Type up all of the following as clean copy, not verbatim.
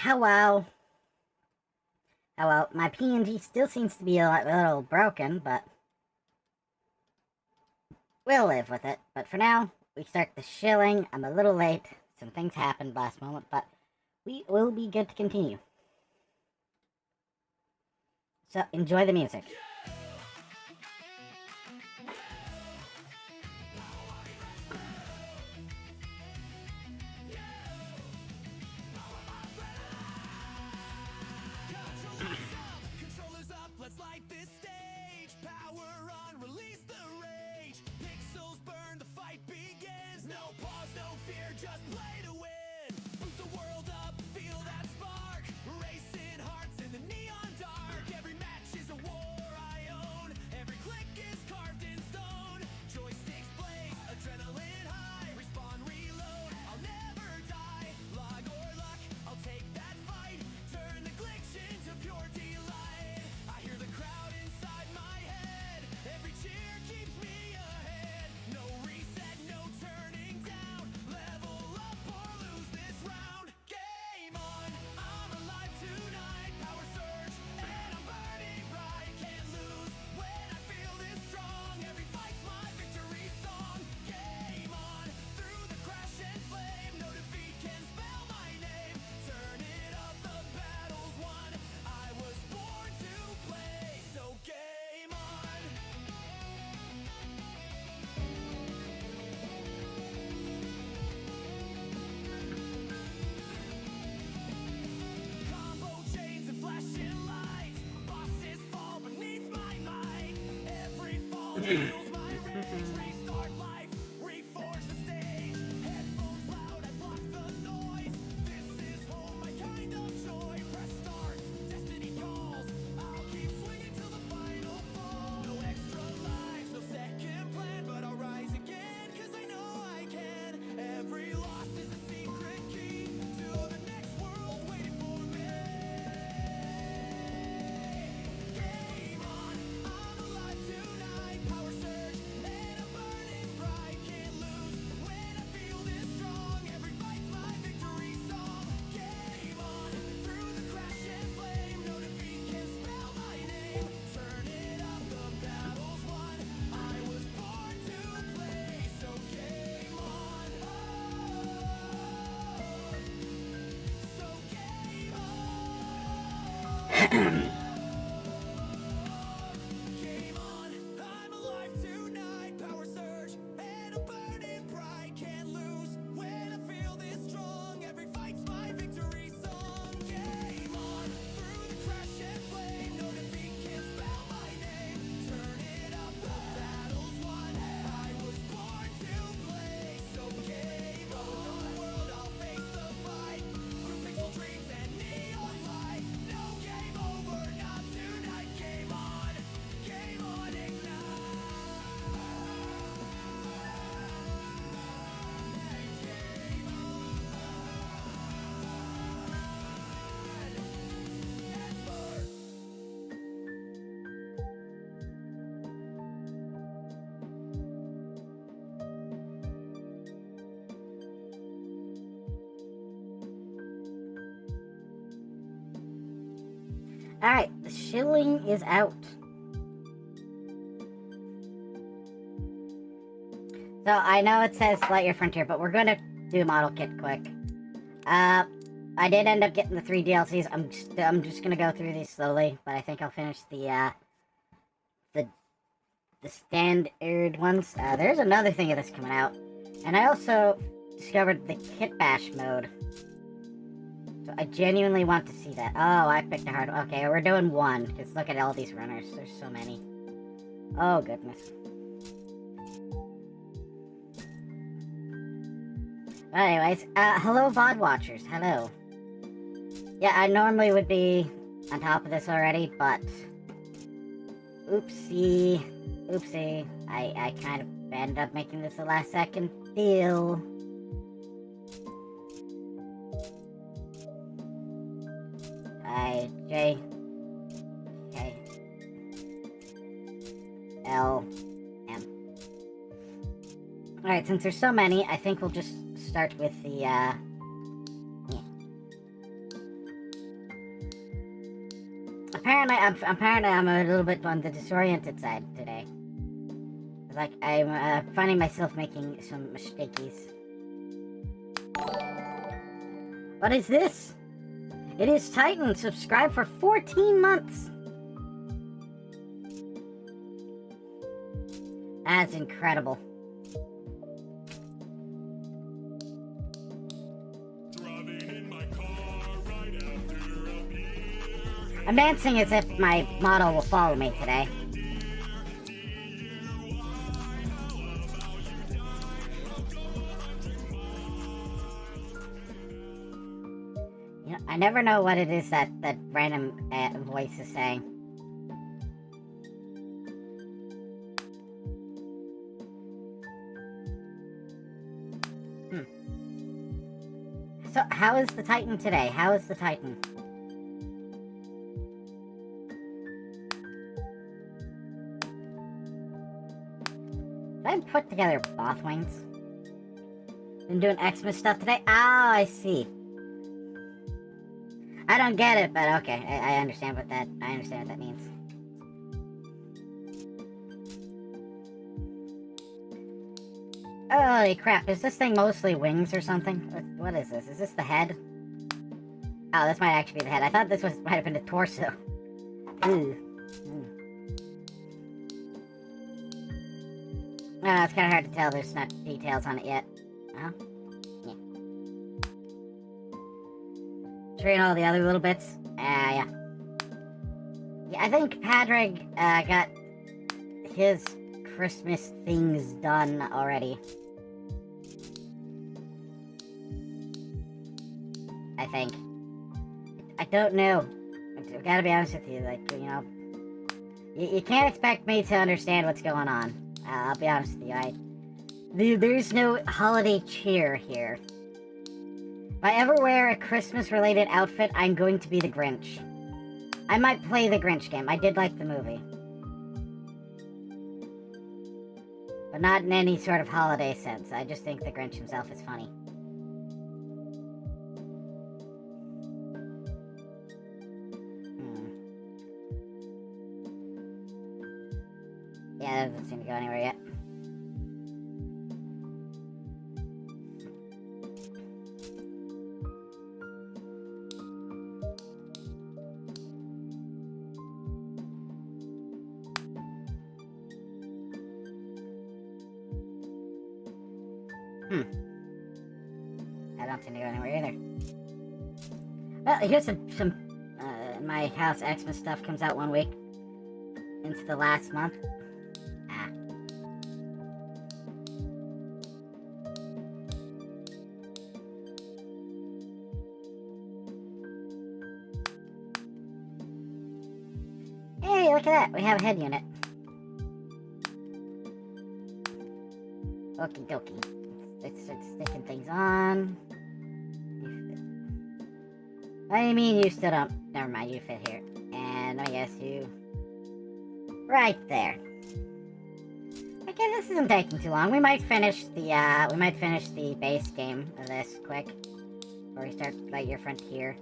Hello. Hello. My PNG still seems to be a little broken, but we'll live with it. But for now, we start the shilling. I'm a little late. Some things happened last moment, but we will be good to continue. So, enjoy the music. Alright, the shilling is out. So, I know it says Light Your Frontier, but we're gonna do a model kit quick. I did end up getting the 3 DLCs. I'm just gonna go through these slowly, but I think I'll finish the standard ones. There's another thing of this coming out. And I also discovered the Kit Bash mode. So I genuinely want to see that. Oh, I picked a hard one. Okay, we're doing 1, because look at all these runners. There's so many. Oh, goodness. But anyways, hello VOD watchers. Hello. Yeah, I normally would be on top of this already, but oopsie. I kind of ended up making this a last second deal. J K L M. Alright, since there's so many, I think we'll just start with the apparently I'm a little bit on the disoriented side today. Like, I'm finding myself making some mistakes. What is this? It is Titan. Subscribe for 14 months. That's incredible. I'm dancing as if my model will follow me today. You know, I never know what it is that random voice is saying. So, how is the Titan today? How is the Titan? Did I put together both wings? Been doing Xmas stuff today? Oh, I see. I don't get it, but okay. I understand what that means. Holy crap, is this thing mostly wings or something? What is this? Is this the head? Oh, this might actually be the head. I thought this might have been the torso. Ooh. Oh, it's kind of hard to tell. There's not details on it yet. Oh? Yeah. Tree and all the other little bits? Yeah. Yeah, I think Padraig got his Christmas things done already. I think. I don't know. I've got to be honest with you, like, you know, you can't expect me to understand what's going on. I'll be honest with you, there's no holiday cheer here. If I ever wear a Christmas-related outfit, I'm going to be the Grinch. I might play the Grinch game. I did like the movie. But not in any sort of holiday sense. I just think the Grinch himself is funny. Yeah, that doesn't seem to go anywhere yet. I don't seem to go anywhere either. Well, here's some my house Xmas stuff comes out 1 week into the last month. Hey, look at that. We have a head unit. Okie dokie. Let's start sticking things on. What do you mean you still don't? Never mind, you fit here. And I guess you... right there. Okay, this isn't taking too long. We might finish the base game of this quick. Before we start Lightyear Frontier.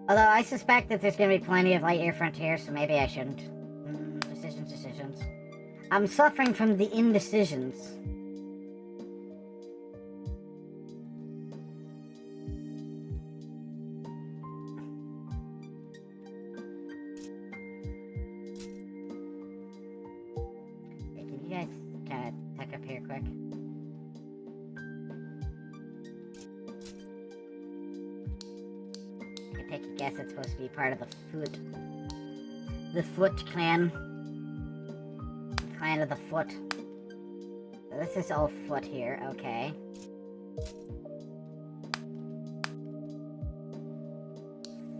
Although I suspect that there's gonna be plenty of Lightyear Frontier, so maybe I shouldn't. Decisions. I'm suffering from the indecisions. Hey, can you guys kind of tuck up here quick? I take a guess it's supposed to be part of the Foot clan. Clan of the Foot. So this is all Foot here, okay.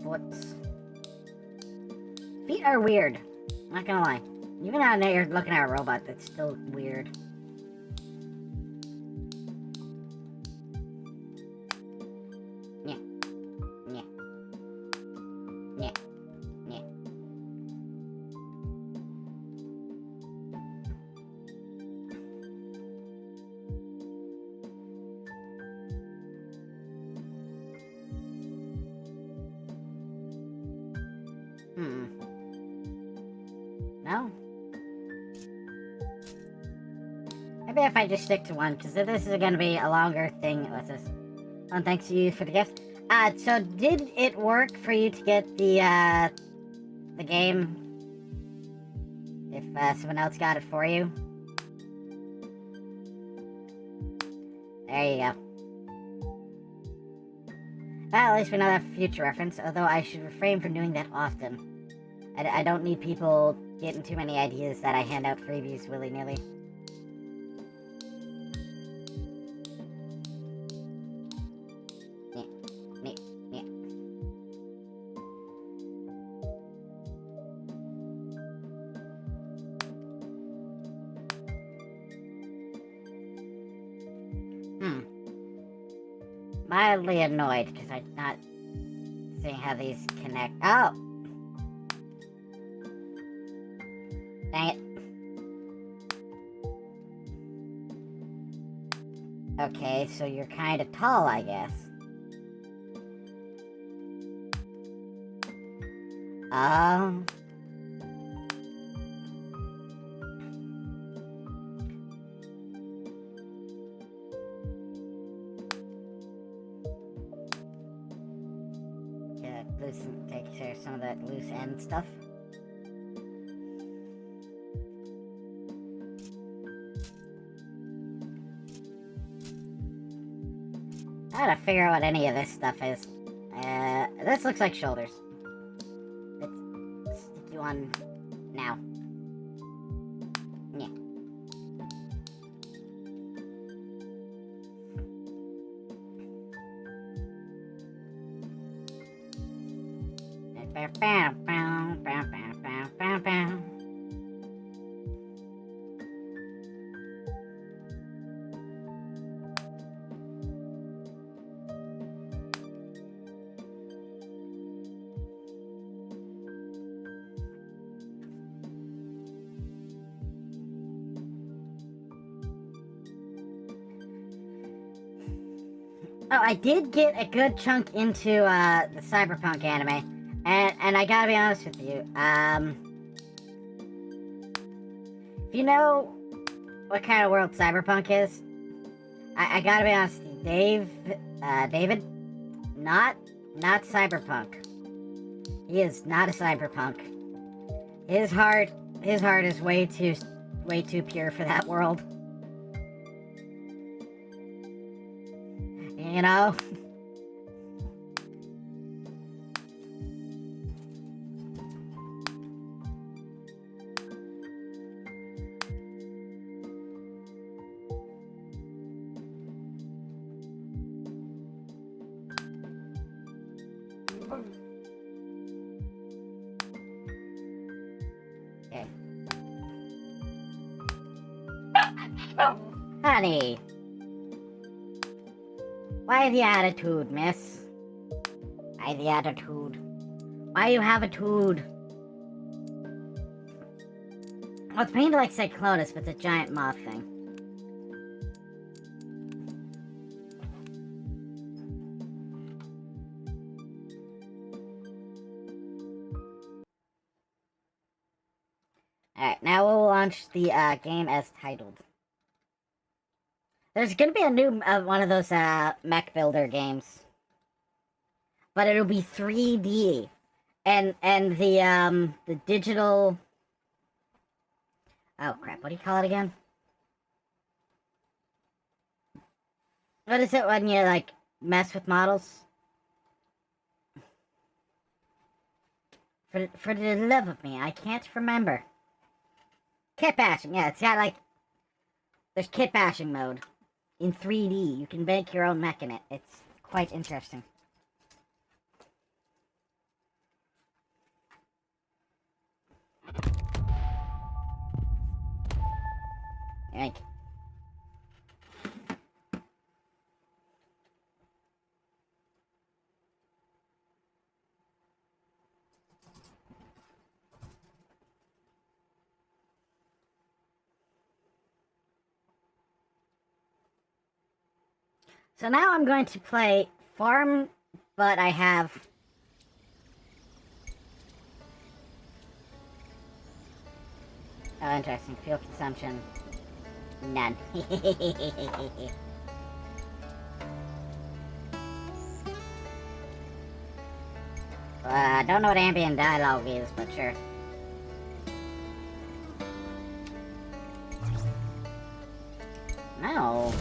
Foots. Feet are weird. Not gonna lie. Even out there, you're looking at a robot, that's still weird. Yeah. Yeah. Yeah. Yeah. No? Maybe if I just stick to one, because this is going to be a longer thing. What's this? Oh, thanks to you for the gift. So did it work for you to get the game? If someone else got it for you? There you go. Well, at least we know that for future reference, although I should refrain from doing that often. I don't need people getting too many ideas that I hand out freebies willy-nilly. Mildly annoyed because I'm not seeing how these connect. Oh! Dang it. Okay, so you're kind of tall, I guess. Oh. Take care of some of that loose end stuff. I gotta figure out what any of this stuff is. This looks like shoulders. Let's stick you on now. Yeah. Oh, I did get a good chunk into the cyberpunk anime, and I gotta be honest with you. If you know what kind of world cyberpunk is, I gotta be honest with you, David, not cyberpunk. He is not a cyberpunk. His heart is way too pure for that world. You know? Okay. Honey. Why the attitude, miss? Why the attitude? Why you have a tude? Well, it's painted like Cyclonus, but it's a giant moth thing. Alright, now we'll launch the game as titled. There's gonna be a new one of those mech builder games, but it'll be 3D, and the digital. Oh crap! What do you call it again? What is it when you like mess with models? For the love of me, I can't remember. Kit bashing, yeah, it's got like there's kit bashing mode. In 3D, you can make your own mech in it. It's quite interesting. Yank. So now I'm going to play Farm, but I have Oh, interesting. Fuel consumption. None. I don't know what ambient dialogue is, but sure. No.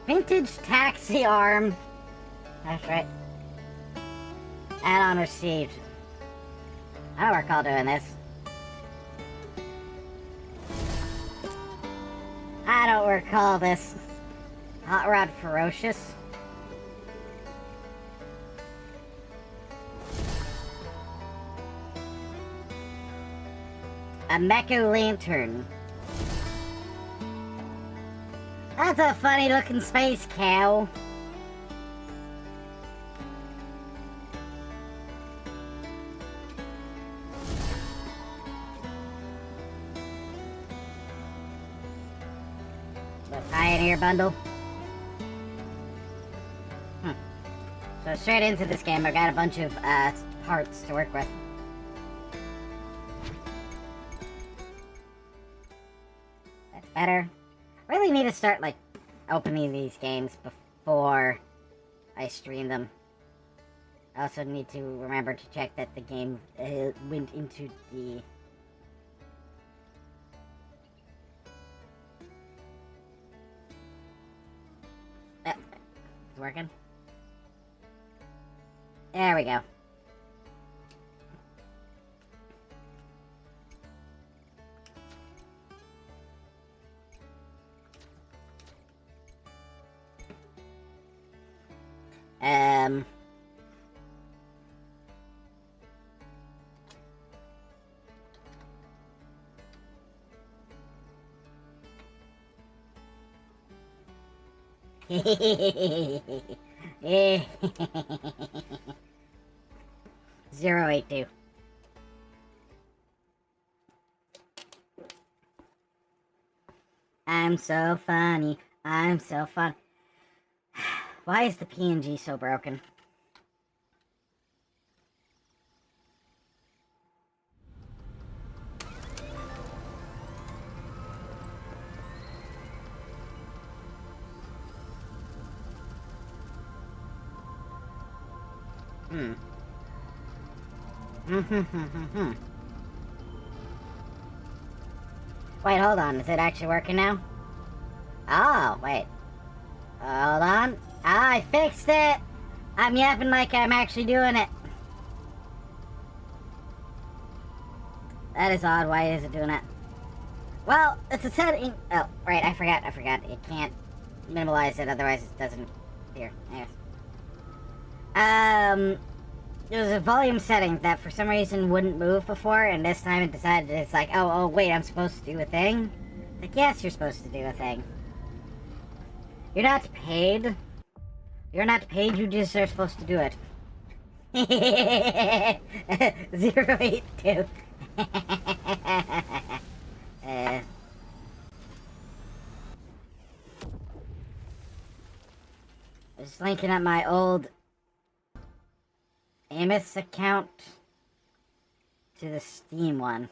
Vintage taxi arm. That's right. Add-on received. I don't recall doing this. I don't recall this. Hot Rod Ferocious. A mecha lantern. That's a funny looking space cow. The Pioneer bundle. So straight into this game, I've got a bunch of parts to work with. That's better. Really need to start, like, opening these games before I stream them. I also need to remember to check that the game went into the... It's working? There we go. Yeah. 082. I'm so funny. I'm so fun. Why is the PNG so broken? Wait, hold on. Is it actually working now? Oh, wait. Hold on. Ah, I fixed it! I'm yapping like I'm actually doing it. That is odd. Why is it doing that? Well, it's a setting. Oh, right. I forgot. It can't minimize it, otherwise it doesn't appear. Anyways. There's a volume setting that for some reason wouldn't move before, and this time it decided it's like, oh, wait, I'm supposed to do a thing? Like, yes, you're supposed to do a thing. You're not paid. You're not paid, you just are supposed to do it. 082. Just linking up my old Amos account to the Steam one.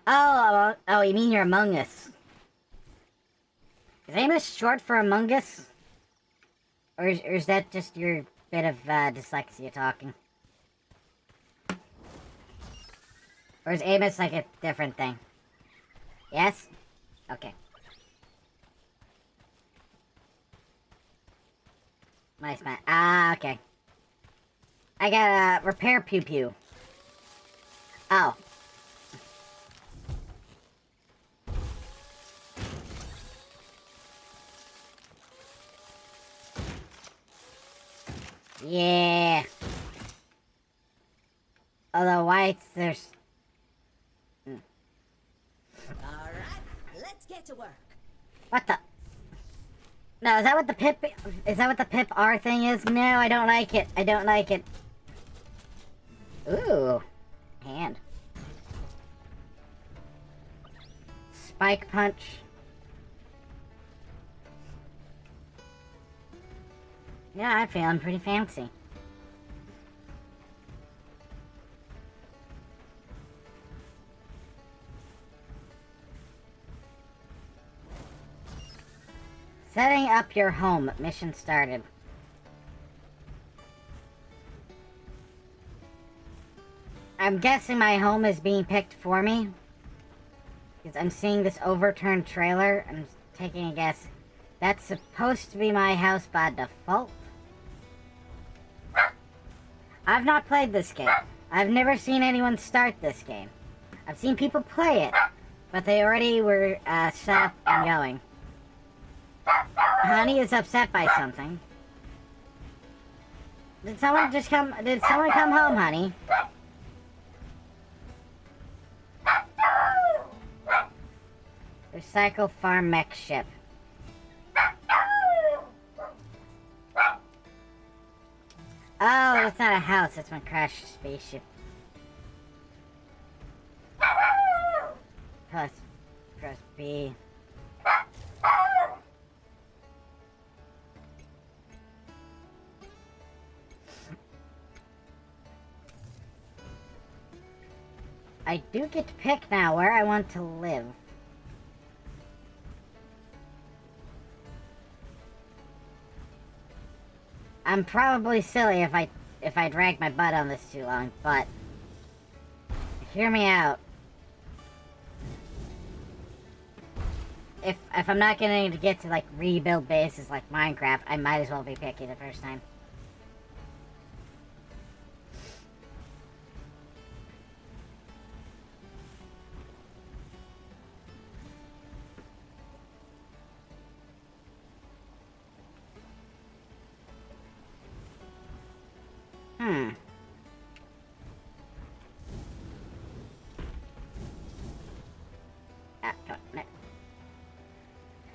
Oh, you mean you're Among Us. Is Amos short for Among Us? Or is that just your bit of dyslexia talking? Or is Amos like a different thing? Yes? Okay. Nice, man. Ah, okay. I got a repair pew pew. Oh. Yeah. Although whites, there's... Alright, let's get to work. What the... No, is that what the pip... Is that what the pip R thing is? No, I don't like it. I don't like it. Ooh. Hand. Spike punch. Yeah, I'm feeling pretty fancy. Setting up your home. Mission started. I'm guessing my home is being picked for me. Because I'm seeing this overturned trailer. I'm taking a guess. That's supposed to be my house by default. I've not played this game. I've never seen anyone start this game. I've seen people play it, but they already were set up and going. Honey is upset by something. Did someone come home, honey? Recycle farm mech ship. Oh, it's not a house, it's my crashed spaceship. Press B. I do get to pick now where I want to live. I'm probably silly if I drag my butt on this too long, but hear me out. If I'm not going to get to like rebuild bases like Minecraft, I might as well be picky the first time.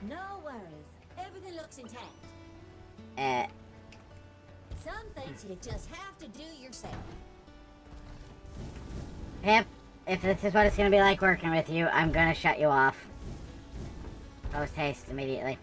No worries. Everything looks intact. Some things you just have to do yourself. Yep. If this is what it's gonna be like working with you, I'm gonna shut you off. Post haste immediately.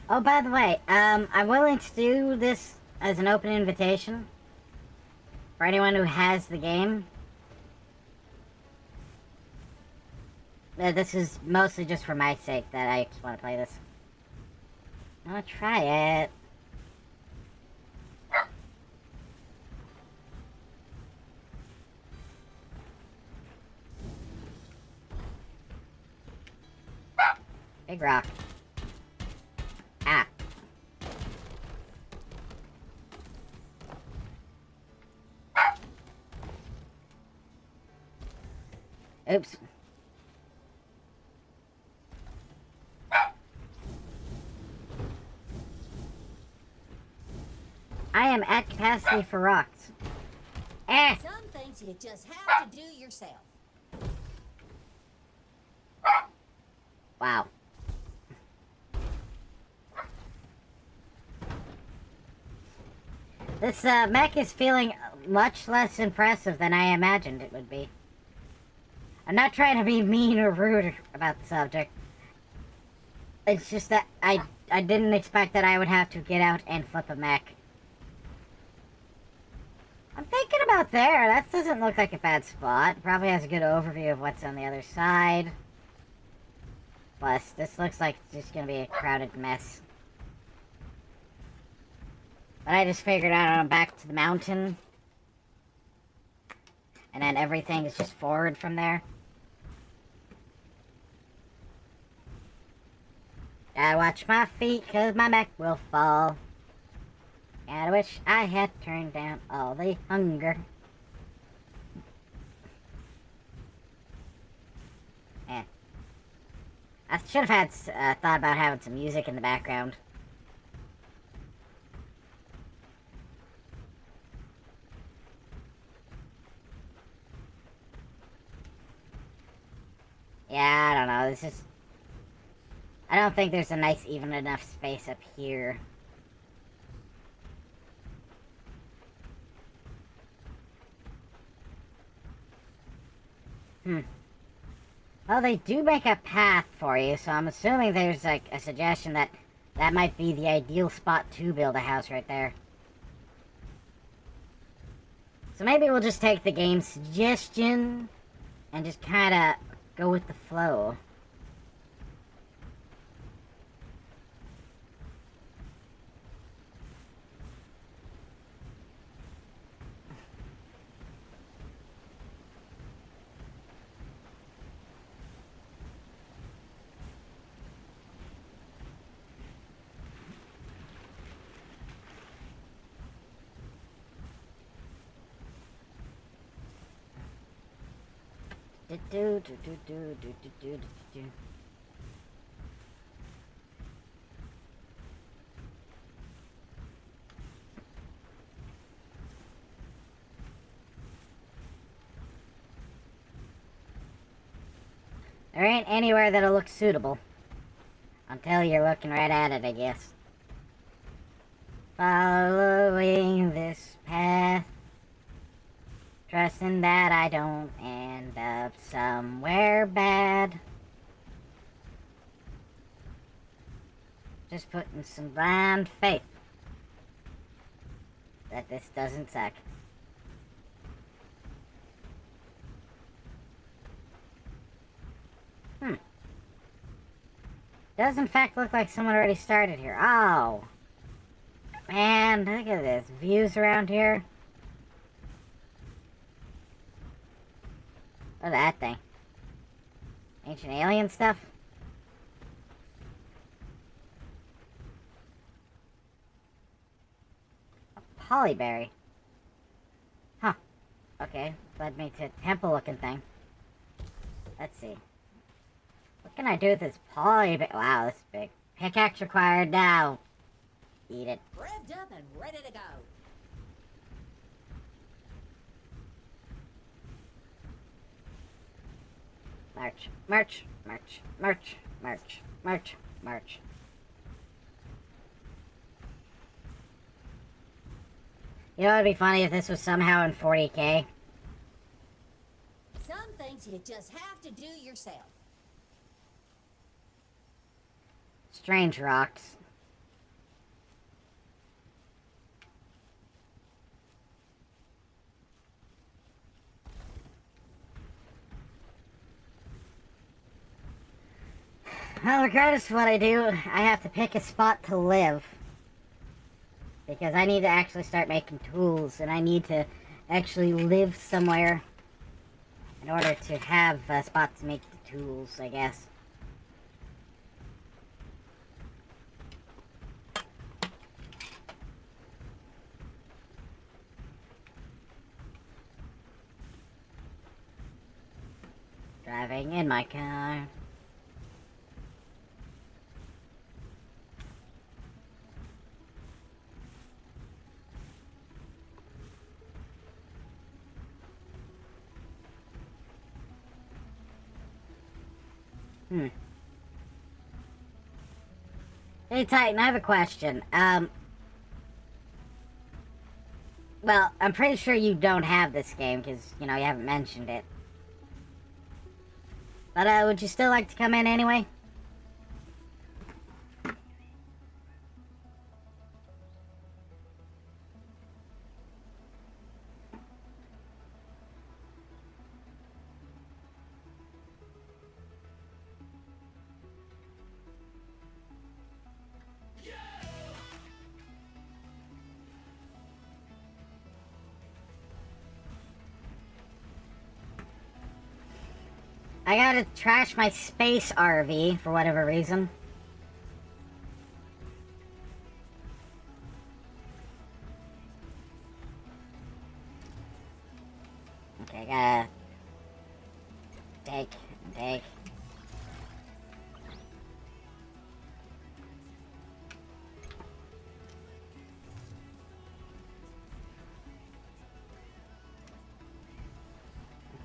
Oh, by the way, I'm willing to do this as an open invitation for anyone who has the game. This is mostly just for my sake that I just want to play this. I want to try it. Big rock. Ah. Oops. I am at capacity for rocks. Eh. Some things you just have to do yourself. Wow. This mech is feeling much less impressive than I imagined it would be. I'm not trying to be mean or rude about the subject. It's just that I didn't expect that I would have to get out and flip a mech. I'm thinking about there. That doesn't look like a bad spot. Probably has a good overview of what's on the other side. Plus, this looks like it's just gonna be a crowded mess. But I just figured out I'm back to the mountain. And then everything is just forward from there. Gotta watch my feet, cause my mech will fall. And I wish I had turned down all the hunger. Eh. I should have had thought about having some music in the background. Yeah, I don't know. This is... I don't think there's a nice, even enough space up here. Well, they do make a path for you, so I'm assuming there's like a suggestion that that might be the ideal spot to build a house right there. So maybe we'll just take the game's suggestion and just kind of go with the flow. Do do do do do do do do do. There ain't anywhere that'll look suitable. Until you're looking right at it, I guess. Following this path, trusting that I don't end up somewhere bad. Just putting some blind faith that this doesn't suck. Does in fact look like someone already started here. Oh! Man, look at this. Views around here. Look at that thing. Ancient alien stuff? A polyberry. Huh. Okay, led me to a temple-looking thing. Let's see. What can I do with this polyberry? Wow, this is big. Pickaxe required now. Eat it. Revved up and ready to go. March, march, march, march, march, march, march. You know, it'd be funny if this was somehow in 40K. Some things you just have to do yourself. Strange rocks. Well, regardless of what I do, I have to pick a spot to live. Because I need to actually start making tools, and I need to actually live somewhere in order to have a spot to make the tools, I guess. Driving in my car. Hey Titan, I have a question. Well, I'm pretty sure you don't have this game because, you know, you haven't mentioned it. But, would you still like to come in anyway? I gotta trash my space RV for whatever reason. Okay, I gotta take.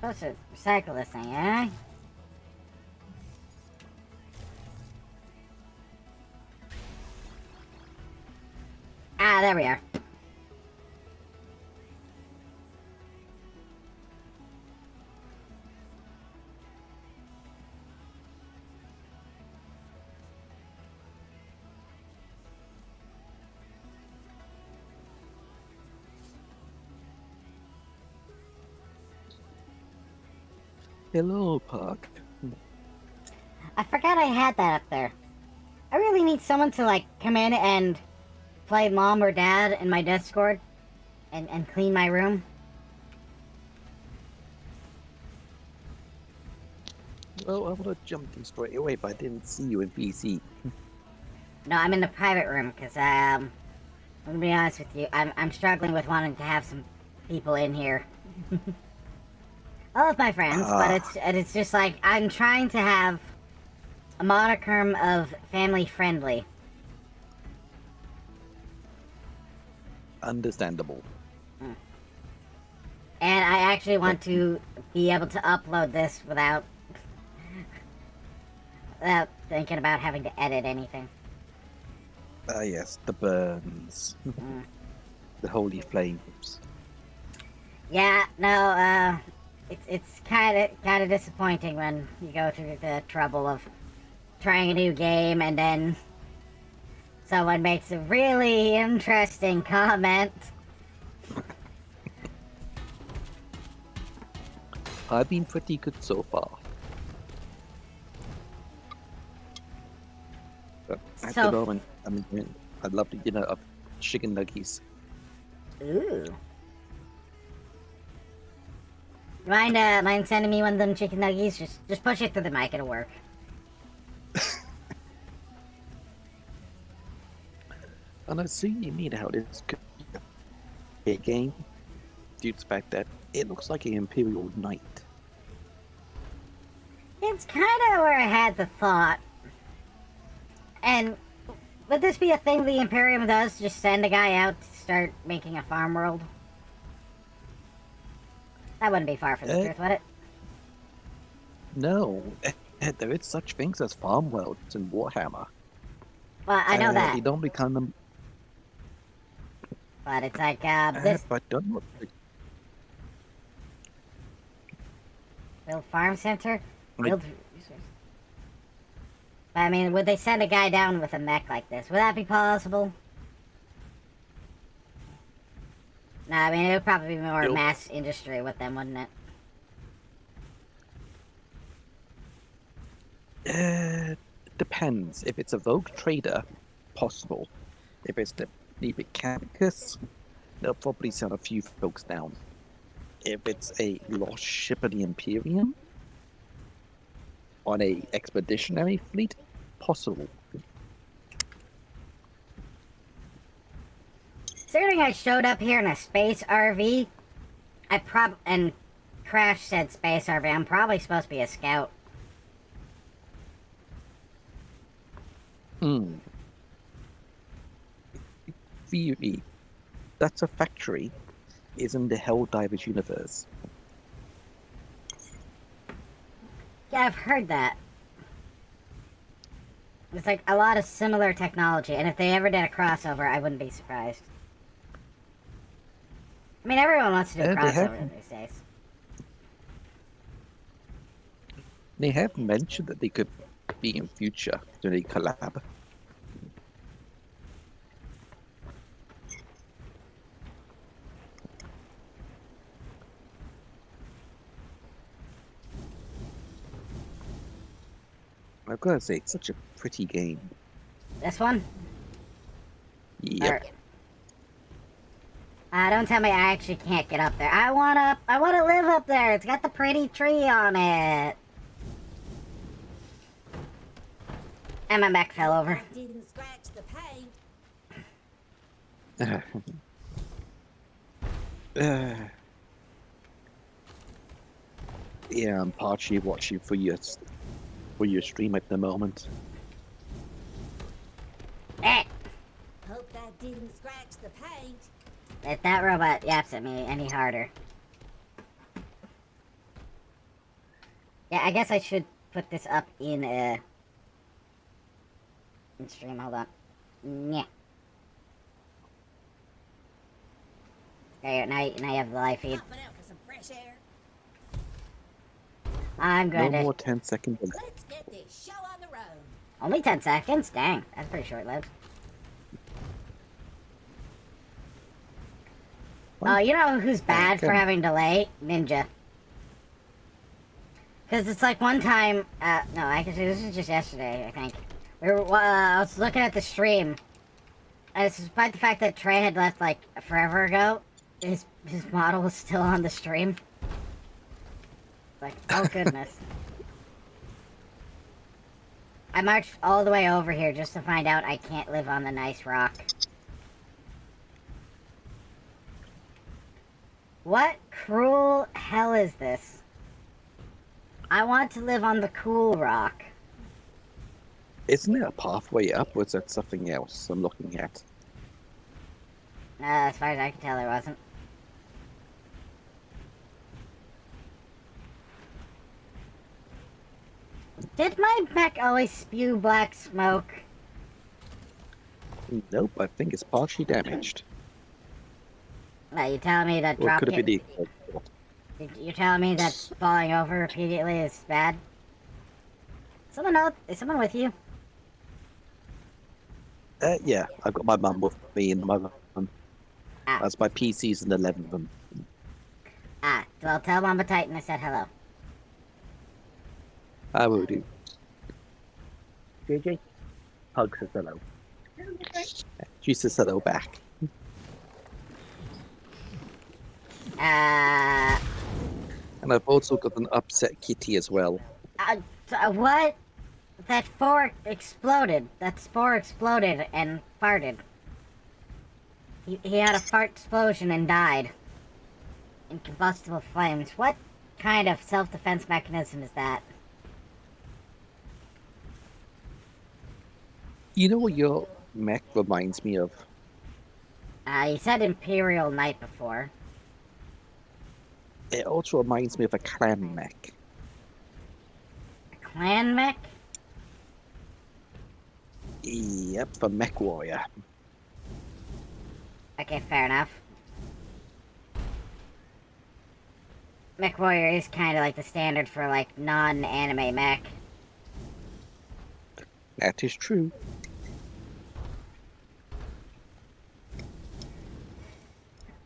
I'm supposed to recycle this thing, eh? Ah, there we are. Hello, Puck. I forgot I had that up there. I really need someone to, like, come in and play mom or dad in my Discord and clean my room. Well, I would have jumped in straight away, but I didn't see you in VC. No, I'm in the private room because I'm gonna be honest with you. I'm struggling with wanting to have some people in here. I love my friends, but it's just like I'm trying to have a modicum of family friendly. Understandable. And I actually want to be able to upload this without thinking about having to edit anything. Ah, yes, the burns. The holy flames. Yeah, no, it's kind of disappointing when you go through the trouble of trying a new game and then someone makes a really interesting comment. I've been pretty good so far. But at So- the moment, I'd love to dinner of chicken nuggets. Ooh. Mind sending me one of them chicken nuggets? Just push it through the mic, it'll work. And I've seen you mean how this could be a game due to the fact that it looks like an Imperial Knight. It's kind of where I had the thought. And would this be a thing the Imperium does? Just send a guy out to start making a farm world? That wouldn't be far from the truth, would it? No, there is such things as farm worlds in Warhammer. Well, I know that. They don't become them. But it's like, this... But don't look like Build farm center? Like- Build resource. But, I mean, would they send a guy down with a mech like this? Would that be possible? No, I mean, it would probably be more Nope. mass industry with them, wouldn't it? Depends. If it's a rogue trader, possible. If it's the Mechanicus, they'll probably send a few folks down. If it's a lost ship of the Imperium on a expeditionary fleet, possible. Considering I showed up here in a space RV, and Crash said space RV, I'm probably supposed to be a scout. Theory. That's a factory. Is in the Helldivers universe. Yeah, I've heard that. It's like a lot of similar technology, and if they ever did a crossover, I wouldn't be surprised. I mean, everyone wants to do They have- crossover these days. They have mentioned that they could be in future doing a collab. I've got to say, it's such a pretty game. This one? Yep. Don't tell me I actually can't get up there. I wanna live up there. It's got the pretty tree on it. And my back fell over. That didn't scratch the paint. Yeah, I'm partially watching for your stream at the moment. Eh! Hope that didn't scratch the paint. If that robot yaps at me any harder. Yeah, I guess I should put this up in stream. Hold on. Yeah. There, now you have the live feed. Popping out for some fresh air. I'm No going to... more 10 seconds. Let's get this show on the road. Only 10 seconds? Dang, that's pretty short-lived. Oh, you know who's bad for Okay. having delay? Ninja. Because it's like one time, no, actually, this is just yesterday, I think. I was looking at the stream, and it's despite the fact that Trey had left, like, forever ago, his model was still on the stream. It's like, oh goodness. I marched all the way over here just to find out I can't live on the nice rock. What cruel hell is this? I want to live on the cool rock. Isn't there a pathway up, or is that something else I'm looking at? As far as I can tell, there wasn't. Did my mech always spew black smoke? Nope, I think it's partially damaged. You telling me that Or drop could it be kit... the... You're telling me that falling over repeatedly is bad? Someone else? Is someone with you? Yeah, I've got my mum with me and my mum. Ah. That's my PCs and 11 of them. Ah, well, tell Mama Titan I said hello. I will do. JJ, hug says hello. She says hello back. And I've also got an upset kitty as well. What? That spore exploded. That spore exploded and farted. He had a fart explosion and died. In combustible flames. What kind of self-defense mechanism is that? You know what your mech reminds me of? You said Imperial Knight before. It also reminds me of a clan mech. A clan mech? Yep, the mech warrior. Okay, fair enough. Mech warrior is kind of like the standard for, like, non-anime mech. That is true.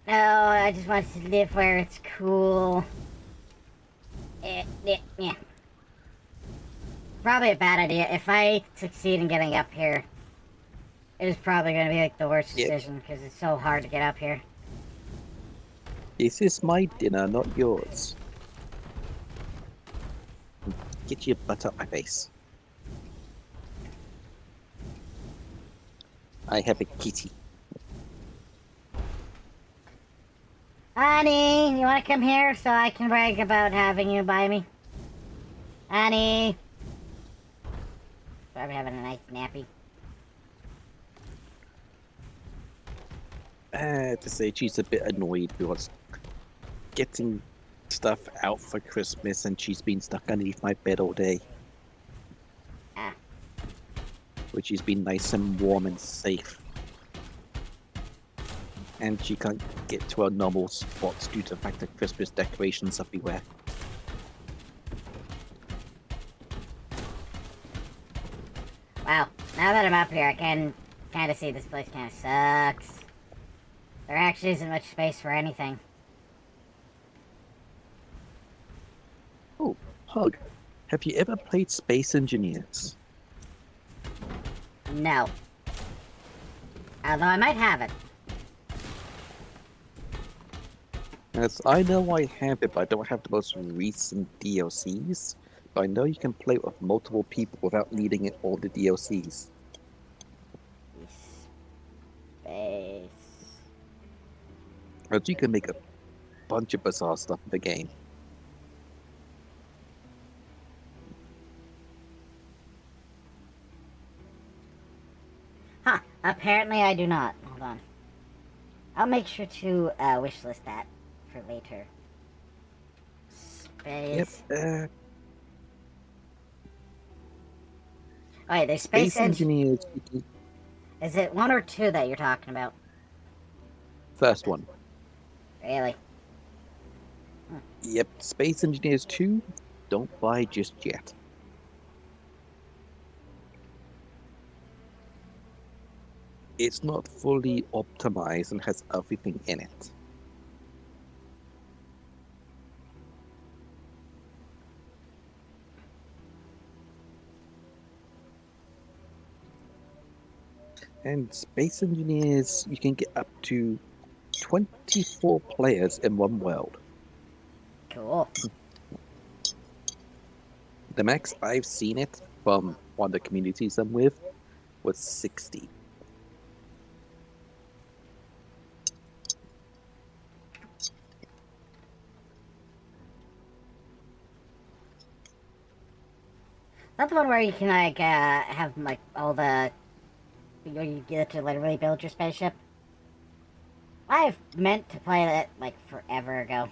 No, I just want to live where it's cool. Yeah. Probably a bad idea. If I succeed in getting up here, it is probably going to be like the worst decision because it's so hard to get up here. This is my dinner, not yours. Get your butt up my face. I have a kitty. Honey, you want to come here so I can brag about having you by me? Honey. Probably having a nice nappy. To say she's a bit annoyed because getting stuff out for Christmas and she's been stuck underneath my bed all day. Ah. Which has been nice and warm and safe. And she can't get to her normal spots due to the fact that Christmas decorations everywhere. Wow, now that I'm up here, I can kind of see this place kind of sucks. There actually isn't much space for anything. Oh, Hug, have you ever played Space Engineers? No. Although I might have it. As I know I have it, but I don't have the most recent DLCs. But I know you can play with multiple people without needing it all the DLCs. Space. But you can make a bunch of bizarre stuff in the game. Huh, apparently I do not. Hold on. I'll make sure to wishlist that for later. Space. Yep. Wait, there's Space Engineers. Is it 1 or 2 that you're talking about? First one. Really? Yep, Space Engineers 2, don't buy just yet. It's not fully optimized and has everything in it. And Space Engineers, you can get up to 24 players in one world. Cool. The max I've seen it from one of the communities I'm with was 60. That's the one where you can like have like all the you get to literally build your spaceship. I've meant to play that like forever ago.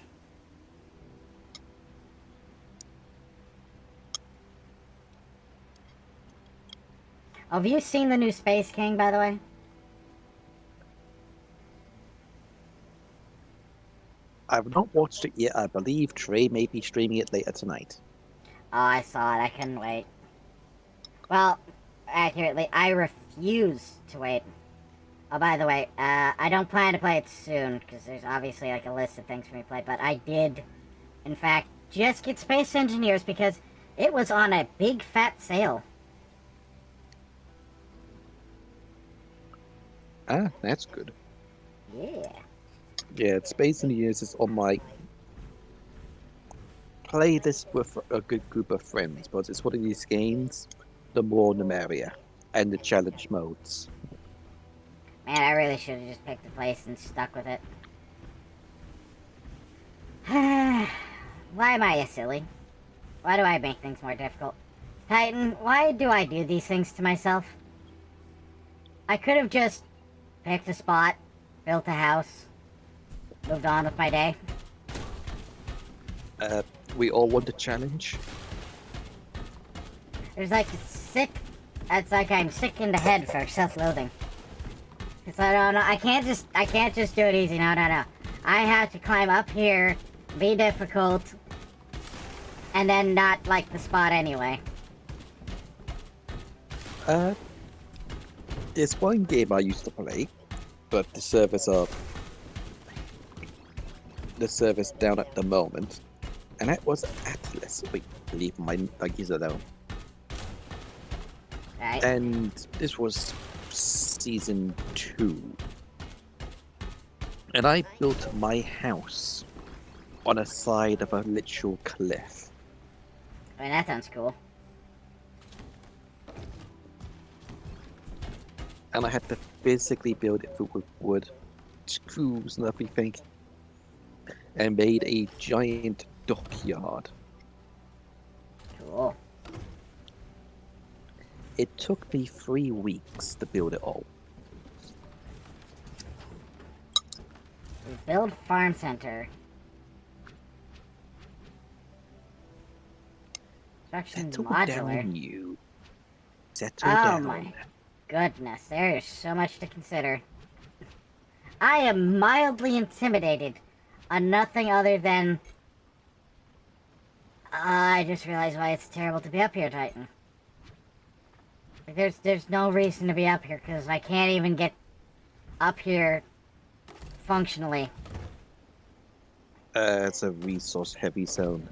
Oh, have you seen the new Space King, by the way? I've not watched it yet. I believe Trey may be streaming it later tonight. Oh, I saw it. I couldn't wait. Well, accurately, I refuse to wait. Oh, by the way, I don't plan to play it soon, because there's obviously like a list of things for me to play, but I did, in fact, just get Space Engineers because it was on a big fat sale. Ah, that's good. Yeah. Yeah, Space Engineers is on my play this with a good group of friends, but it's one of these games, the more the merrier, and the challenge modes. Man, I really should have just picked the place and stuck with it. Why am I a silly? Why do I make things more difficult? Titan, why do I do these things to myself? I could have just picked a spot, built a house, moved on with my day. We all want a challenge. There's like sick. It's like I'm sick in the head for self-loathing. Cause I don't know. I can't just do it easy. No. I have to climb up here, be difficult, and then not like the spot anyway. There's one game I used to play, but the servers down at the moment, and that was Atlas. Wait, leave my user alone. Right? And this was season 2. And I built my house on a side of a literal cliff. I mean, that sounds cool. And I had to physically build it with wood, screws and everything. And made a giant dockyard. Cool. It took me 3 weeks to build it all. Build farm center. Construction Settle modular. down, you. Settle Oh down. my goodness, there is so much to consider. I am mildly intimidated on nothing other than... I just realized why it's terrible to be up here, Titan. Like, there's no reason to be up here, because I can't even get up here functionally. It's a resource-heavy zone.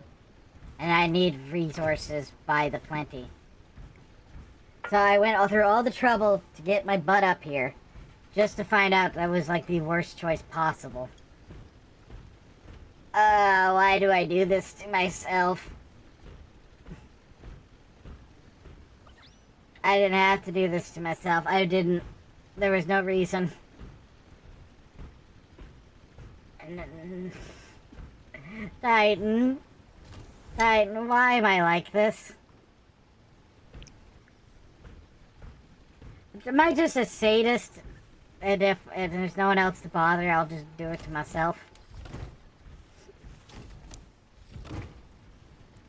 And I need resources by the plenty. So I went through all the trouble to get my butt up here, just to find out that was like the worst choice possible. Why do I do this to myself? I didn't have to do this to myself. I didn't. There was no reason. Titan. Titan, why am I like this? Am I just a sadist? And if there's no one else to bother, I'll just do it to myself.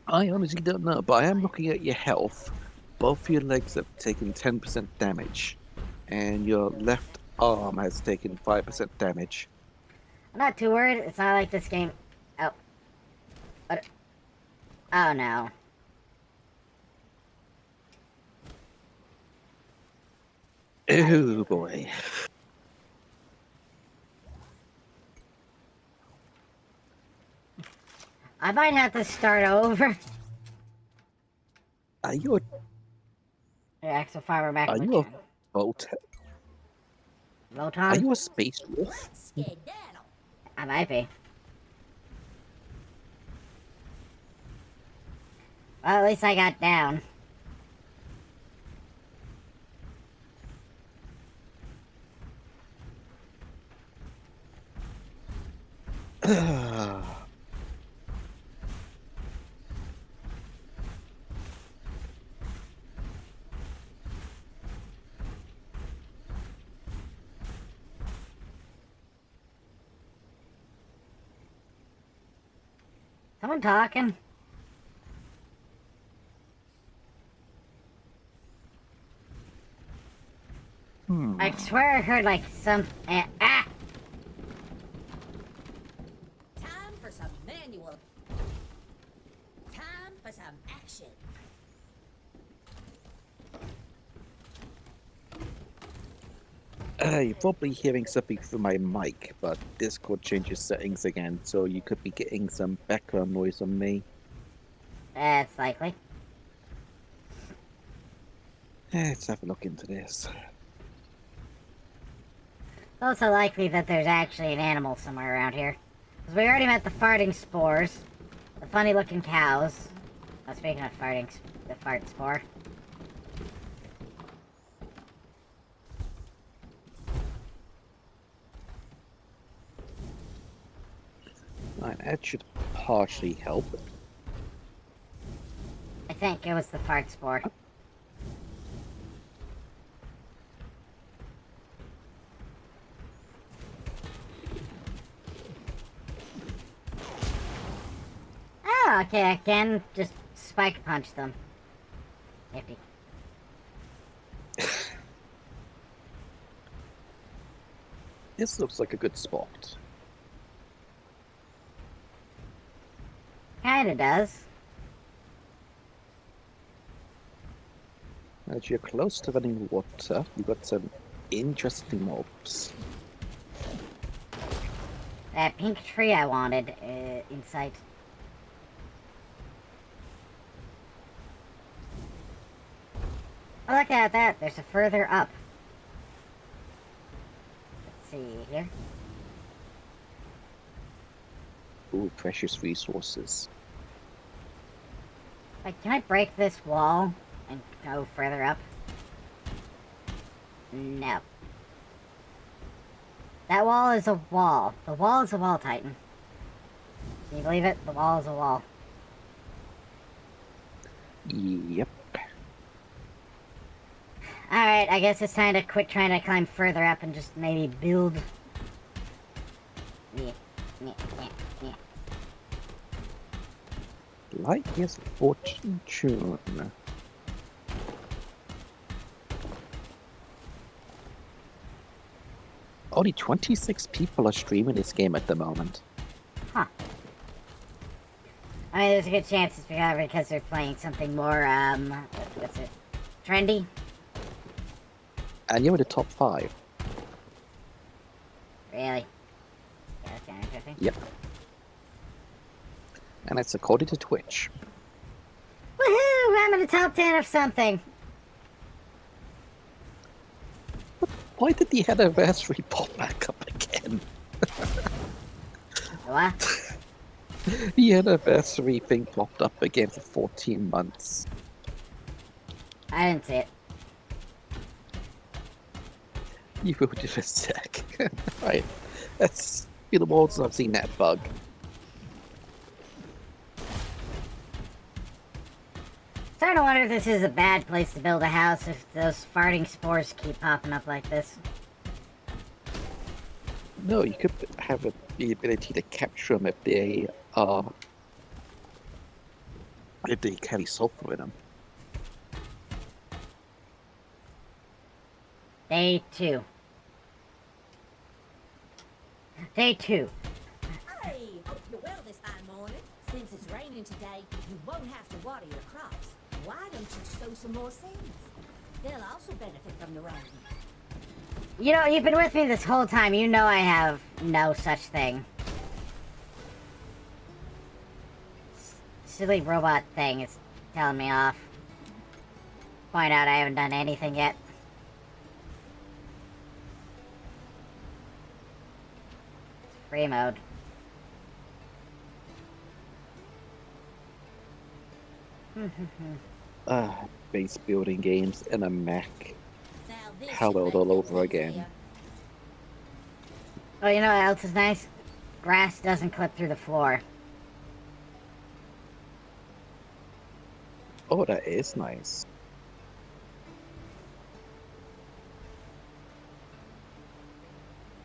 I honestly don't know, but I am looking at your health. Both your legs have taken 10% damage, and your left arm has taken 5% damage. I'm not too worried. It's not like this game... Oh. What? Oh, no. Oh boy. I might have to start over. Are you a Yeah, so farmer back Are in you a return. vote? Are Rotom? you a space wolf? Skedaddle. I might be. Well, at least I got down. Someone talking? I swear I heard like some. Ah! Time for some manual. Time for some action. You're probably hearing something through my mic, but Discord changes settings again, so you could be getting some background noise on me. That's likely. Let's have a look into this. It's also likely that there's actually an animal somewhere around here. Because we already met the farting spores, the funny looking cows. Oh, speaking of farting, the fart spore. Right, that should partially help. I think it was the fart spore. Oh, okay, I can just spike punch them. Nifty. This looks like a good spot. Kinda does. As you're close to running water, you got some interesting mobs. That pink tree I wanted, in sight. Oh, look at that. There's a further up. Let's see here. Ooh, precious resources. Like, can I break this wall and go further up? No. That wall is a wall. The wall is a wall, Titan. Can you believe it? The wall is a wall. Yep. Alright, I guess it's time to quit trying to climb further up and just maybe build. Yeah. Like his fortune. Only 26 people are streaming this game at the moment. Huh. I mean, there's a good chance it's because they're playing something more, what's it? Trendy? And you're in the top 5. Really? Yeah, that's kind of interesting. Yep. And that's according to Twitch. Woohoo! I'm in the top 10 of something! Why did the anniversary pop back up again? What? The anniversary thing popped up again for 14 months. I didn't see it. You will in a sec. Right. That's been a while since I've seen that bug. Starting to wonder if this is a bad place to build a house if those farting spores keep popping up like this. No, you could have the ability to capture them if they are. If they carry sulfur in them. Day 2. Day 2. Hey, hope you're well this fine morning. Since it's raining today, you won't have to water your crops. Why don't you sow some more seeds? They'll also benefit from the rain. You know, you've been with me this whole time. You know I have no such thing. Silly robot thing is telling me off. Point out I haven't done anything yet. free mode. Base building games in a mech. Now this should Hallowed make all things over again. easier. Oh, you know what else is nice? Grass doesn't clip through the floor. Oh, that is nice.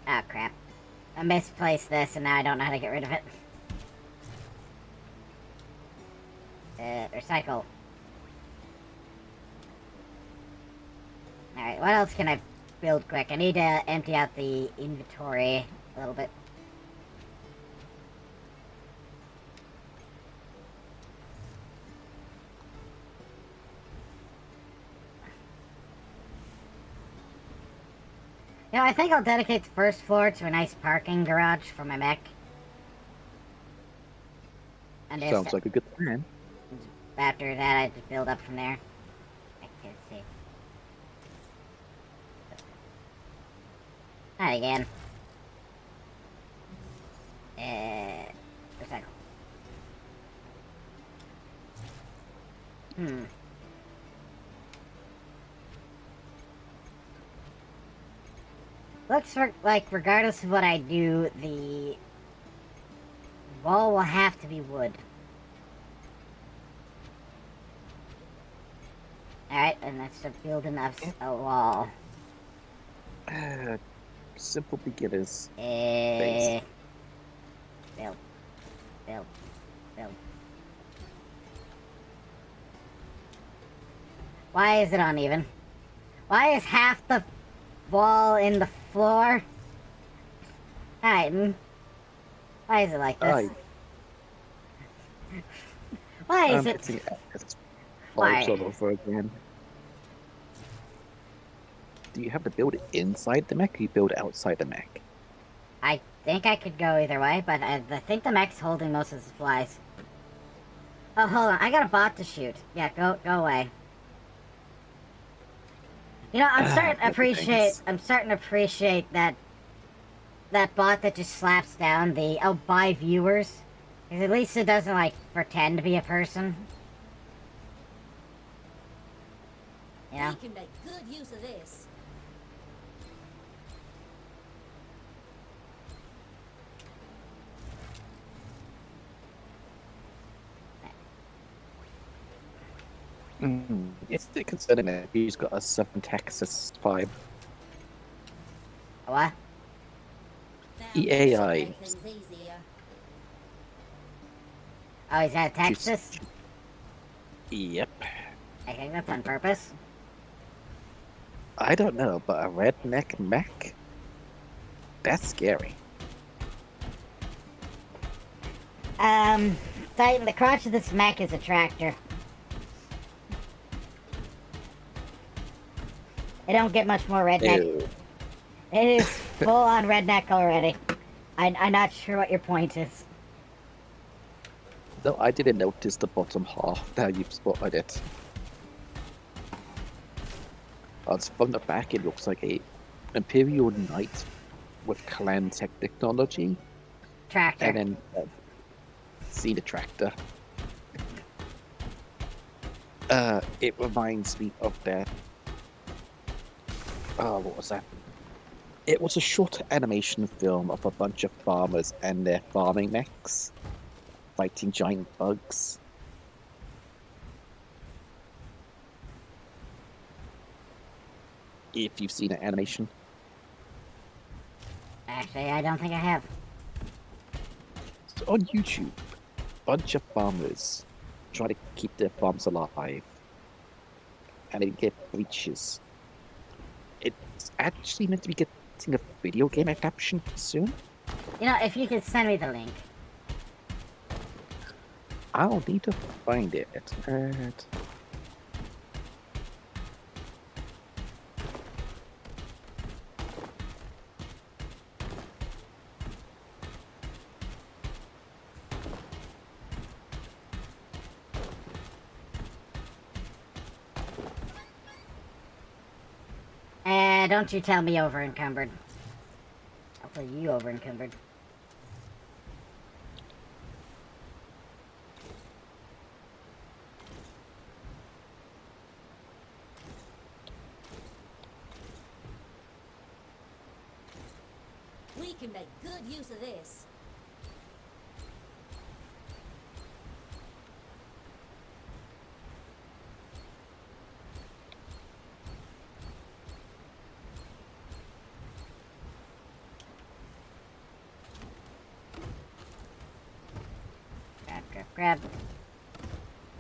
Oh, crap. I misplaced this, and now I don't know how to get rid of it. Recycle. Alright, what else can I build quick? I need to empty out the inventory a little bit. You know, I think I'll dedicate the first floor to a nice parking garage for my mech. And just, Sounds like a good plan. after that, I just build up from there. I can't see. Not again. Recycle. Looks like regardless of what I do, the wall will have to be wood. Alright, and let's start building up a wall. Simple beginners. Build. Build. Build. Why is it uneven? Why is half the wall in the floor? Titan. Why is it like this? Why is it? It's Why? all over again. Do you have to build it inside the mech or you build it outside the mech? I think I could go either way, but I think the mech's holding most of the supplies. Oh, hold on. I got a bot to shoot. Yeah, go away. You know, I'm starting to appreciate that bot that just slaps down the buy viewers. Because at least it doesn't, like, pretend to be a person. You know? We can make good use of this. It's still concerning that he's got a Southern Texas vibe. What? Now EAI. this should make things easier. Oh, he's at Texas? Yep. I think that's on purpose. I don't know, but a redneck mech? That's scary. Titan, the crotch of this mech is a tractor. It don't get much more redneck. Ew. It is full on redneck already. I'm not sure what your point is. No, I didn't notice the bottom half. Now you've spotted it. It's from the back, it looks like a Imperial Knight with clan tech technology. Tractor. And then see the tractor. It reminds me of that. Oh, what was that? It was a short animation film of a bunch of farmers and their farming mechs fighting giant bugs. If you've seen that animation. Actually, I don't think I have. So on YouTube, a bunch of farmers try to keep their farms alive. And they get breaches. It's actually meant to be getting a video game adaptation soon. You know, if you could send me the link. I'll need to find it. Don't you tell me over encumbered. I'll tell you over encumbered. We can make good use of this. Grab.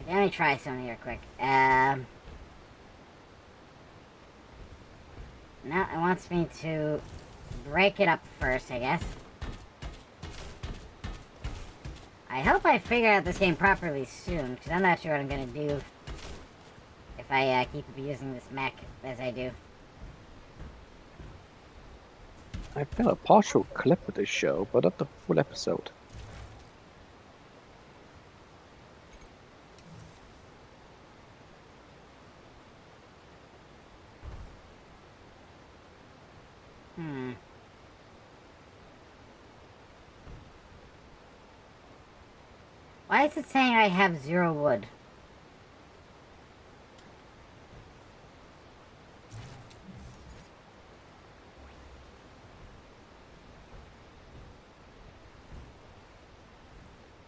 Let me try something here quick. Now it wants me to break it up first, I guess. I hope I figure out this game properly soon, because I'm not sure what I'm gonna do if I keep using this mech as I do. I found a partial clip of this show, but not the full episode. Why is it saying I have 0 wood?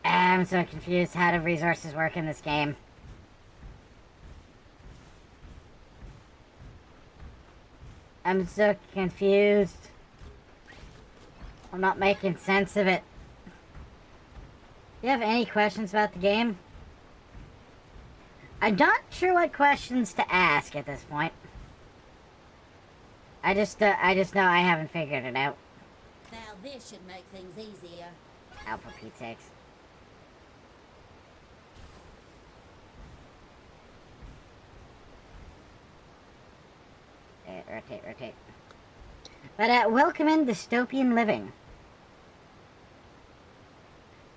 I'm so confused. How do resources work in this game? I'm so confused. I'm not making sense of it. Do you have any questions about the game? I'm not sure what questions to ask at this point. I just know I haven't figured it out. Now this should make things easier. Oh, for Pete's sakes. Rotate. But, welcome in dystopian living.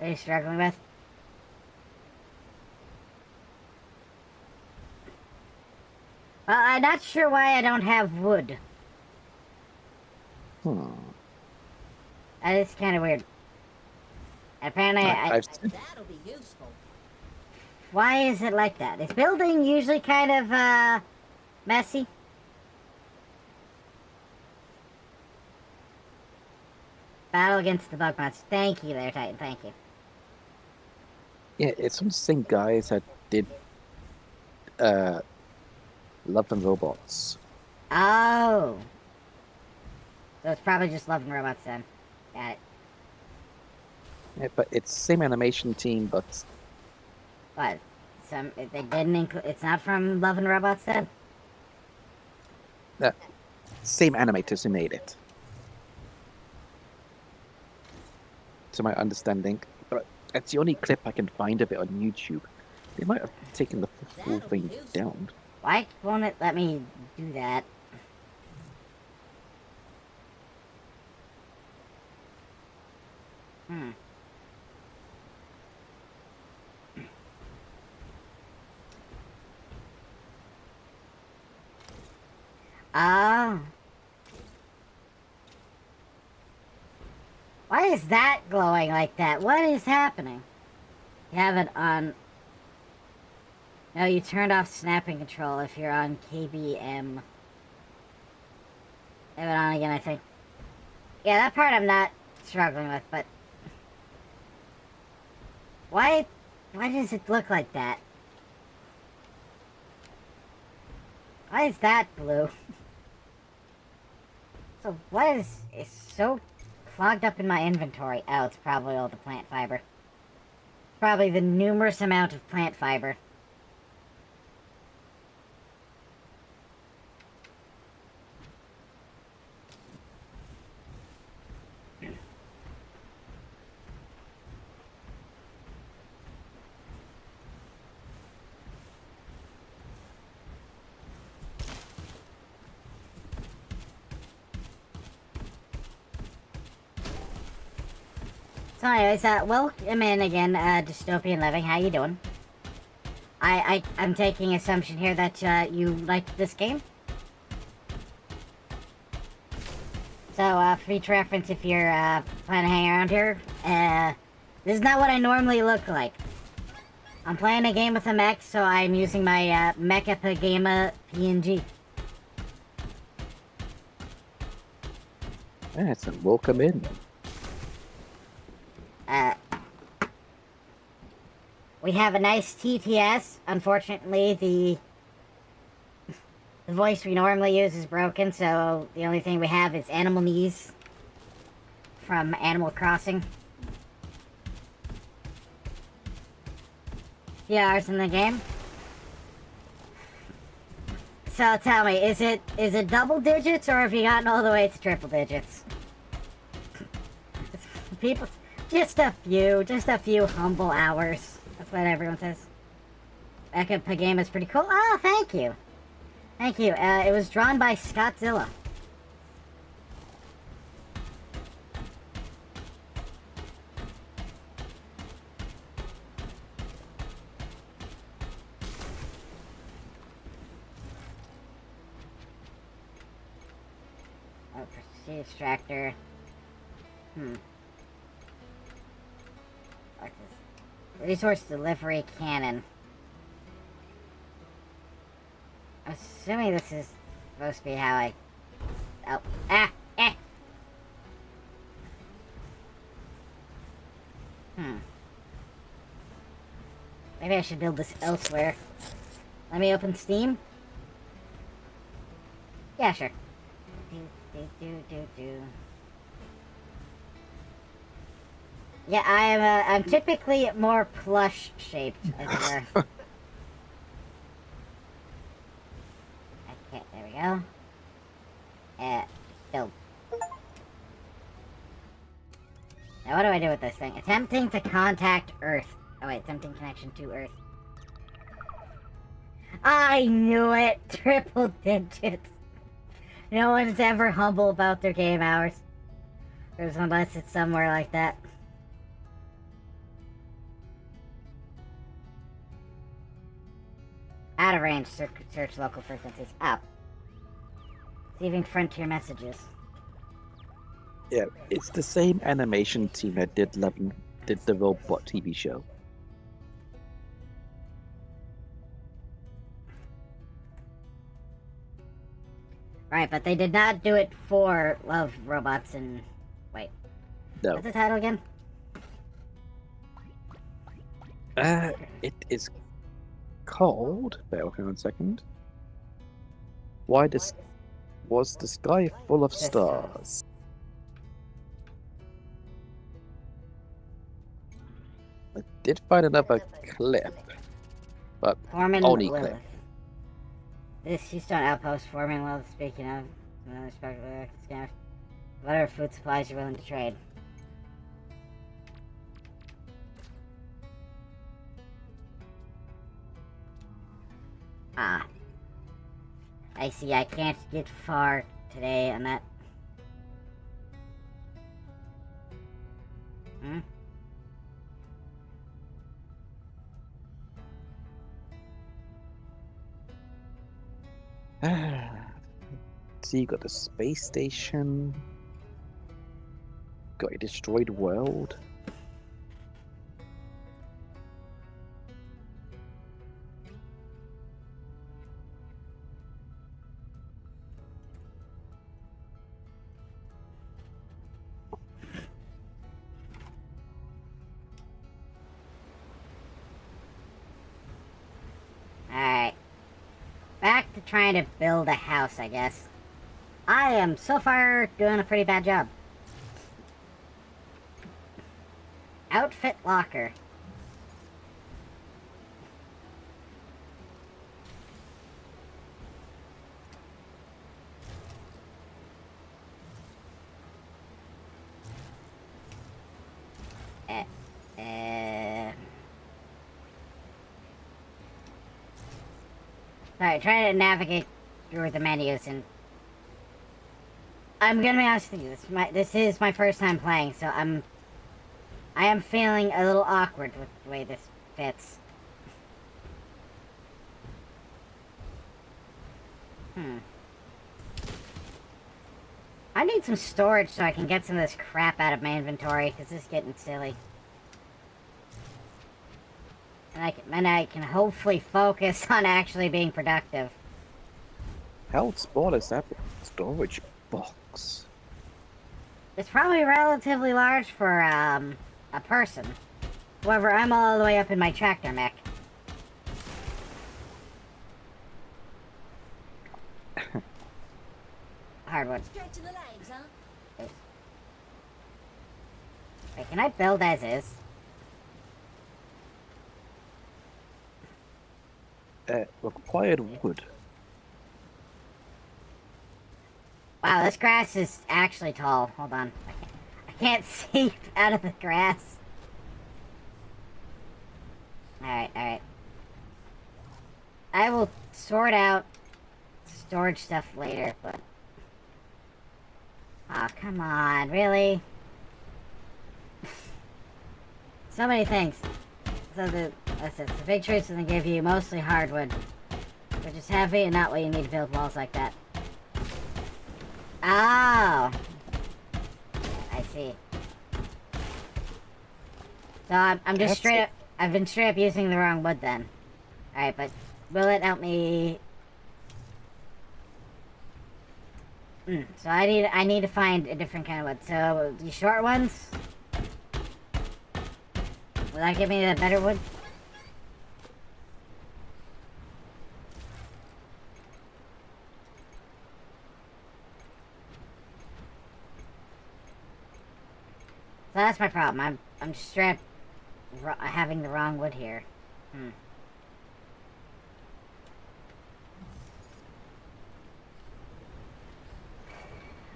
Are you struggling with? Well, I'm not sure why I don't have wood. That is kind of weird. Apparently, That'll be useful. Why is it like that? Is building usually kind of, messy? Battle against the bug monster. Thank you there, Titan. Thank you. Yeah, it's from the same guys that did Love and Robots. Oh. So it's probably just Love and Robots then. Got it. Yeah, but it's same animation team, but What? They didn't include. It's not from Love and Robots then? same animators who made it. To my understanding, but that's the only clip I can find of it on YouTube. They might have taken the full thing down. Why won't it let me do that? Ah. Why is that glowing like that? What is happening? You have it on... No, you turned off snapping control if you're on KBM. Have it on again, I think. Yeah, that part I'm not struggling with, but... Why does it look like that? Why is that blue? So what is... It's so clogged up in my inventory. Oh, it's probably all the plant fiber. Probably the numerous amount of plant fiber. So anyways, welcome in again, Dystopian Living. How you doing? I'm taking assumption here that, you like this game? So, for future reference, if you're, planning to hang around here, this is not what I normally look like. I'm playing a game with a mech, so I'm using my, Mecha Pagama PNG. Yes, and welcome in. We have a nice TTS. Unfortunately, the voice we normally use is broken, so the only thing we have is Animal Knees from Animal Crossing. Few hours in the game. So tell me, is it double digits, or have you gotten all the way to triple digits? People, just a few humble hours. That's what everyone says. Backup game is pretty cool. Oh, thank you. Thank you. It was drawn by Scottzilla. Oh, Proceed Extractor. What's this? Resource Delivery Cannon. I'm assuming this is supposed to be how I... Oh. Ah! Eh! Maybe I should build this elsewhere. Let me open Steam. Yeah, sure. Yeah, I'm typically more plush shaped, as it were. Okay, there we go. Build. Now what do I do with this thing? Attempting to contact Earth. Oh wait, attempting connection to Earth. I knew it! Triple digits. No one's ever humble about their game hours. Unless it's somewhere like that. Out of range, search local frequencies. Up. Receiving frontier messages. Yeah, it's the same animation team that did the robot TV show. Right, but they did not do it for Love, Robots, and... Wait. No. What's the title again? It is called... Bear with me 1 second. Why was the sky full of stars? I did find another clip, but Foreman only Lilith. clip. This Keystone Outpost, Foreman Lilith, speaking of... Another speculative scammer. Whatever food supplies you're willing to trade. Ah. I see, I can't get far today on that. So you got the space station, got a destroyed world. Alright. Back to trying to build a house, I guess. I am so far doing a pretty bad job. Outfit locker. Sorry, trying to navigate through the menus, and I'm gonna be honest with you. This is my first time playing, so I am feeling a little awkward with the way this fits. I need some storage so I can get some of this crap out of my inventory, because this is getting silly. And I can hopefully focus on actually being productive. How small is that storage box? It's probably relatively large for, a person. However, I'm all the way up in my tractor mech. Hardwood. Stretching the legs, huh? Wait, can I build as is? Required wood. Wow, this grass is actually tall. Hold on. I can't see out of the grass. Alright, alright. I will sort out storage stuff later, but... Aw, oh, come on, really? So many things. So the big trees gonna give you mostly hardwood, which is heavy and not what you need to build walls like that. Oh! I see. So I'm just straight up... I've been straight up using the wrong wood then. Alright, but will it help me... so I need to find a different kind of wood. So, the short ones... Will that give me the better wood? So that's my problem. I'm just straight up having the wrong wood here.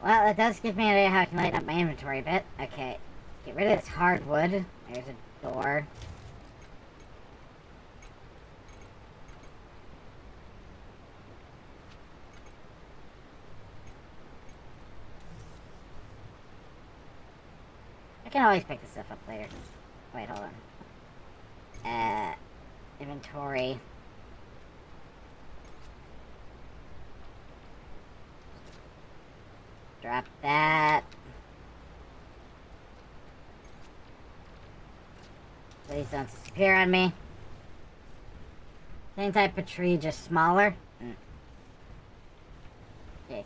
Well, that does give me an idea how I can lighten up my inventory a bit. Okay, get rid of this hardwood. There's a door. I can always pick this stuff up later. Wait, hold on. Inventory. Drop that. Please don't disappear on me. Same type of tree, just smaller. Okay,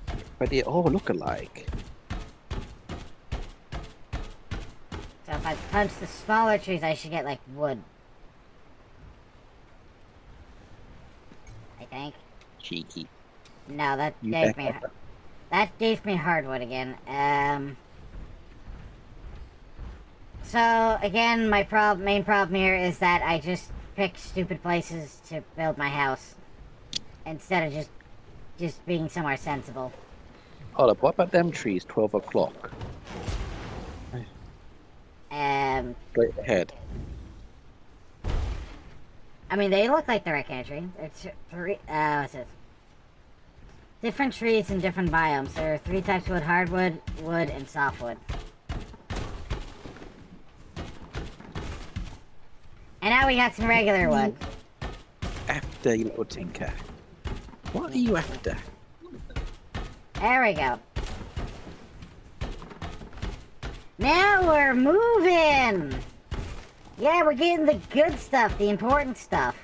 so. But they all look alike. So if I punch the smaller trees, I should get, like, wood. I think. Cheeky. No, that You gave back me... up. That gave me hardwood again. So, again, my main problem here is that I just pick stupid places to build my house. Instead of just being somewhere sensible. Hold up, what about them trees? 12 o'clock. Straight ahead. I mean, they look like the right kind of tree. It's three, what's this? Different trees in different biomes. There are 3 types of wood: hardwood, wood, and softwood. And now we got some regular wood. After, you little tinker. What are you after? There we go. Now we're moving! Yeah, we're getting the good stuff, the important stuff.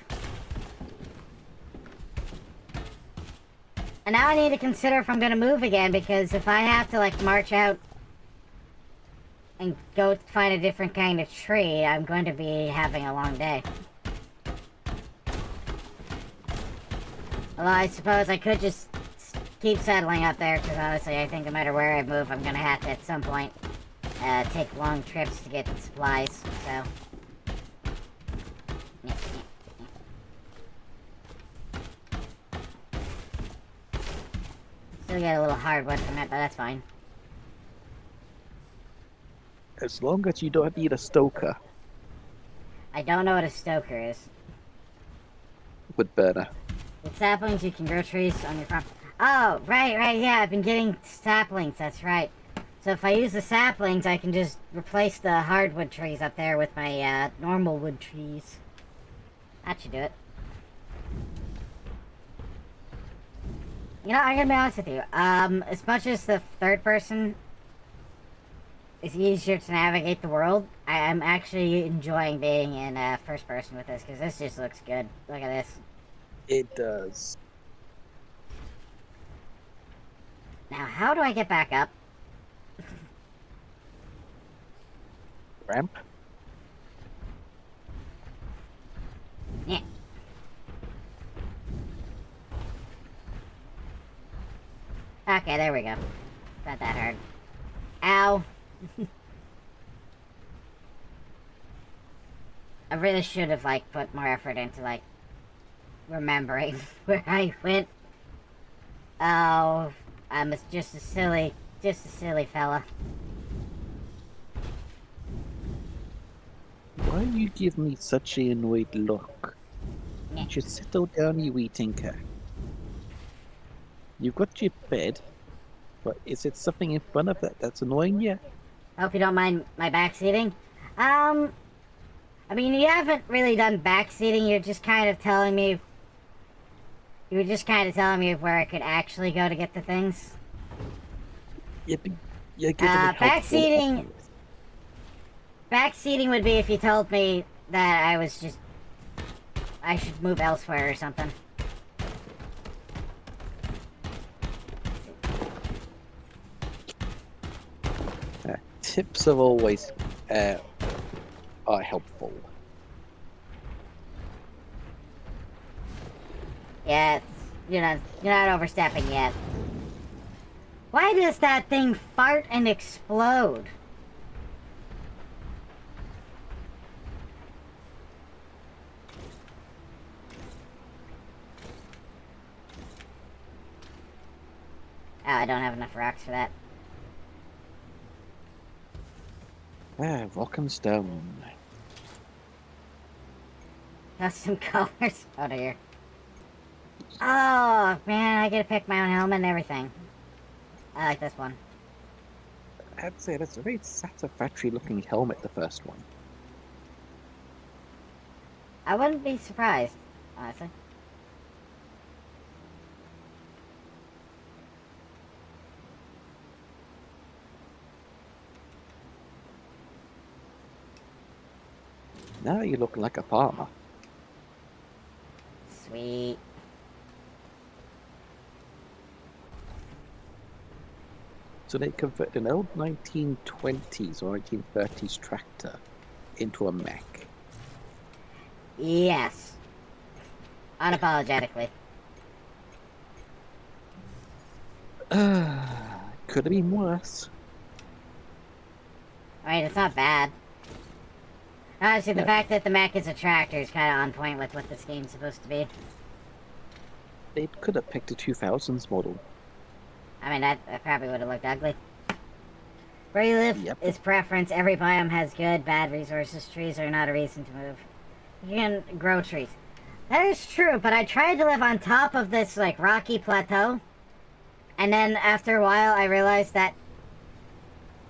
And now I need to consider if I'm gonna move again, because if I have to, like, march out and go find a different kind of tree, I'm going to be having a long day. Although I suppose I could just keep settling up there, because honestly I think no matter where I move, I'm gonna have to at some point take long trips to get supplies, so... Still get a little hardwood from it, but that's fine. As long as you don't need a stoker. I don't know what a stoker is. Wood burner. With saplings, you can grow trees on your farm. Oh, right, yeah, I've been getting saplings, that's right. So if I use the saplings, I can just replace the hardwood trees up there with my, normal wood trees. That should do it. You know, I'm gonna be honest with you. As much as the third person is easier to navigate the world, I'm actually enjoying being in, first person with this, because this just looks good. Look at this. It does. Now, how do I get back up? Ramp? Yeah. Okay, there we go. Not that hard. Ow. I really should have, like, put more effort into, like, remembering where I went. Oh, I'm just a silly fella. Why you give me such an annoyed look? Yeah. You should settle down, you wee tinker. You've got your bed, but is it something in front of it that's annoying you? Hope you don't mind my backseating. I mean, you haven't really done backseating, you're just kind of telling me... You were just kind of telling me where I could actually go to get the things. You're giving me helpful backseating... advice. Backseating would be if you told me that I was just... I should move elsewhere or something. Tips are always are helpful. Yeah, you're not overstepping yet. Why does that thing fart and explode? Oh, I don't have enough rocks for that. Rock and stone. Custom colors. Oh dear. Oh man, I get to pick my own helmet and everything. I like this one. I'd say that's a very satisfactory looking helmet, the first one. I wouldn't be surprised, honestly. Now you're looking like a farmer. Sweet. So they converted an old 1920s or 1930s tractor into a mech. Yes. Unapologetically. Could have been worse. I mean, it's not bad. Honestly, the Yeah. fact that the mech is a tractor is kind of on point with what this game's supposed to be. They could have picked a 2000s model. I mean, that probably would have looked ugly. Where you live Yep. is preference. Every biome has good, bad resources. Trees are not a reason to move. You can grow trees. That is true, but I tried to live on top of this, like, rocky plateau. And then, after a while, I realized that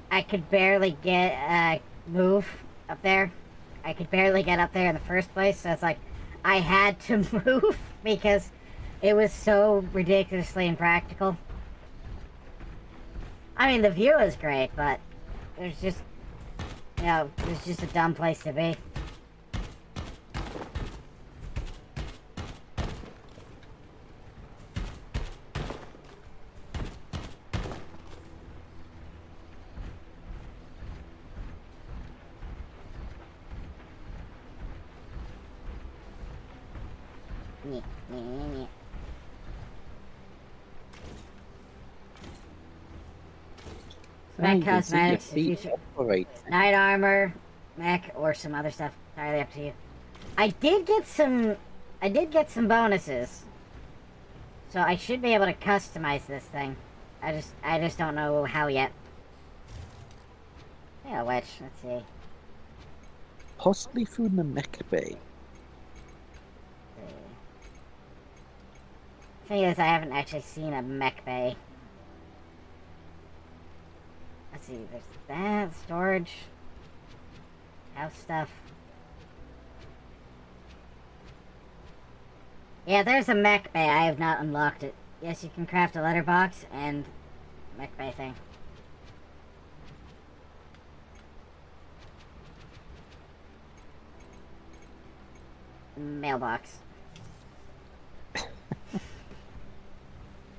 I could barely move up there. I could barely get up there in the first place, so it's like, I had to move because it was so ridiculously impractical. I mean, the view is great, but there's just, it's just a dumb place to be. Nyeh, nyeh, nyeh. Now Mech you can see your cosmetics, feet future operate. night armor, mech, or some other stuff. Entirely up to you. I did get some bonuses, so I should be able to customize this thing. I just don't know how yet. Yeah, which, let's see. Possibly through the mech bay. Thing is, I haven't actually seen a mech bay. Let's see, there's that, storage, house stuff. Yeah, there's a mech bay, I have not unlocked it. Yes, you can craft a letterbox and mech bay thing. Mailbox.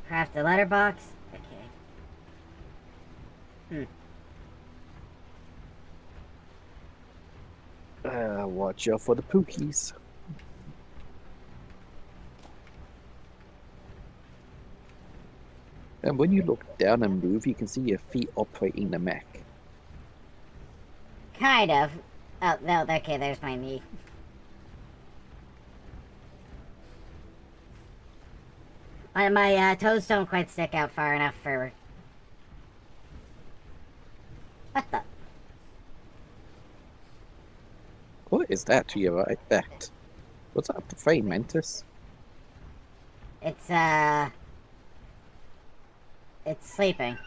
Craft a letterbox. Okay. Watch out for the pookies. And when you look down and move, you can see your feet operating the mech. Kind of. Oh, no, okay, there's my knee. My toes don't quite stick out far enough for... What the? What is that to your right? That. What's that? Praying mantis? It's sleeping.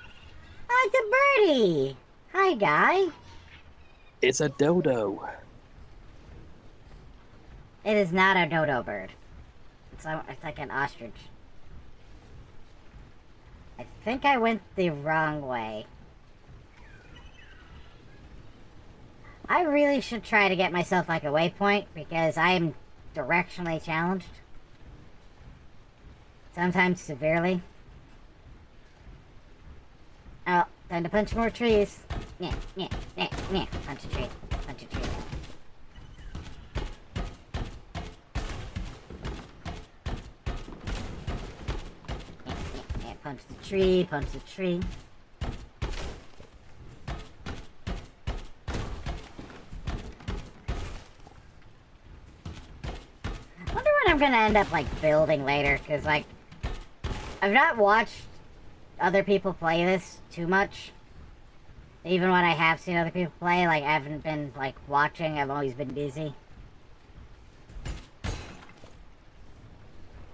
Oh, it's a birdie! Hi, guy. It's a dodo. It is not a dodo bird. It's like an ostrich. I think I went the wrong way. I really should try to get myself like a waypoint because I am directionally challenged. Sometimes severely. Oh, time to punch more trees. Yeah. Punch a tree. Punch a tree. Yeah. Punch the tree. Punch the tree. I wonder what I'm gonna end up like building later, because like I've not watched other people play this too much. Even when I have seen other people play, like I haven't been like watching, I've always been busy.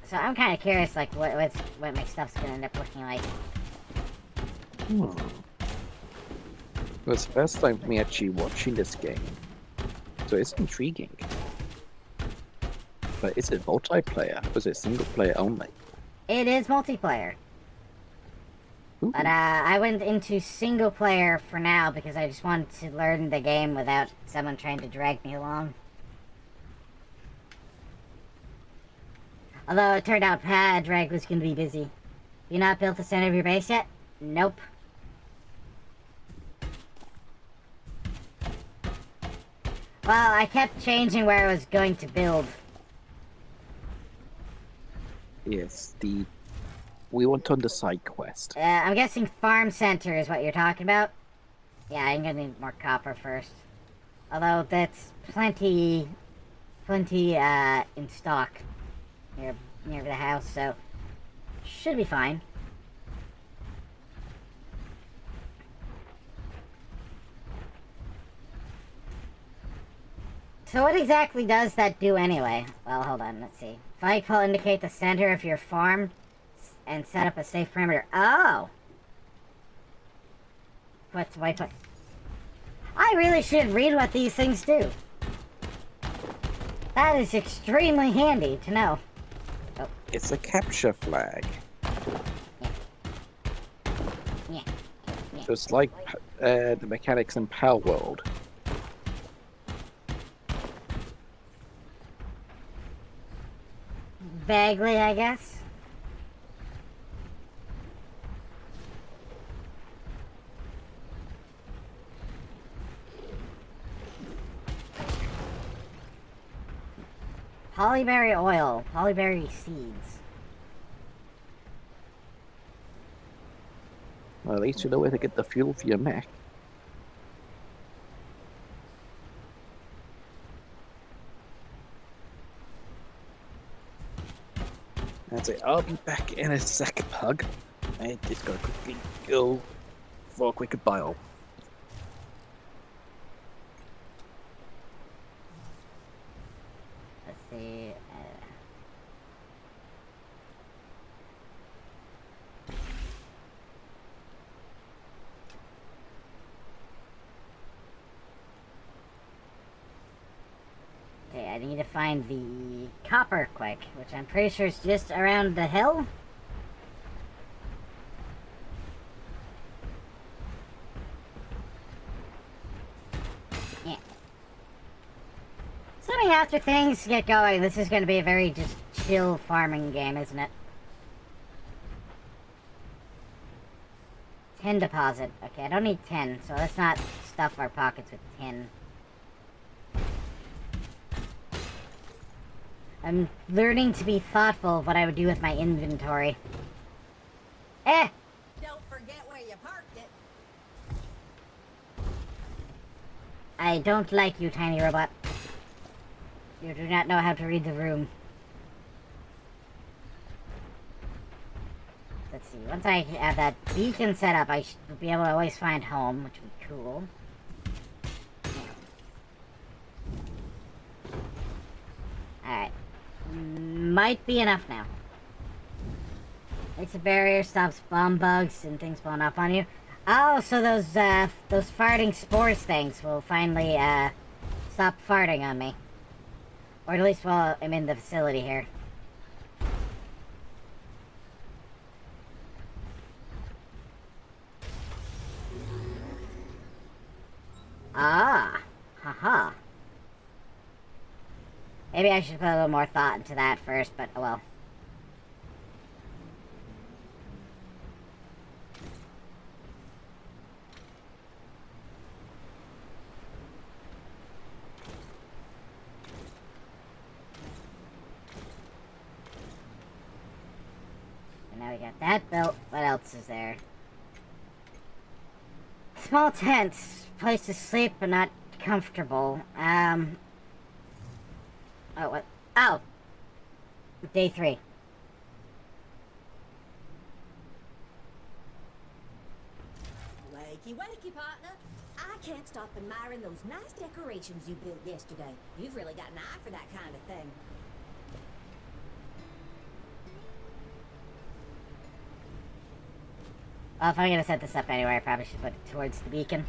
So I'm kind of curious like what my stuff's gonna end up looking like. Well, it's the first time for me actually watching this game. So it's intriguing. But is it multiplayer or is it single player only? It is multiplayer. Ooh. But I went into single player for now because I just wanted to learn the game without someone trying to drag me along. Although it turned out Drag was going to be busy. You not built the center of your base yet? Nope. Well, I kept changing where I was going to build. Yes, we want on the side quest. I'm guessing farm center is what you're talking about? Yeah, I'm gonna need more copper first. Although that's plenty in stock near the house, so should be fine. So what exactly does that do anyway? Well, hold on, let's see. Fight will indicate the center of your farm and set up a safe perimeter. Oh! What's the waypoint? I really should read what these things do. That is extremely handy to know. Oh. It's a capture flag. Yeah. So it's like the mechanics in Power World. Vaguely, I guess. Polyberry oil, polyberry seeds. Well, at least you know where to get the fuel for your mech. That's it. I'll be back in a sec, Pug. I just gotta quickly go for a quick bio. Let's see. Okay, I need to find the copper quick, which I'm pretty sure is just around the hill. Yeah. Assuming after things get going, this is going to be a very just chill farming game, isn't it? Tin deposit. Okay, I don't need tin, so let's not stuff our pockets with tin. I'm learning to be thoughtful of what I would do with my inventory. Eh! Don't forget where you parked it. I don't like you, tiny robot. You do not know how to read the room. Let's see, once I have that beacon set up, I should be able to always find home, which would be cool. Alright. Might be enough now. Makes a barrier, stops bomb bugs and things blowing up on you. Oh, so those farting spores things will finally, stop farting on me. Or at least while I'm in the facility here. Ah, haha. Maybe I should put a little more thought into that first, but oh well. And now we got that built. What else is there? Small tents, place to sleep but not comfortable. Oh, what? Oh! Day 3. Wakey, wakey, partner. I can't stop admiring those nice decorations you built yesterday. You've really got an eye for that kind of thing. Well, if I'm gonna set this up anyway, I probably should put it towards the beacon.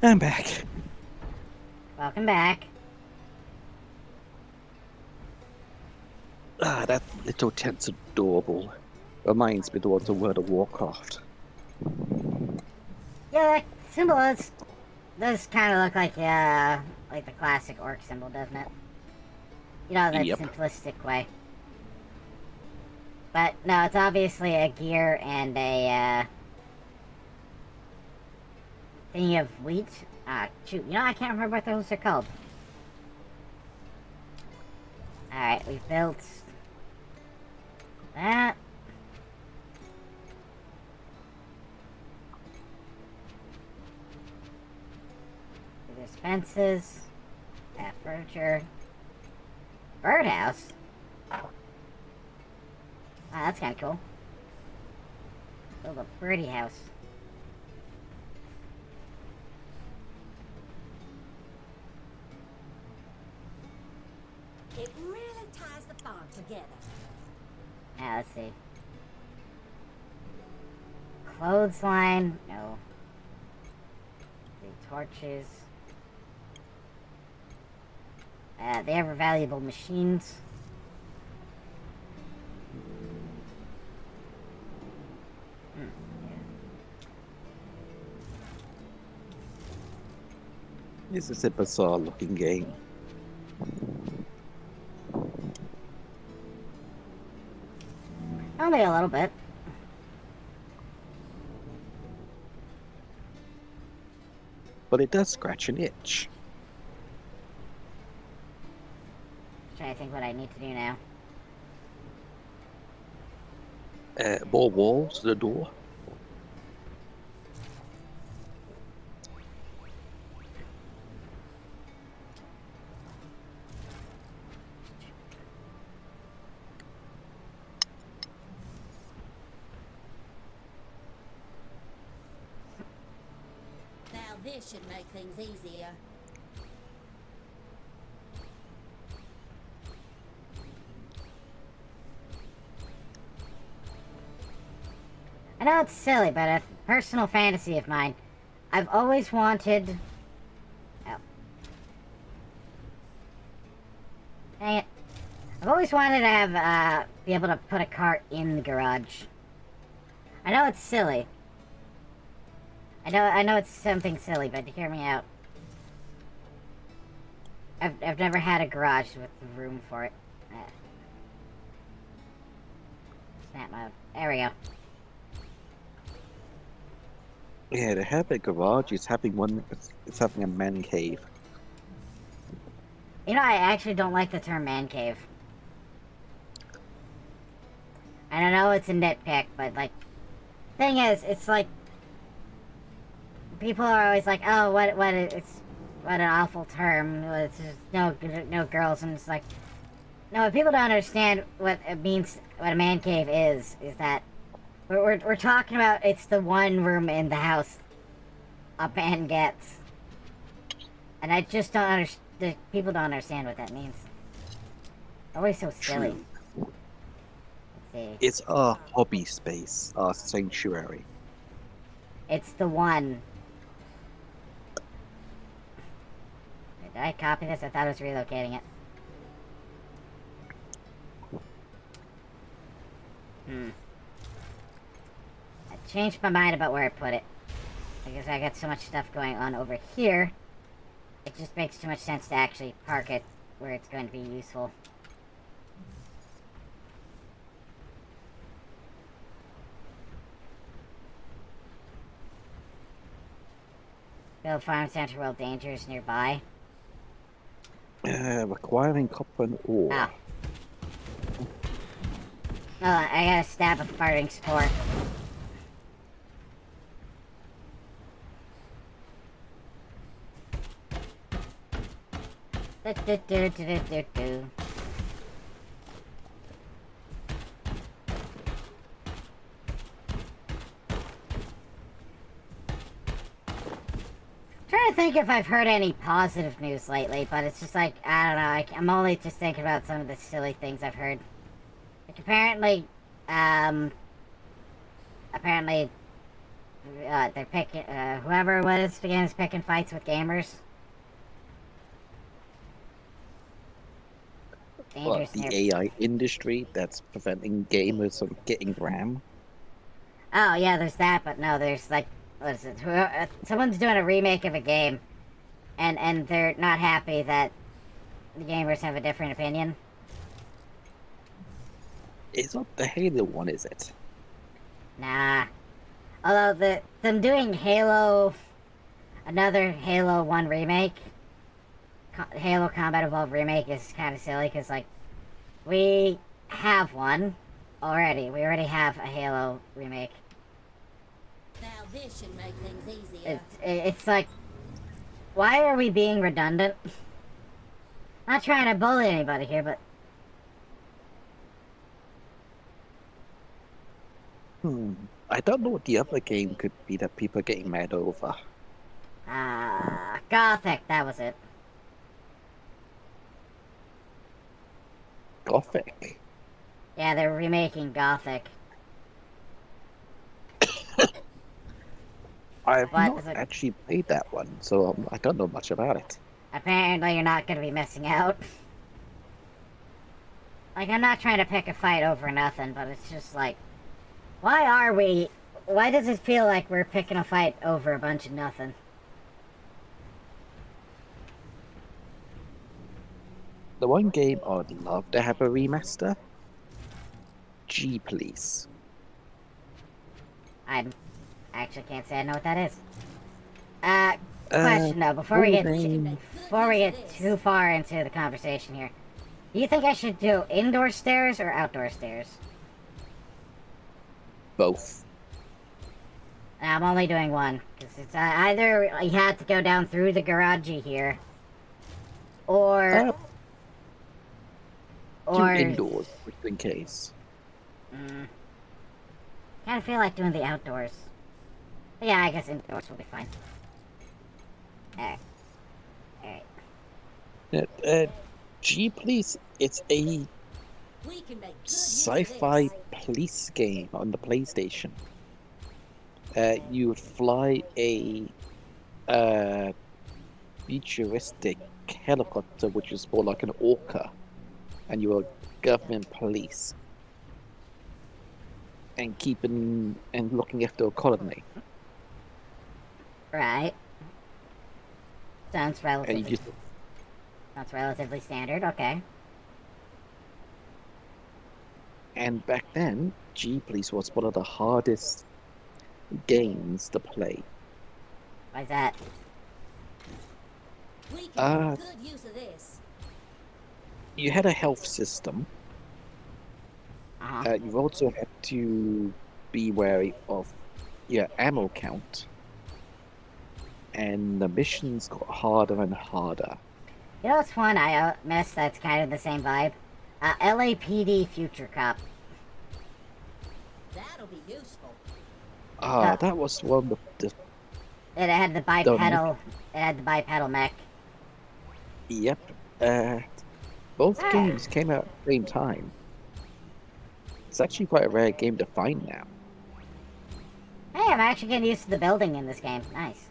I'm back. Welcome back. Ah, that little tent's adorable. Reminds me of the ones in World of Warcraft. Yeah, that symbol does kind of look like the classic orc symbol, doesn't it? You know, that Yep. simplistic way. But no, it's obviously a gear and a thingy of wheat. Shoot, you know, I can't remember what those are called. Alright, we've built that. There's fences, furniture, birdhouse. That's kind of cool. Build a birdie house. It really ties the farm together. Now, let's see. Clothesline? No. The torches. They have valuable machines. This is a bizarre looking game. Only a little bit. But it does scratch an itch. Trying to think what I need to do now. More walls to the door. Now this should make things easier. I know it's silly, but a personal fantasy of mine. I've always wanted... Oh. Dang it. I've always wanted to have, be able to put a car in the garage. I know it's silly. I know it's something silly, but hear me out. I've never had a garage with room for it. snap mode. There we go. Yeah, the habit garage is having one. It's having a man cave. You know, I actually don't like the term man cave. And I know it's a nitpick, but like, thing is, it's like people are always like, "Oh, what an awful term. It's just no girls," and it's like, no, what people don't understand what it means. What a man cave is that we're talking about. It's the one room in the house a man gets, and I just don't understand. People don't understand what that means. Always so silly. True. Let's see. It's a hobby space, a sanctuary. It's the one. Did I copy this? I thought I was relocating it. I changed my mind about where I put it. Because I got so much stuff going on over here. It just makes too much sense to actually park it where it's going to be useful. Build farm center while dangers nearby. Requiring copper and ore. Oh. Hold on, I gotta stab a farting spore. Do. Trying to think if I've heard any positive news lately, but it's just like, I don't know, I'm only just thinking about some of the silly things I've heard. Like, apparently, they're picking, whoever it was begins picking fights with gamers. What, the AI industry that's preventing gamers from getting RAM? Oh, yeah, there's that, but no, there's like, what is it? Someone's doing a remake of a game, and they're not happy that the gamers have a different opinion. It's not the Halo one, is it? Nah. Although, them doing another Halo 1 remake, Halo Combat Evolved remake is kind of silly, because, like, we have one already. We already have a Halo remake. Now this should make things easier. It's like, why are we being redundant? Not trying to bully anybody here, but... I don't know what the other game could be that people are getting mad over. Gothic, that was it. Gothic? Yeah, they're remaking Gothic. I've not actually played that one, so I don't know much about it. Apparently you're not going to be missing out. Like, I'm not trying to pick a fight over nothing, but it's just like... Why does it feel like we're picking a fight over a bunch of nothing? The one game I'd love to have a remaster? G-Police. I actually can't say I know what that is. Question though, before we get too far into the conversation here, do you think I should do indoor stairs or outdoor stairs? Both. I'm only doing one, because it's either you have to go down through the garage here, or do indoors, just in case. Kind of feel like doing the outdoors. But yeah, I guess indoors will be fine. Alright. G-Police, it's a sci-fi police game on the PlayStation. You would fly a futuristic helicopter, which is more like an orca, and you are government police, and looking after a colony. Right. Sounds relatively. And you just That's relatively standard. Okay. And back then, G-Police was one of the hardest games to play. Why's that? We can Uh, make good use of this. you had a health system. Uh-huh. You've also had to be wary of your ammo count. And the missions got harder and harder. You know what's one I miss that's kind of the same vibe? LAPD Future Cop. That'll be useful. Uh, That was one of the it had the mech. bipedal. It had the bipedal mech. Yep. Uh, both Ah, games came out at the same time. It's actually quite a rare game to find now. hey, I'm actually getting used to the building in this game. Nice.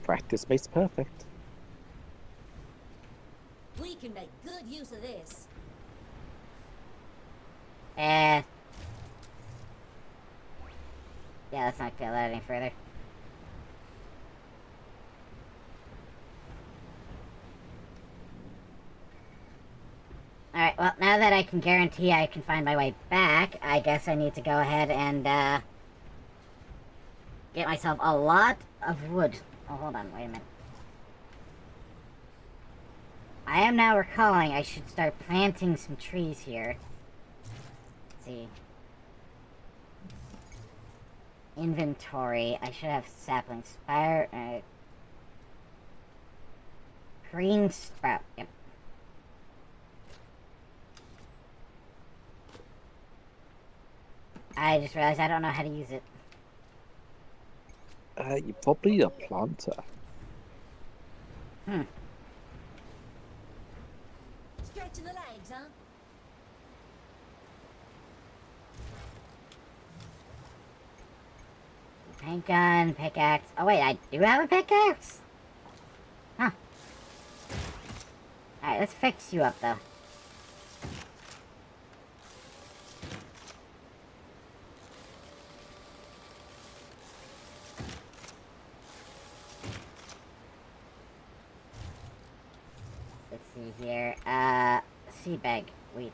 Practice makes perfect. We can make good use of this. Eh. Yeah, let's not go that any further. Alright, well, now that I can guarantee I can find my way back, I guess I need to go ahead and, get myself a lot of wood. Oh, hold on, wait a minute. I am now recalling I should start planting some trees here. Let's see. Inventory. I should have sapling spire. Green sprout. Yep. I just realized I don't know how to use it. You're probably a planter. Stretching the legs, huh? Paint gun, pickaxe. Oh wait, I do have a pickaxe? Huh. Alright, let's fix you up though. Let's see here. Seed bag. Wheat.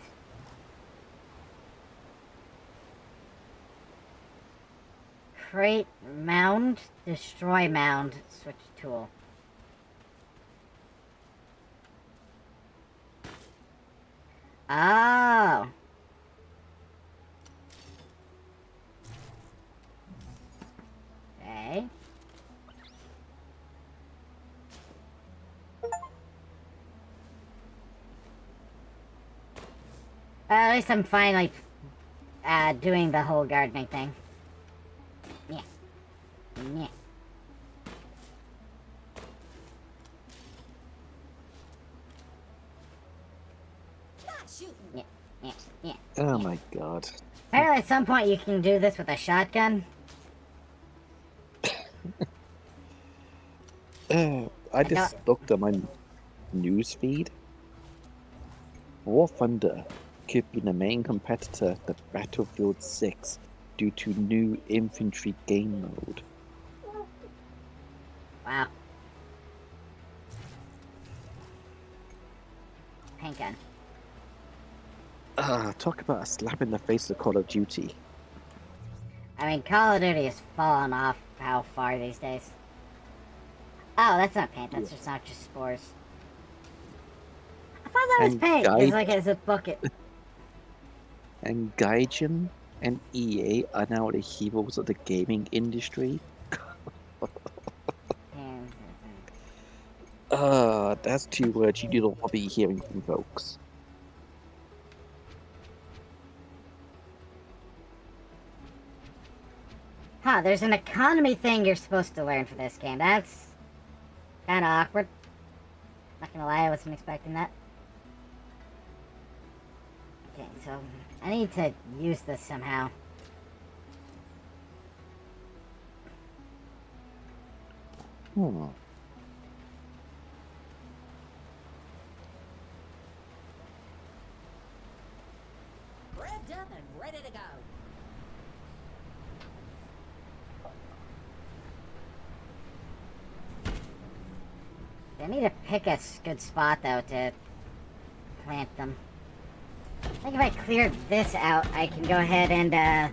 Create mound, destroy mound, switch tool. Oh. Okay. At least I'm finally doing the whole gardening thing. Yeah. Yeah. Not shooting. Yeah. Yeah. Yeah. Oh my god. Apparently at some point you can do this with a shotgun. I just looked at my news feed. War Thunder could be the main competitor to Battlefield 6 due to new infantry game mode. Wow. Paint gun. Talk about a slap in the face of Call of Duty. I mean, Call of Duty has fallen off how far these days. Oh, that's not paint. That's just not just spores. I thought that was And paint. guide- It's like it's a bucket. And Gaijin and EA are now the heroes of the gaming industry. That's two words you don't want to be hearing from folks. Huh, there's an economy thing you're supposed to learn for this game. That's kind of awkward. Not gonna lie, I wasn't expecting that. Okay, so I need to use this somehow. Hmm. Revved up and ready to go. I need to pick a good spot though to plant them. I think if I clear this out, I can go ahead and, yeah.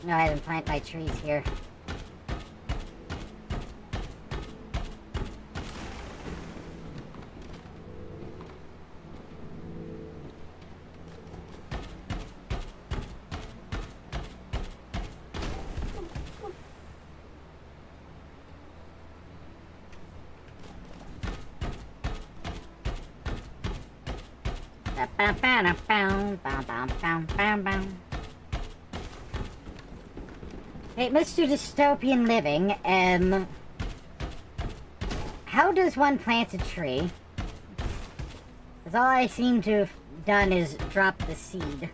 Go ahead and plant my trees here. Hey, Mr. Dystopian Living, how does one plant a tree? Because all I seem to have done is drop the seed.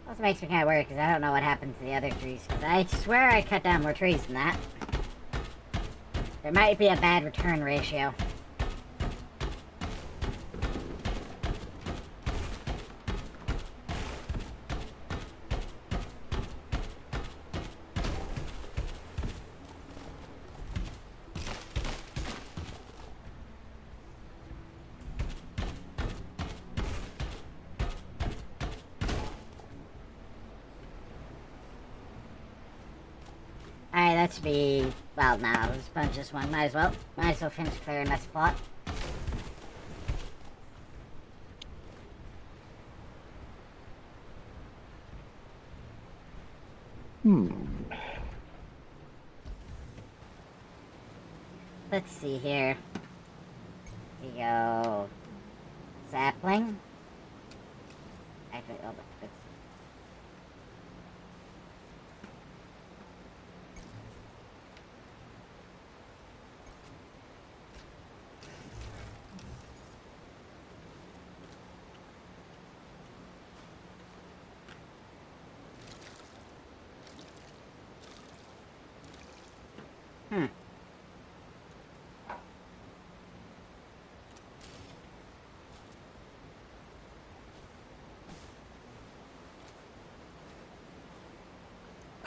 Also makes me kind of worried because I don't know what happened to the other trees. Because I swear I cut down more trees than that. There might be a bad return ratio. Alright, that should be... Well, nah, let's sponge this one. Might as well finish clearing this plot. Let's see here. We go... Sapling? Actually, hold on.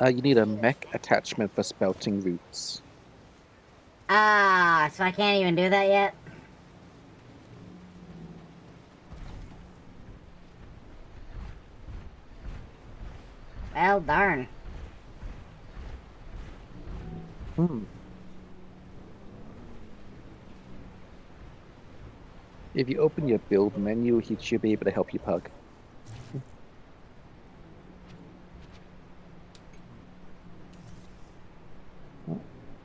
You need a mech attachment for sprouting roots. Ah, so I can't even do that yet? Well, darn. If you open your build menu, he should be able to help you, Pug.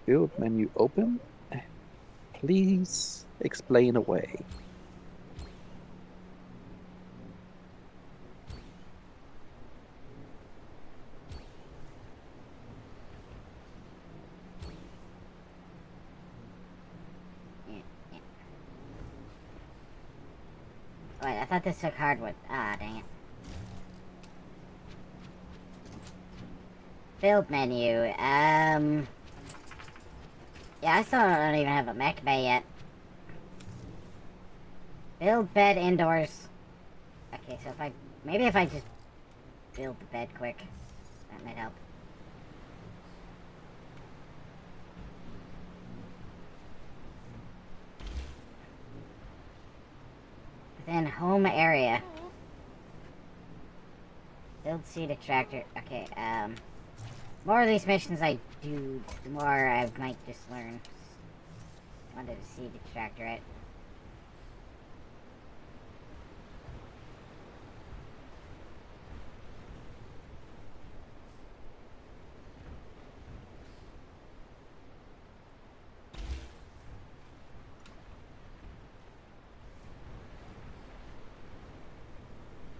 Build menu open. Please explain away. Wait, I thought this took hardwood. Ah, dang it. Build menu, yeah, I still don't even have a mech bay yet. Build bed indoors. Okay, so maybe if I just build the bed quick, that might help. Within home area. Build seed extractor. Okay, more of these missions I do, the more I might just learn. I wanted a seed extractor, right?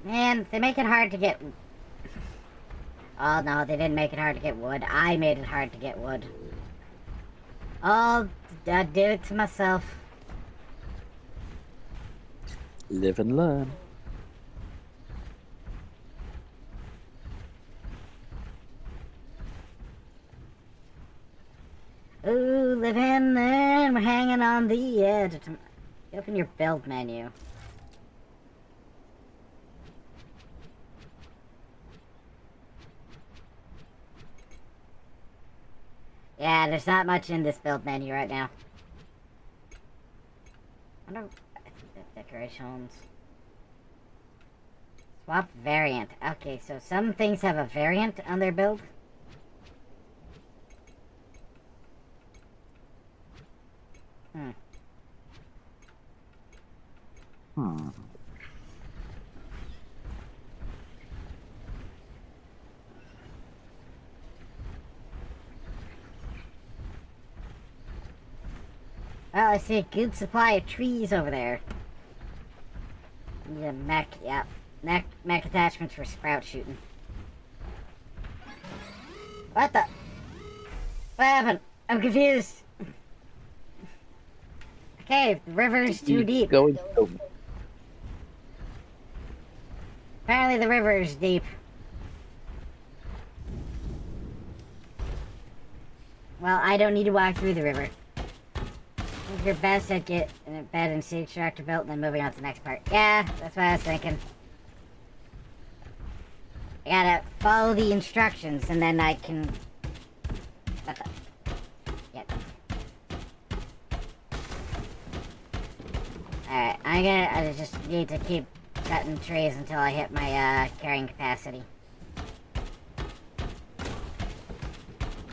Man, they make it hard to get... Oh, no, they didn't make it hard to get wood. I made it hard to get wood. Oh, I did it to myself. Live and learn. Ooh, live and learn. We're hanging on the edge. Open your build menu. Yeah, there's not much in this build menu right now. I think the decorations. Swap variant. Okay, so some things have a variant on their build. Hmm. Hmm. Well, I see a good supply of trees over there. Need a mech, yeah. Mech attachments for sprout shooting. What the? What happened? I'm confused. Okay, the river's too deep. Going. Oh, Apparently the river is deep. Well, I don't need to walk through the river. I think you're best at get a bed and sea extractor built and then moving on to the next part. Yeah, that's what I was thinking. I gotta follow the instructions and then I can... What the... Yep. Alright, I just need to keep cutting trees until I hit my, carrying capacity.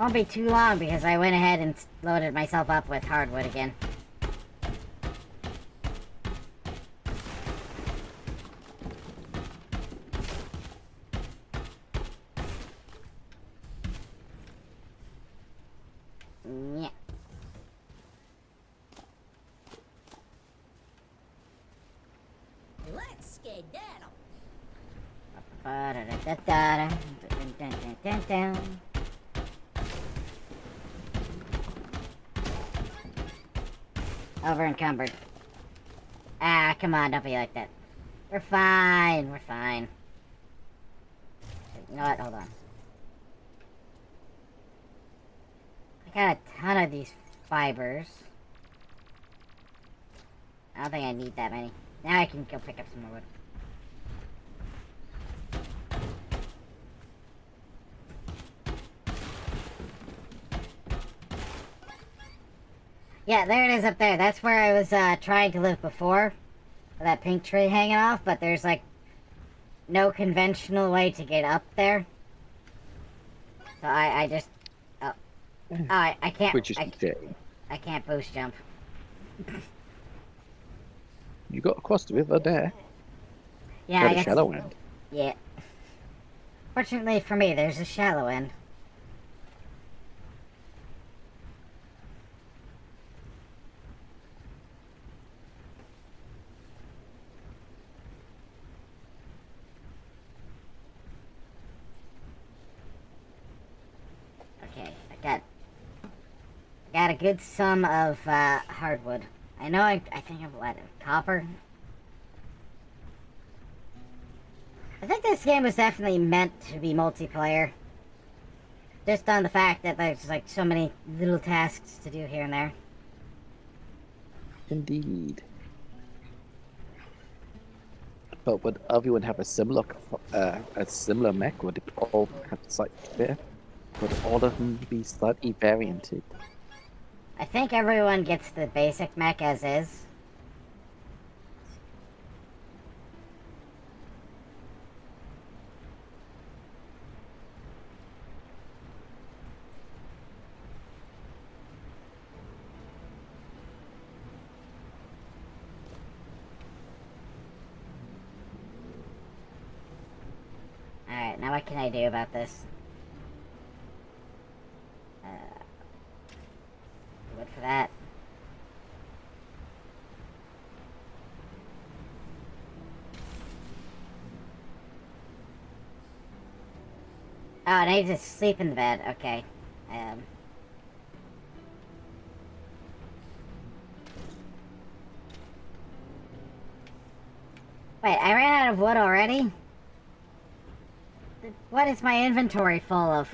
Won't be too long because I went ahead and loaded myself up with hardwood again. Yeah. Let's skedaddle. Over encumbered. Ah, come on, don't be like that. We're fine, we're fine. You know what, hold on. I got a ton of these fibers. I don't think I need that many. Now I can go pick up some more wood. Yeah, there it is up there. That's where I was trying to live before. With that pink tree hanging off, but there's like no conventional way to get up there. So I just... Oh. I can't... which is okay. I can't boost jump. You got across the river there. Yeah, Got I a guess... shallow end. Yeah. Fortunately for me, there's a shallow end. Okay, I got a good sum of hardwood. I know I think I've what, copper? I think this game was definitely meant to be multiplayer. Just on the fact that there's like so many little tasks to do here and there. Indeed. But would everyone have a similar mech? Would it all have slightly there? Would all of them be slightly varianted? I think everyone gets the basic mech as is. Alright, now what can I do about this? Good for that. Oh, and I need to sleep in the bed. Okay. Wait, I ran out of wood already? What is my inventory full of?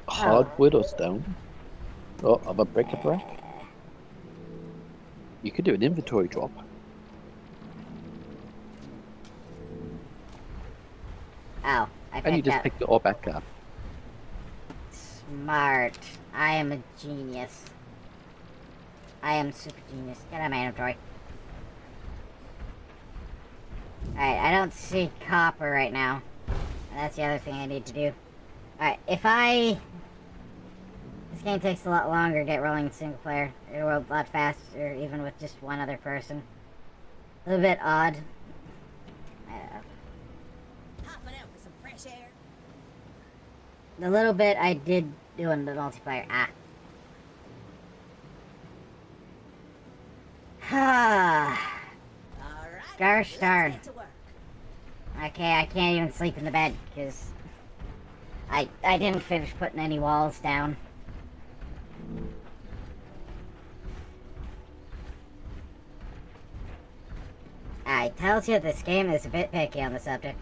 Hardwood or stone? Or of a bric-a-brac? You could do an inventory drop. Oh, I And you picked just up. pick it all back up. smart. I am a genius. I am super genius. Get out of my inventory. Alright, I don't see copper right now. That's the other thing I need to do. Alright, this game takes a lot longer to get rolling in single player. It'll roll a lot faster, even with just one other person. A little bit odd. Hopping out for some fresh air. The little bit I did do in the multiplayer. Ah. All right. Gosh let's darn. get to work. Okay, I can't even sleep in the bed because I didn't finish putting any walls down. It tells you this game is a bit picky on the subject.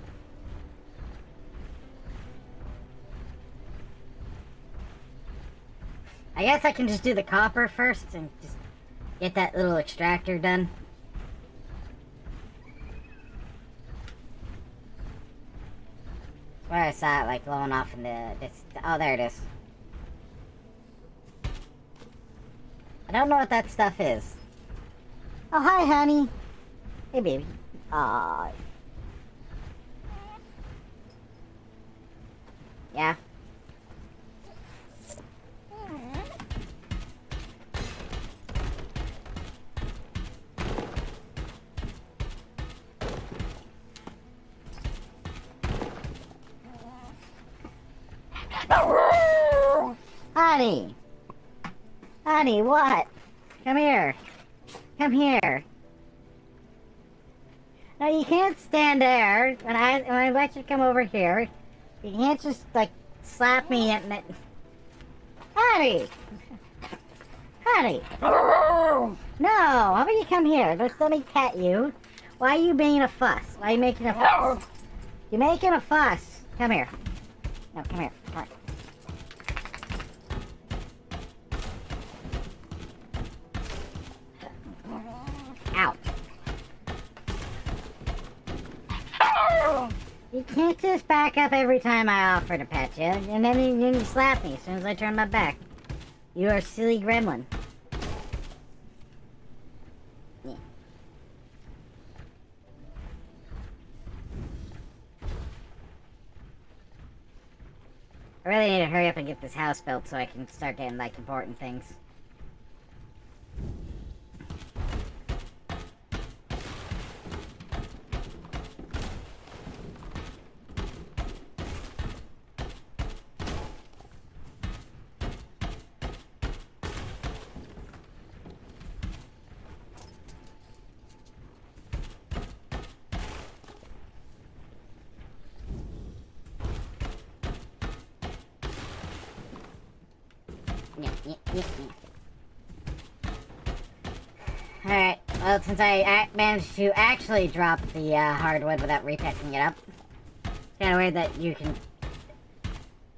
I guess I can just do the copper first and just get that little extractor done. Where I saw it like blowing off in the oh, there it is. I don't know what that stuff is. Oh, hi, honey. Hey, baby. Aw. Yeah. Honey! Honey, what? Come here. Come here. No, you can't stand there. When I let you come over here, you can't just, like, slap me and it... Honey! Honey! No! How about you come here? Just let me pet you. Why are you being a fuss? Why are you making a fuss? You're making a fuss. Come here. No, come here. Come on. Ow. You can't just back up every time I offer to pet you, and then you slap me as soon as I turn my back. You are a silly gremlin. Yeah. I really need to hurry up and get this house built so I can start getting, like, important things. Alright, well, since I managed to actually drop the hardwood without repicking it up, it's kind of weird that you can...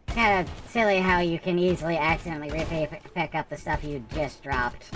Kind of silly how you can easily accidentally pick up the stuff you just dropped.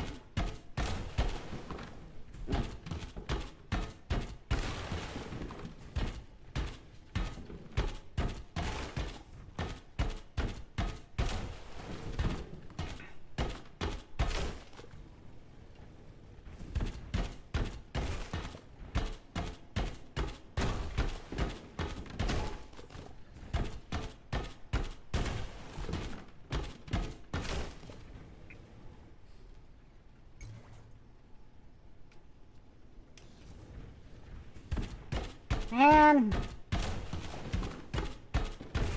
Man,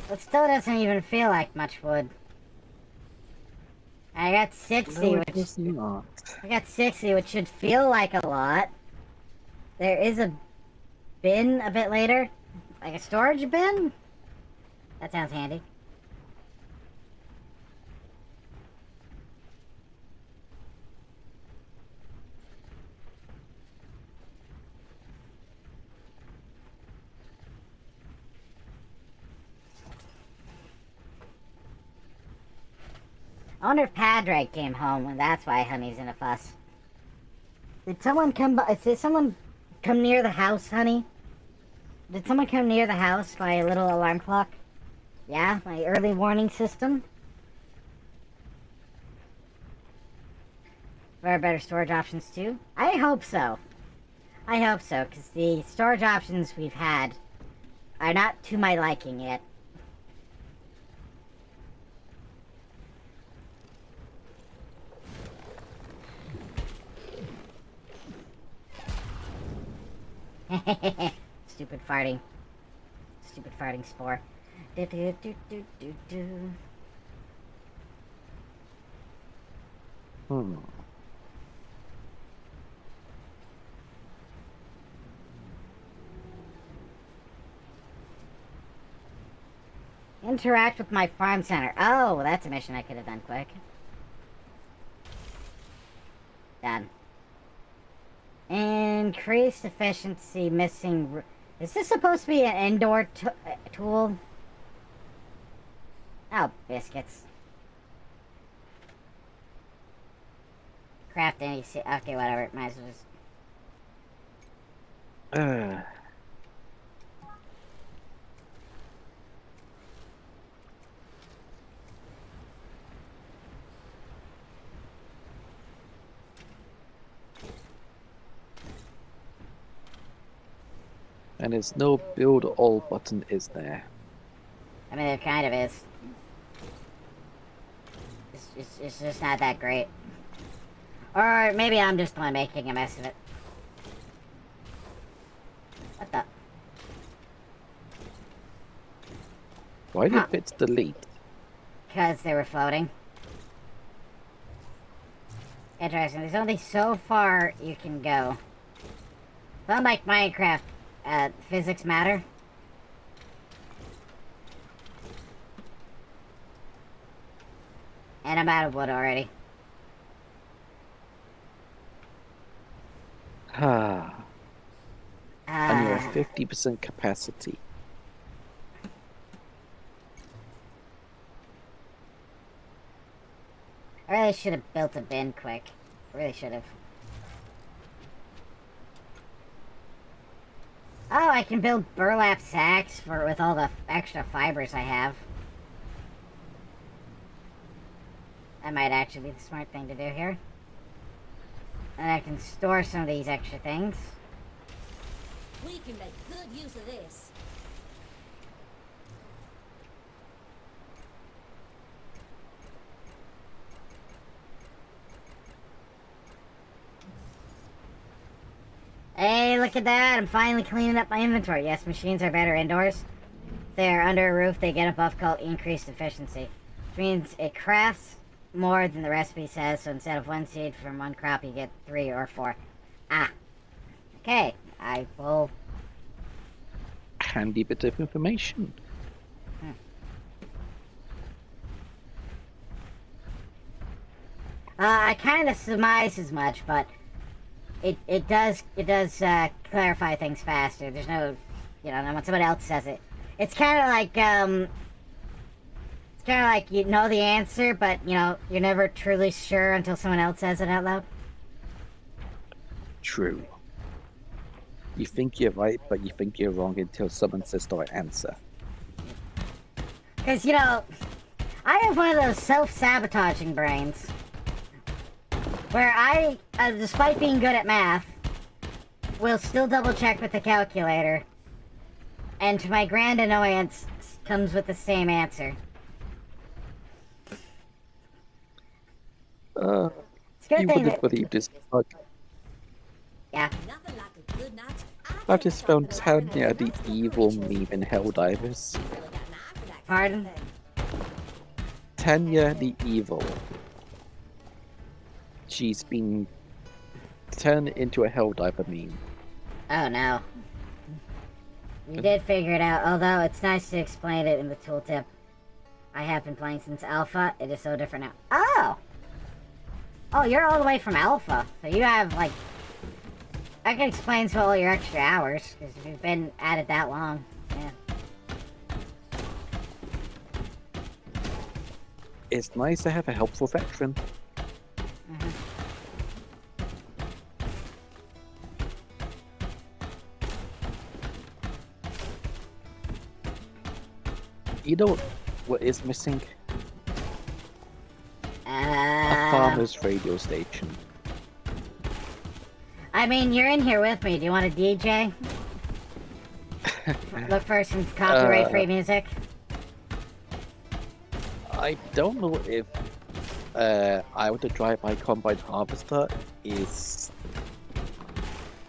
it still doesn't even feel like much wood. I got 60, No, it which does not. I got 60, which should feel like a lot. There is a bin a bit later, like a storage bin. That sounds handy. I wonder if Padraig came home, and that's why Honey's in a fuss. Did someone come by? Did someone come near the house, Honey? Did someone come near the house by a little alarm clock? Yeah, my early warning system. There are better storage options too? I hope so. I hope so, because the storage options we've had are not to my liking yet. Stupid farting. Stupid farting spore. Do, do, do, do, do, do. Hmm. Interact with my farm center. Oh, that's a mission I could have done quick. Done. Increased efficiency missing... Is this supposed to be an indoor tool? Oh, biscuits. Craft any... Okay, whatever. Might as well just... And there's no build all button, is there? I mean, it kind of is. It's just not that great. Or maybe I'm just the one making a mess of it. What the? Why did bits delete? Because they were floating. Interesting. There's only so far you can go. Unlike Minecraft, physics matter. And I'm out of wood already. Ah. And you're at 50% capacity. I really should have built a bin quick. Really should have. Oh, I can build burlap sacks with all the extra fibers I have. That might actually be the smart thing to do here. And I can store some of these extra things. We can make good use of this. Hey, look at that! I'm finally cleaning up my inventory. Yes, machines are better indoors. If they are under a roof, they get a buff called increased efficiency. Which means it crafts more than the recipe says, so instead of 1 seed from 1 crop, you get 3 or 4. Ah. Okay, I will... Handy bit of information. I kind of surmise as much, but it does clarify things faster. There's no, when someone else says it, it's kind of like you know the answer, but you're never truly sure until someone else says it out loud. True. You think you're right, but you think you're wrong until someone says the right answer. Because I have one of those self-sabotaging brains. Where I, despite being good at math, will still double check with the calculator. And to my grand annoyance, comes with the same answer. You It's a good thing wouldn't that... believe this, but Yeah. Nothing like a good night's I just found Tanya the evil meme in Helldivers. Pardon? Tanya the evil. She's been turned into a Helldiver meme. Oh no. You did figure it out, although it's nice to explain it in the tooltip. I have been playing since Alpha. It is so different now. Oh! Oh, you're all the way from Alpha. So you have, like... That can explain all your extra hours, because if you've been at it that long. Yeah. It's nice to have a helpful veteran. You know what is missing? A farmer's radio station. I mean, you're in here with me. Do you want a DJ? Look for some copyright-free music. I don't know if I want to drive my combine harvester is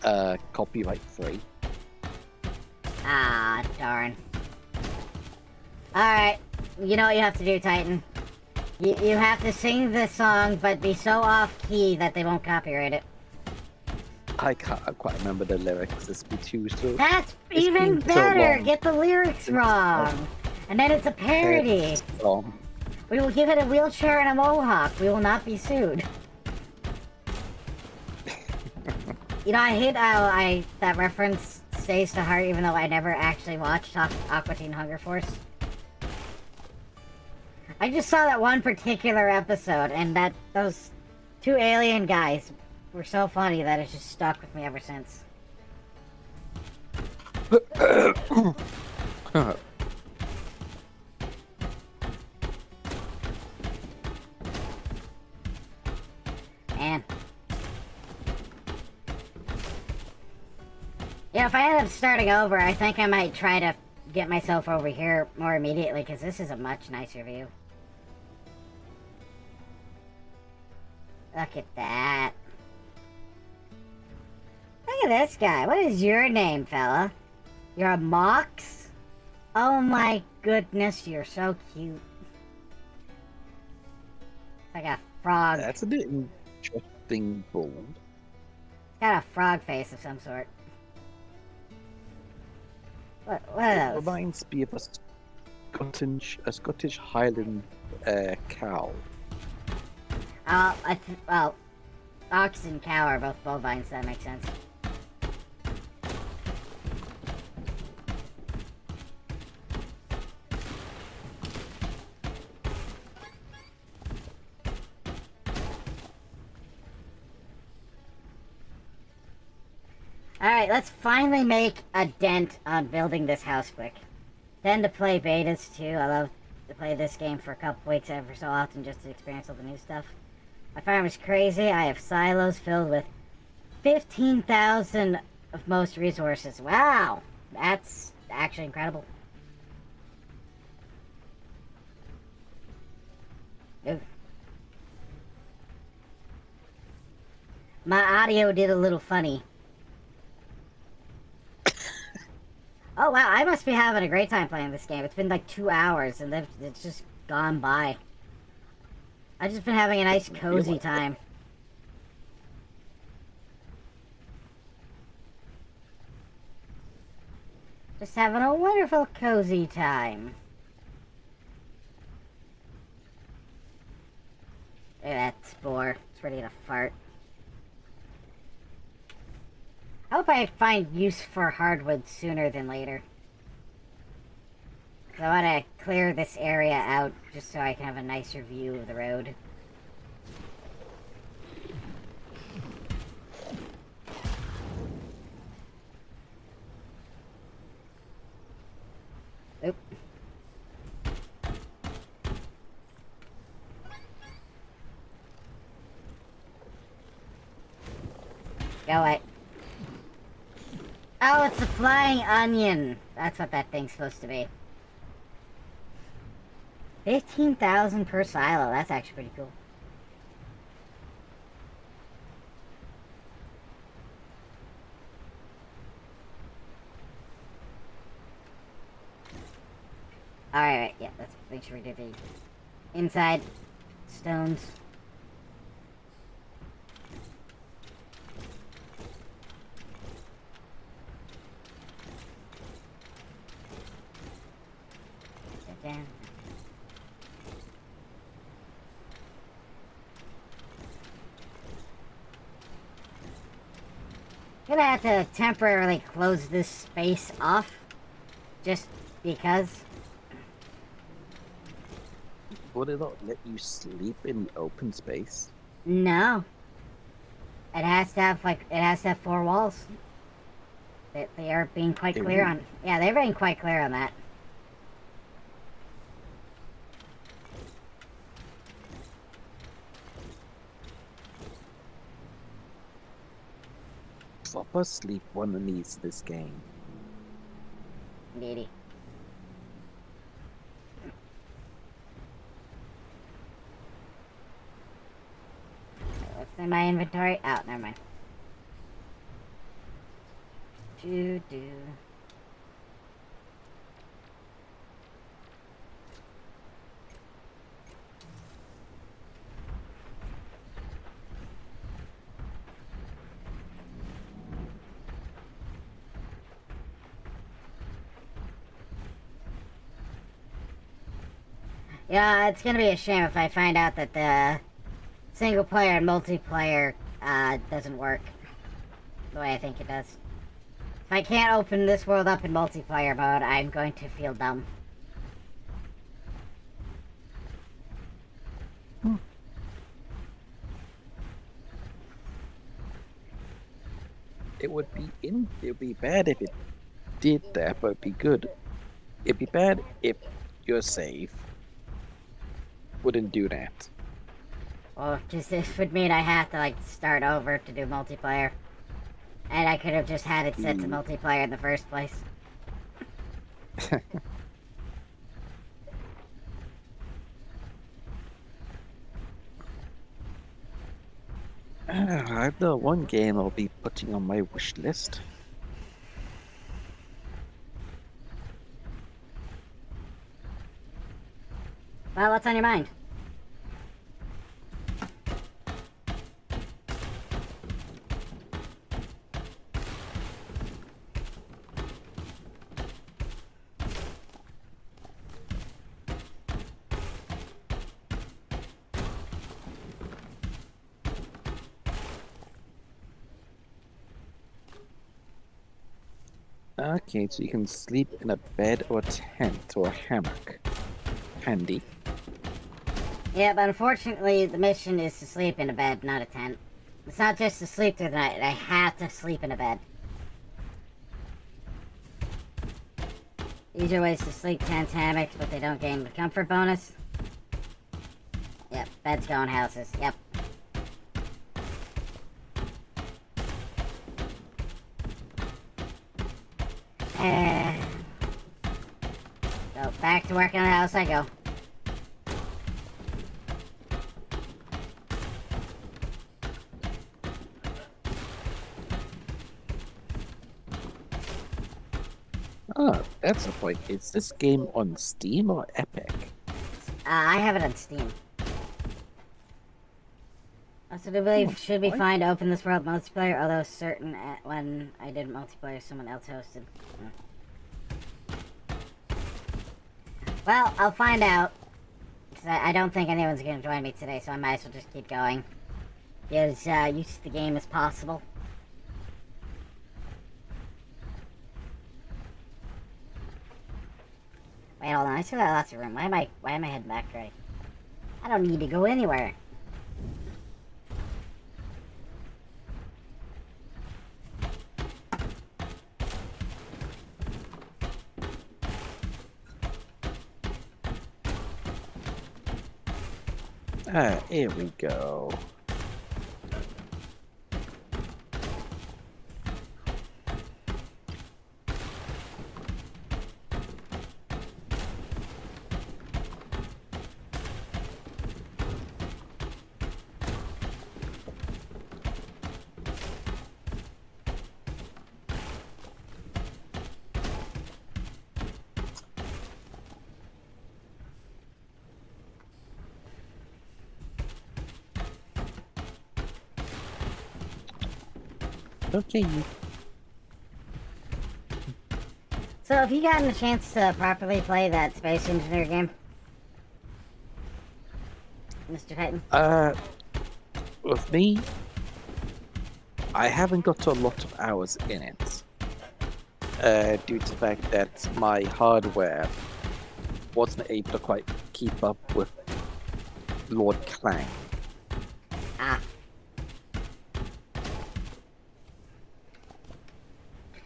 copyright free. Ah, darn. Alright, you know what you have to do, Titan. You have to sing the song, but be so off-key that they won't copyright it. I can't quite remember the lyrics. It's been too so. That's It's even been so better! long. Get the lyrics wrong! And then it's a parody! We will give it a wheelchair and a mohawk. We will not be sued. You know, I hate how that reference stays to heart, even though I never actually watched Aqua Teen Hunger Force. I just saw that one particular episode, and those two alien guys were so funny that it's just stuck with me ever since. Man. Yeah, if I end up starting over, I think I might try to get myself over here more immediately, because this is a much nicer view. Look at that. Look at this guy. What is your name, fella? You're a Mox? Oh my goodness, you're so cute. It's like a frog. That's a bit interesting bold. It's got a frog face of some sort. What are It those? reminds me of a Scottish Highland cow. Well, ox and cow are both bovines, so that makes sense. Alright, let's finally make a dent on building this house quick. Tend to play betas too. I love to play this game for a couple weeks every so often just to experience all the new stuff. My farm is crazy. I have silos filled with 15,000 of most resources. Wow! That's actually incredible. Ooh. My audio did a little funny. Oh wow, I must be having a great time playing this game. It's been like 2 hours and it's just gone by. I've just been having a nice cozy time. Just having a wonderful cozy time. Look at that spore. It's ready to fart. I hope I find use for hardwood sooner than later. I want to clear this area out just so I can have a nicer view of the road. Oop. Go away. Oh, it's a flying onion. That's what that thing's supposed to be. 15,000 per silo. That's actually pretty cool. Alright, yeah, let's make sure we do the inside stones. Down. Gonna have to temporarily close this space off, just because. Would it not let you sleep in the open space? No. It has to have 4 walls. They are being quite clear on. Yeah, they're being quite clear on that. proper sleep one needs this game. Indeedy. What's in my inventory? Oh, never mind. Do. Yeah, it's gonna be a shame if I find out that the single player and multiplayer doesn't work the way I think it does. If I can't open this world up in multiplayer mode, I'm going to feel dumb. It would be bad if it did that, but it'd be good. It'd be bad if your save wouldn't do that. Well, just this would mean I have to like start over to do multiplayer. And I could have just had it set to multiplayer in the first place. I've the one game I'll be putting on my wish list. Well, what's on your mind? Okay, so you can sleep in a bed or a tent or a hammock. Handy. Yeah, but unfortunately, the mission is to sleep in a bed, not a tent. It's not just to sleep through the night, I have to sleep in a bed. These are ways to sleep tents, hammocks, but they don't gain the comfort bonus. Yep, beds go in houses, yep. So, back to work on the house I go. Ah, that's the point. Is this game on Steam or Epic? I have it on Steam. Also, do believe should be fine to open this world multiplayer, although certain when I did multiplayer, someone else hosted. Well, I'll find out. Cause I don't think anyone's gonna join me today, so I might as well just keep going. Get as used to the game as possible. Wait, hold on. I still got lots of room. Why am I heading back already? I don't need to go anywhere. Ah, here we go. Okay. So, have you gotten a chance to properly play that Space Engineer game? Mr. Titan? With me, I haven't got a lot of hours in it. Due to the fact that my hardware wasn't able to quite keep up with Lord Clang. Ah.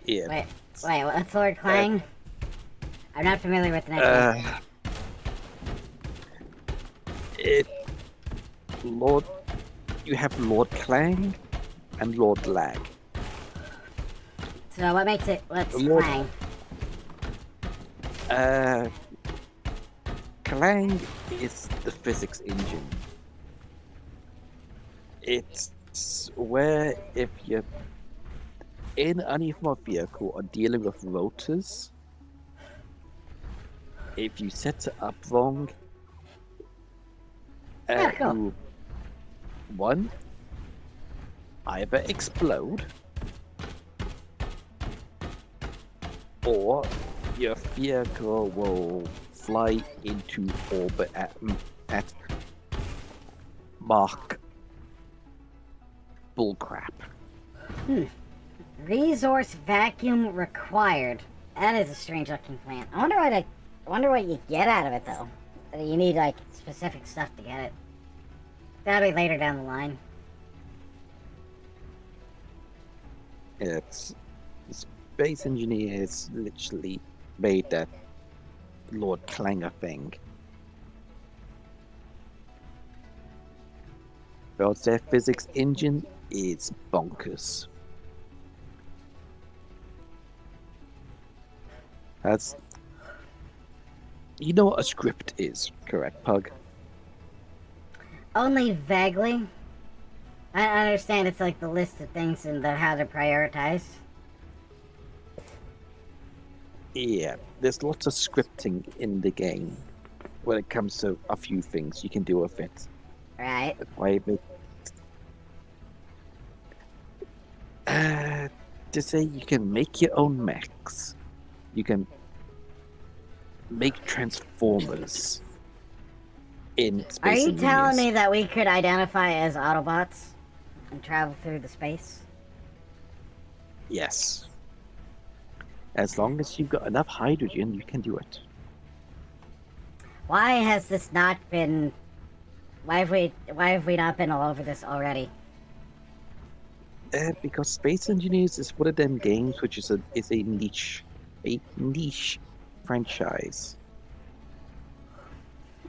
Yeah. Wait, what's Lord Clang? I'm not familiar with the name. You have Lord Clang and Lord Lag. So what makes it, what's Lord- Clang? Clang is the physics engine. It's where if you're in any form of vehicle or dealing with rotors, if you set it up wrong, Oh, it cool. will one either explode or your vehicle will fly into orbit at Mach bullcrap. Resource vacuum required. That is a strange looking plant. I wonder what you get out of it though. You need like specific stuff to get it. That'll be later down the line. It's Space Engineers literally made that Lord Clanger thing. But their physics engine is bonkers. That's you know what a script is, correct, Pug? Only vaguely. I understand it's like the list of things and how to prioritize. Yeah, there's lots of scripting in the game when it comes to a few things you can do with it. Right. That's why it makes to say you can make your own mechs. You can make transformers in Are Space you telling Engineers. me that we could identify as Autobots and travel through the space? Yes. As long as you've got enough hydrogen, you can do it. Why has this not been? Why have we not been all over this already? Because Space Engineers is one of them games which is a niche franchise.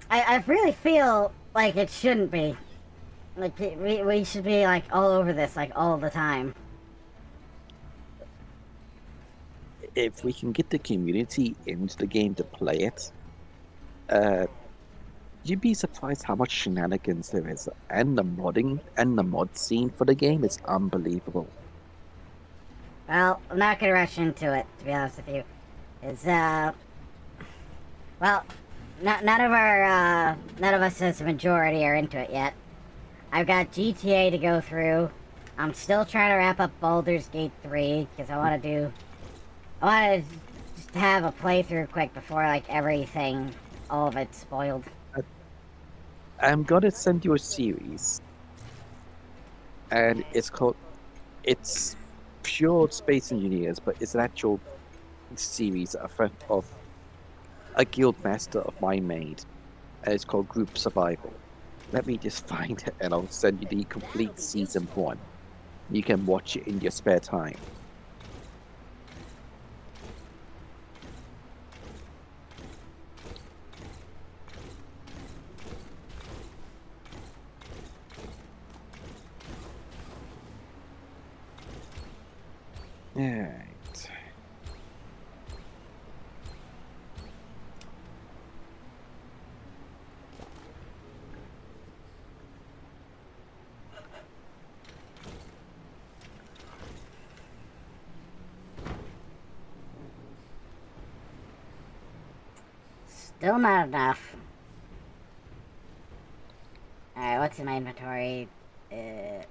I really feel like it shouldn't be. Like we should be like all over this like all the time. If we can get the community into the game to play it, you'd be surprised how much shenanigans there is, and the modding and the mod scene for the game is unbelievable. Well, I'm not gonna rush into it, to be honest with you. It's well, none of us as a majority are into it yet. I've got GTA to go through. I'm still trying to wrap up Baldur's Gate 3 because I want to just have a playthrough quick before like everything, all of it's spoiled. I'm gonna send you a series, and it's pure Space Engineers, but it's an actual series of a guild master of mine made, and it's called Group Survival. Let me just find it, and I'll send you the complete season 1. You can watch it in your spare time. Alright. Still not enough. Alright, what's in my inventory? Hmm.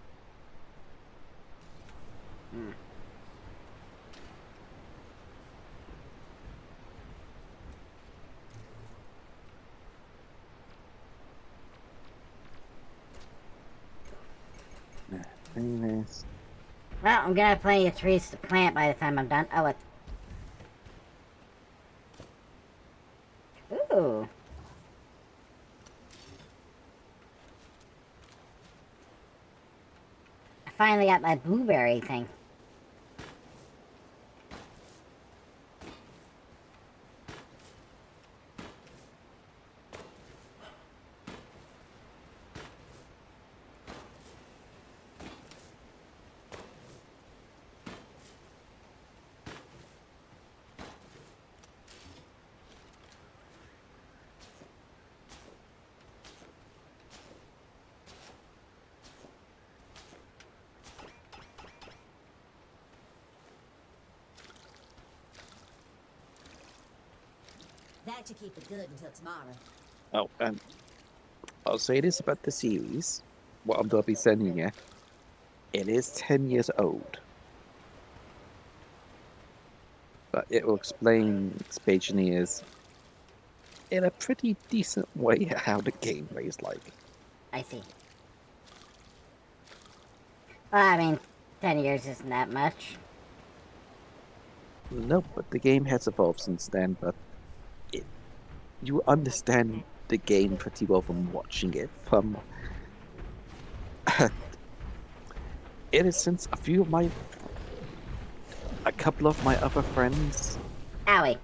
Nice. Well, I'm gonna have plenty of trees to plant by the time I'm done. Oh, what? Ooh. I finally got my blueberry thing. That should keep it good until tomorrow. Oh, and I'll say this about the series. What I'm going to be sending you. It is 10 years old. But it will explain Space Engineers in a pretty decent way how the game plays like. I see. Well, I mean, 10 years isn't that much. No, but the game has evolved since then, but you understand the game pretty well from watching it. From it is since a couple of my other friends. Owie.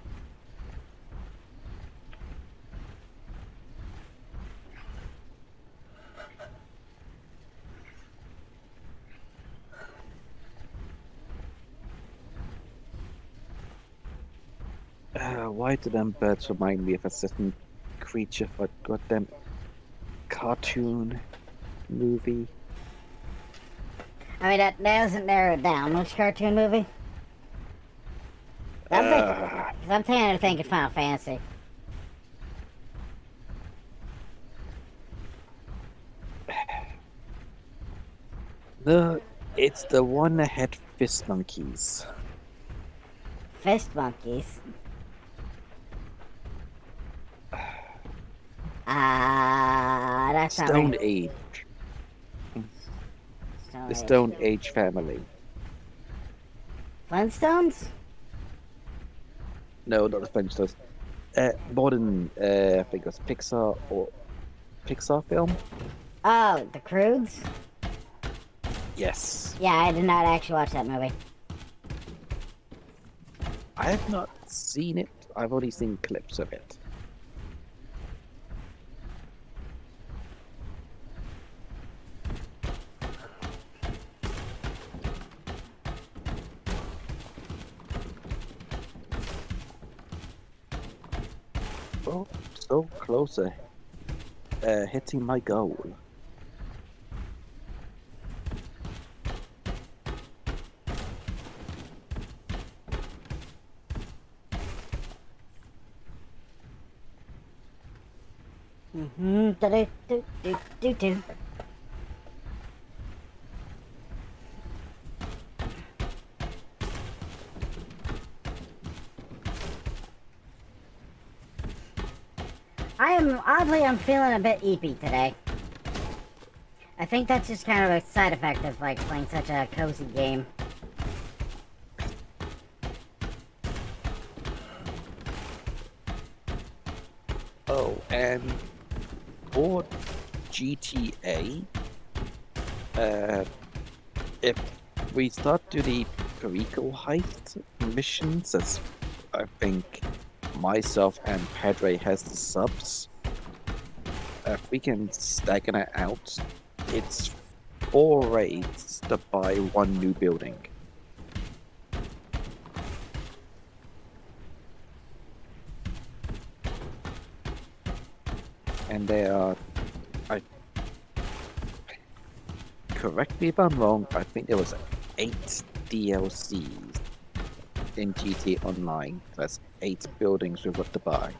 Why do them birds remind me of a certain creature for goddamn cartoon movie? I mean, that doesn't narrow it down. Which cartoon movie? I'm thinking Final Fantasy. It's the one that had fist monkeys. Fist monkeys. That's not Stone right. Age. Stone The Age. Stone Age family. Flintstones? No, not the Flintstones. Modern, I think it was Pixar film. Oh, The Croods? Yes. Yeah, I did not actually watch that movie. I have not seen it. I've only seen clips of it. Oh, so closer. Hitting my goal. Do. I'm feeling a bit eepy today. I think that's just kind of a side effect of like playing such a cozy game. Oh, and for GTA, if we start to the Perico heist missions, as I think myself and Padre has the subs, if we can stagger it out, it's 4 raids to buy 1 new building. And there are, correct me if I'm wrong, I think there was 8 DLCs in GTA Online. That's 8 buildings we've got to buy.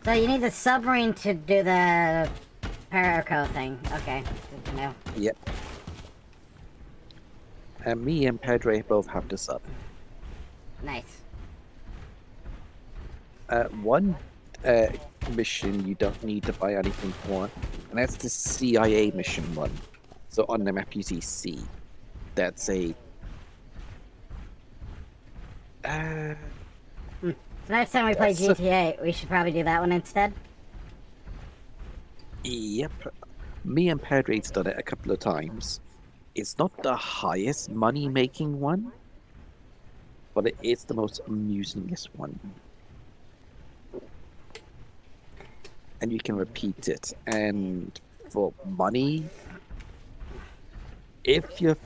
So you need the submarine to do the Perico thing. Okay, good to know. Yep. And me and Padre both have the sub. Nice. One mission you don't need to buy anything for, and that's the CIA mission one. So on the map you see C. That's a... So next time we play That's GTA, we should probably do that one instead. Yep. Me and Padre's done it a couple of times. It's not the highest money-making one, but it is the most amusingest one. And you can repeat it. And for money, if you're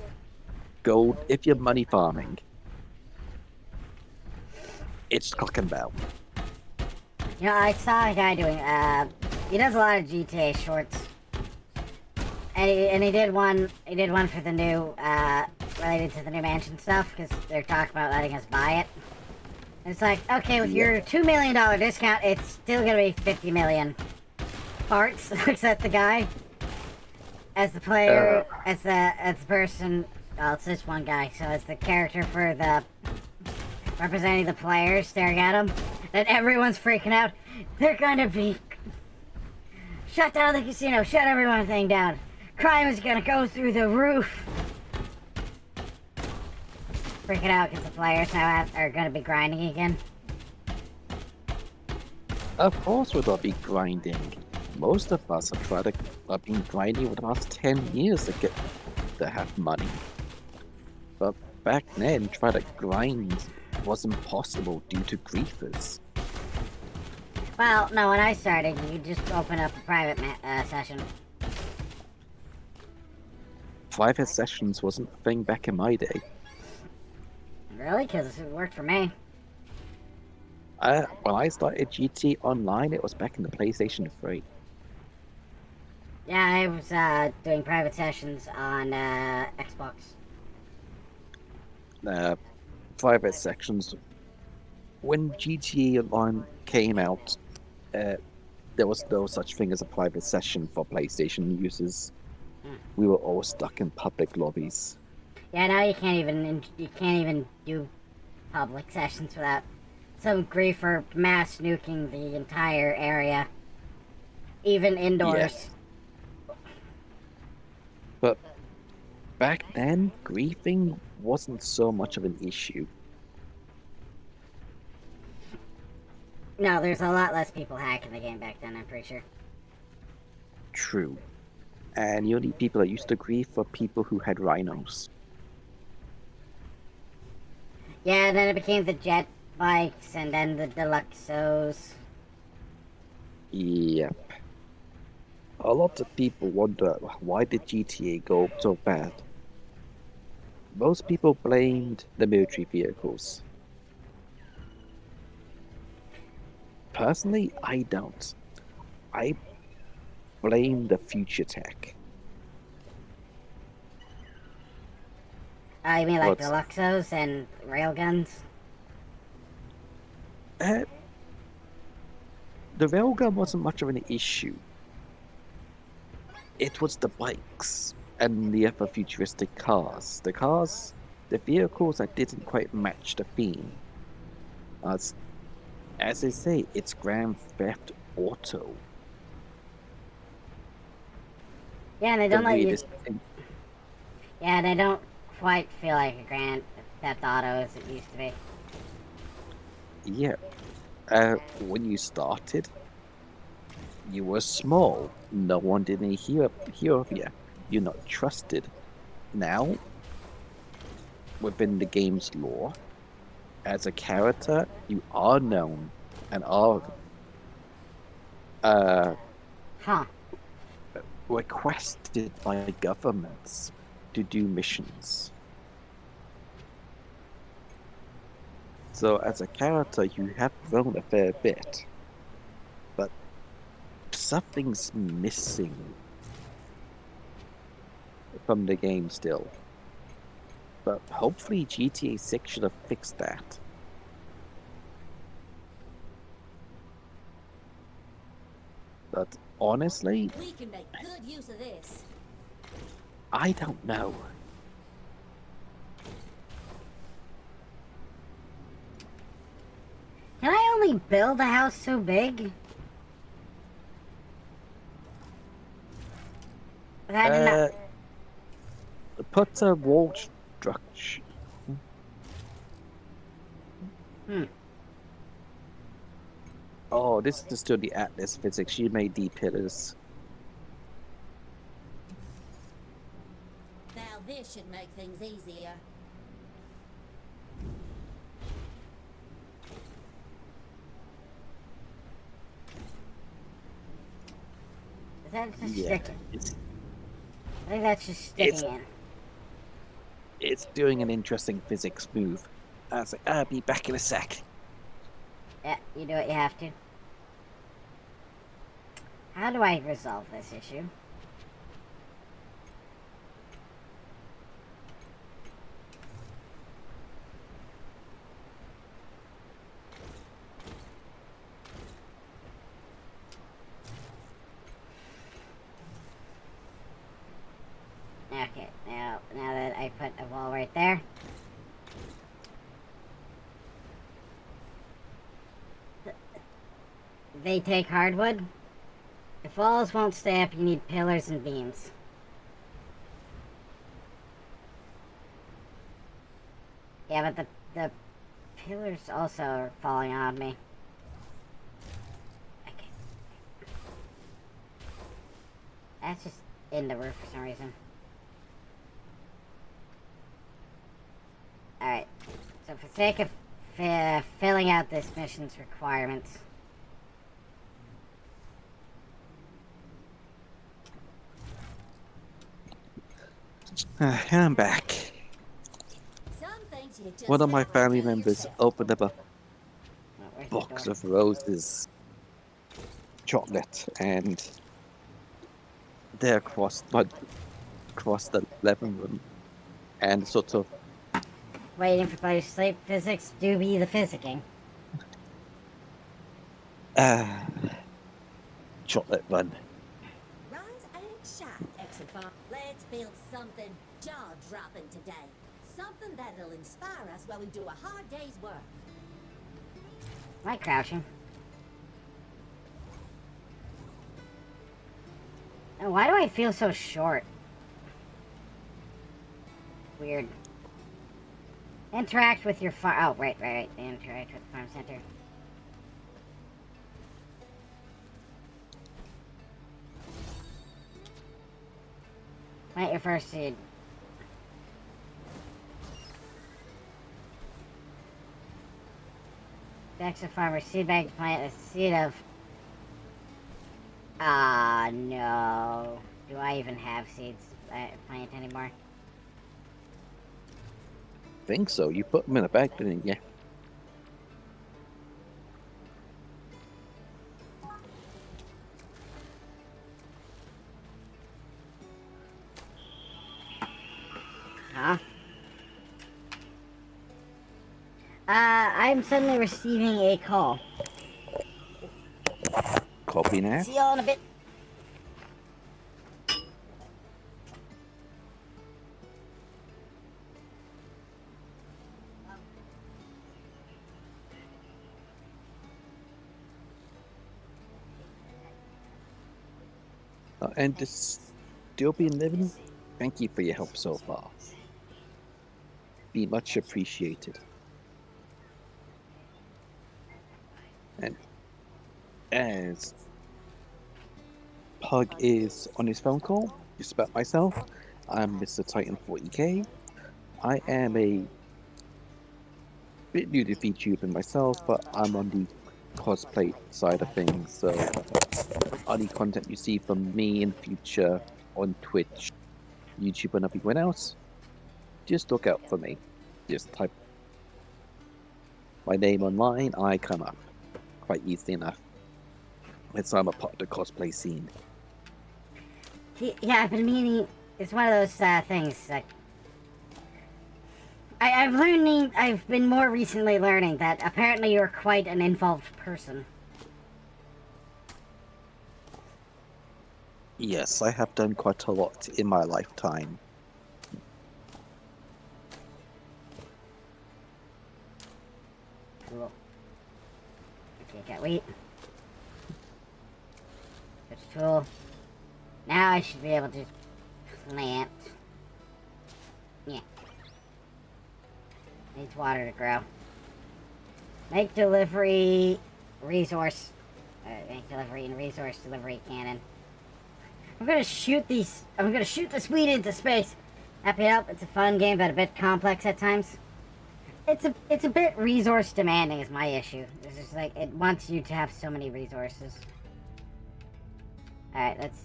money farming, it's cock and bell. You know, I saw a guy doing, he does a lot of GTA shorts. And he did one. He did one for the new, related to the new mansion stuff, because they're talking about letting us buy it. And it's like, okay, with your $2 million discount, it's still gonna be 50 million. Parts looks at the guy. As the player, as the person. Well, it's just one guy, so as the character for the representing the players, staring at him, and everyone's freaking out. They're gonna be shut down the casino. Shut everything down. Crime is gonna go through the roof. Freaking out because the players now are gonna be grinding again. Of course, we'll not be grinding. Most of us have been grinding for the past 10 years to have money. But back then, try to grind was impossible due to griefers. Well, no, when I started, you just open up a private session. Private sessions wasn't a thing back in my day. Really? Because it worked for me. When I started GT Online, it was back in the PlayStation 3. Yeah, I was doing private sessions on Xbox. Private sections. When GTA Online came out, there was no such thing as a private session for PlayStation users. We were all stuck in public lobbies. Yeah, now you can't even do public sessions without some griefer mass nuking the entire area, even indoors. Yeah. But back then, griefing wasn't so much of an issue. No, there's a lot less people hacking the game back then, I'm pretty sure. True. And the only people that used to grief were people who had rhinos. Yeah, and then it became the jet bikes, and then the Deluxos. Yep. A lot of people wonder, why did GTA go so bad? Most people blamed the military vehicles. Personally, I don't. I blame the future tech. You mean like What's- Deluxos and railguns? The railgun wasn't much of an issue. It was the bikes and the other futuristic cars. The vehicles that didn't quite match the theme. As they say, it's Grand Theft Auto. Yeah, and they don't let you. weirdest thing. Yeah, they don't quite feel like a Grand Theft Auto as it used to be. Yeah. When you started, you were small. No one didn't hear of you. You're not trusted. Now, within the game's lore, as a character, you are known and are requested by governments to do missions. So as a character, you have grown a fair bit, but something's missing from the game still. But hopefully GTA 6 should have fixed that. But honestly, We can make good use of this. I don't know. Can I only build a house so big? I don't know. Put a wall structure. Oh, this is still the Atlas physics. You made the pillars. Now this should make things easier. Is that just Yeah, sticking? it's I think that's just sticking It's- in. it's doing an interesting physics move. I was like, I'll be back in a sec. Yeah, you do what you have to. How do I resolve this issue? Okay, now that I put a wall right there. They take hardwood. If walls won't stay up, you need pillars and beams. Yeah, but the pillars also are falling on me. Okay. That's just in the roof for some reason. Alright. So for the sake of filling out this mission's requirements... I'm back. Some things you just One of my gotta family do members yourself. opened up a Oh, where's the box door? of roses, chocolate, and they're across the living room, and sort of Waiting for buddy to sleep. Physics do be the physicking. uh, chocolate run. Rise ain't shy, Exifon. Let's build something jaw-dropping today. Something that'll inspire us while we do a hard day's work. Am I crouching? Oh, why do I feel so short? Weird. Interact with your farm. Oh, right. Interact with the farm center. Plant your first seed. Next to farmer seed bag to plant a seed of. Ah, no. Do I even have seeds plant anymore? Think so. You put them in a bag, didn't you? Huh? I'm suddenly receiving a call. Copy that. See y'all in a bit. And this still being living. Thank you for your help so far. Be much appreciated. And as Pug is on his phone call, just about myself, I'm Mr. Titan 40k. I am a bit new to VTubing myself, but I'm on the cosplay side of things, so any content you see from me in future on Twitch, YouTube, and everyone else, just look out for me. Just type my name online, I come up quite easily enough. It's I'm a part of the cosplay scene. Yeah, I've been meaning. It's one of those things. Like, I've been more recently learning that apparently you're quite an involved person. Yes, I have done quite a lot in my lifetime. Cool. Okay, got wheat. Switch tool. Now I should be able to plant. Yeah. Needs water to grow. Make delivery resource. Make delivery and resource delivery cannon. I'm gonna shoot this weed into space. Happy to help. It's a fun game, but a bit complex at times. It's a bit resource demanding is my issue. It's just like it wants you to have so many resources. Alright, let's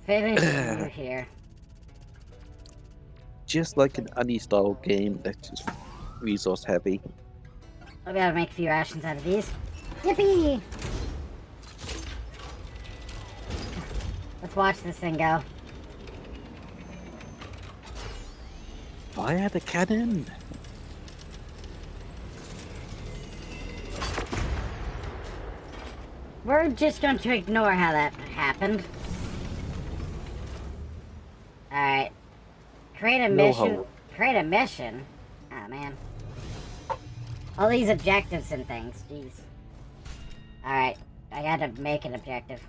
finish you here. Just like an any style game that's just resource heavy. I'll be able to make a few rations out of these. Yippee! Let's watch this thing go. Fire the cannon! We're just going to ignore how that happened. Alright. Create a No mission. hope. Create a mission? Ah, man. All these objectives and things. Jeez. Alright. I gotta make an objective.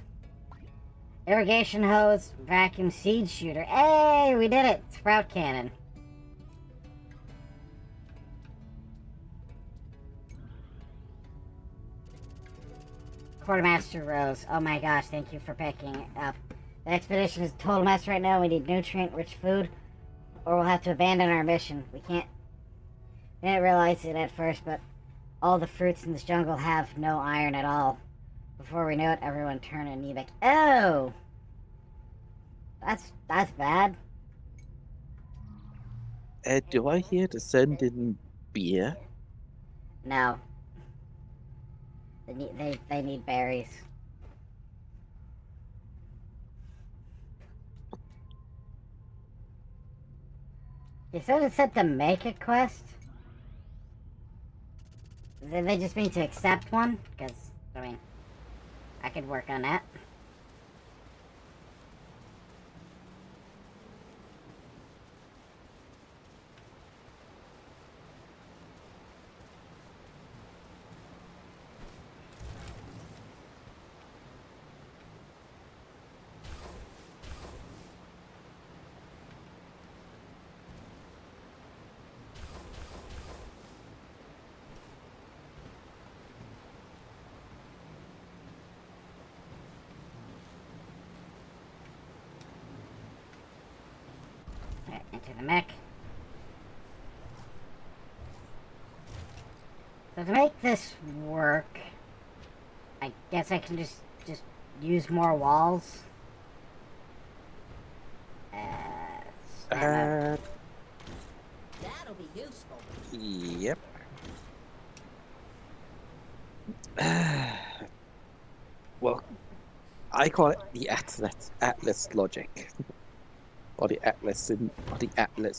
Irrigation hose, vacuum seed shooter. Hey, we did it! Sprout cannon. Quartermaster Rose. Oh my gosh, thank you for picking it up. The expedition is a total mess right now. We need nutrient-rich food, or we'll have to abandon our mission. We didn't realize it at first, but all the fruits in this jungle have no iron at all. Before we knew it, everyone turned anemic. Oh! That's bad. Do I hear to send in beer? No. They need berries. You said it said to make a quest? Did they just mean to accept one? Because, I mean, I could work on that. Alright, into the mech. So to make this work, I guess I can just use more walls. Stamina. That'll be useful. Yep. Well, I call it the Atlas logic, or the Atlas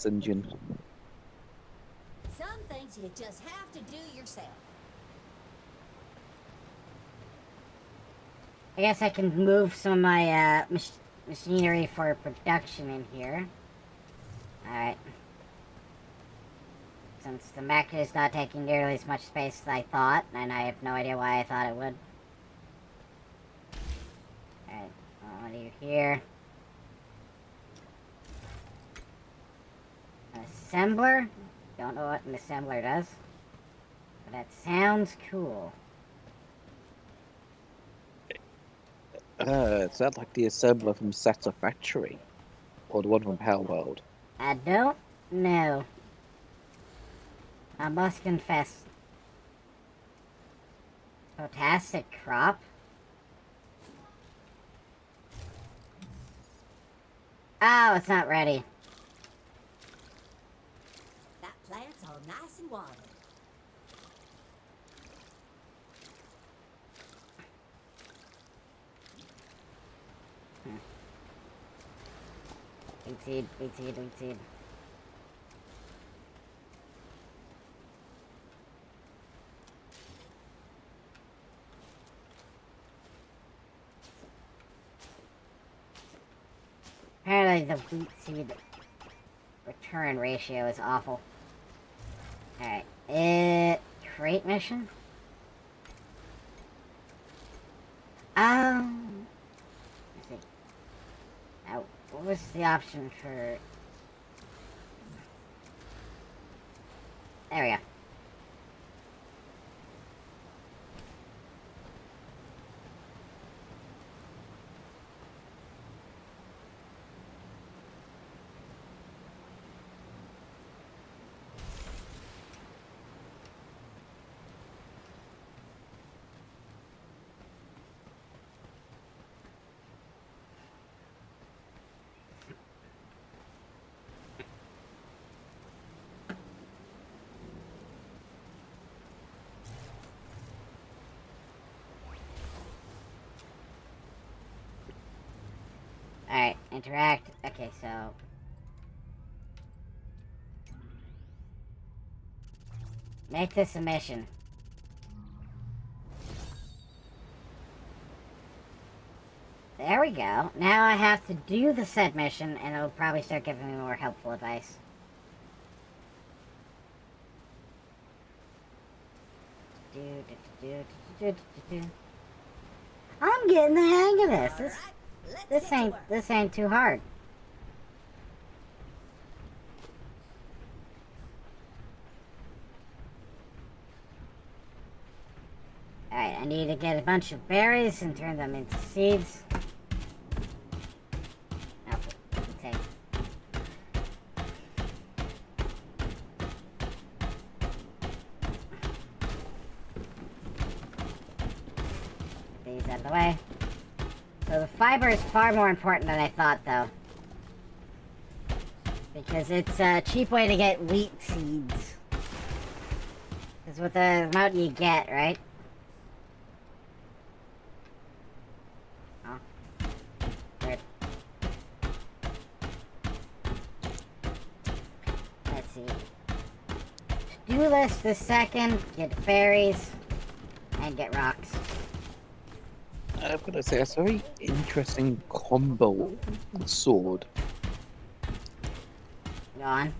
engine. Some things you just have to do yourself. I guess I can move some of my machinery for production in here. Alright. Since the mech is not taking nearly as much space as I thought, and I have no idea why I thought it would. Alright, what do you hear? An assembler? Don't know what an assembler does. But that sounds cool. Is that like the assembler from Satisfactory? Or the one from Pal World? I don't know. I must confess. Potassic crop? Oh, it's not ready. That plant's all nice and watered. Wheat seed, wheat seed, wheat seed. Apparently the wheat seed return ratio is awful. Alright, crate mission? Let's see. Now, what was the option for... There we go. Alright, interact. Okay, so... Make this a mission. There we go. Now I have to do the said mission, and it'll probably start giving me more helpful advice. I'm getting the hang of this. All right, let's get to work. This ain't too hard. Alright, I need to get a bunch of berries and turn them into seeds. Okay. These out of the way. So the fiber is far more important than I thought, though. Because it's a cheap way to get wheat seeds. Because with the amount you get, right? Oh. Weird. Let's see. To-do list this second, get berries, and get rocks. I'm gonna say it's a very interesting combo sword. Go on.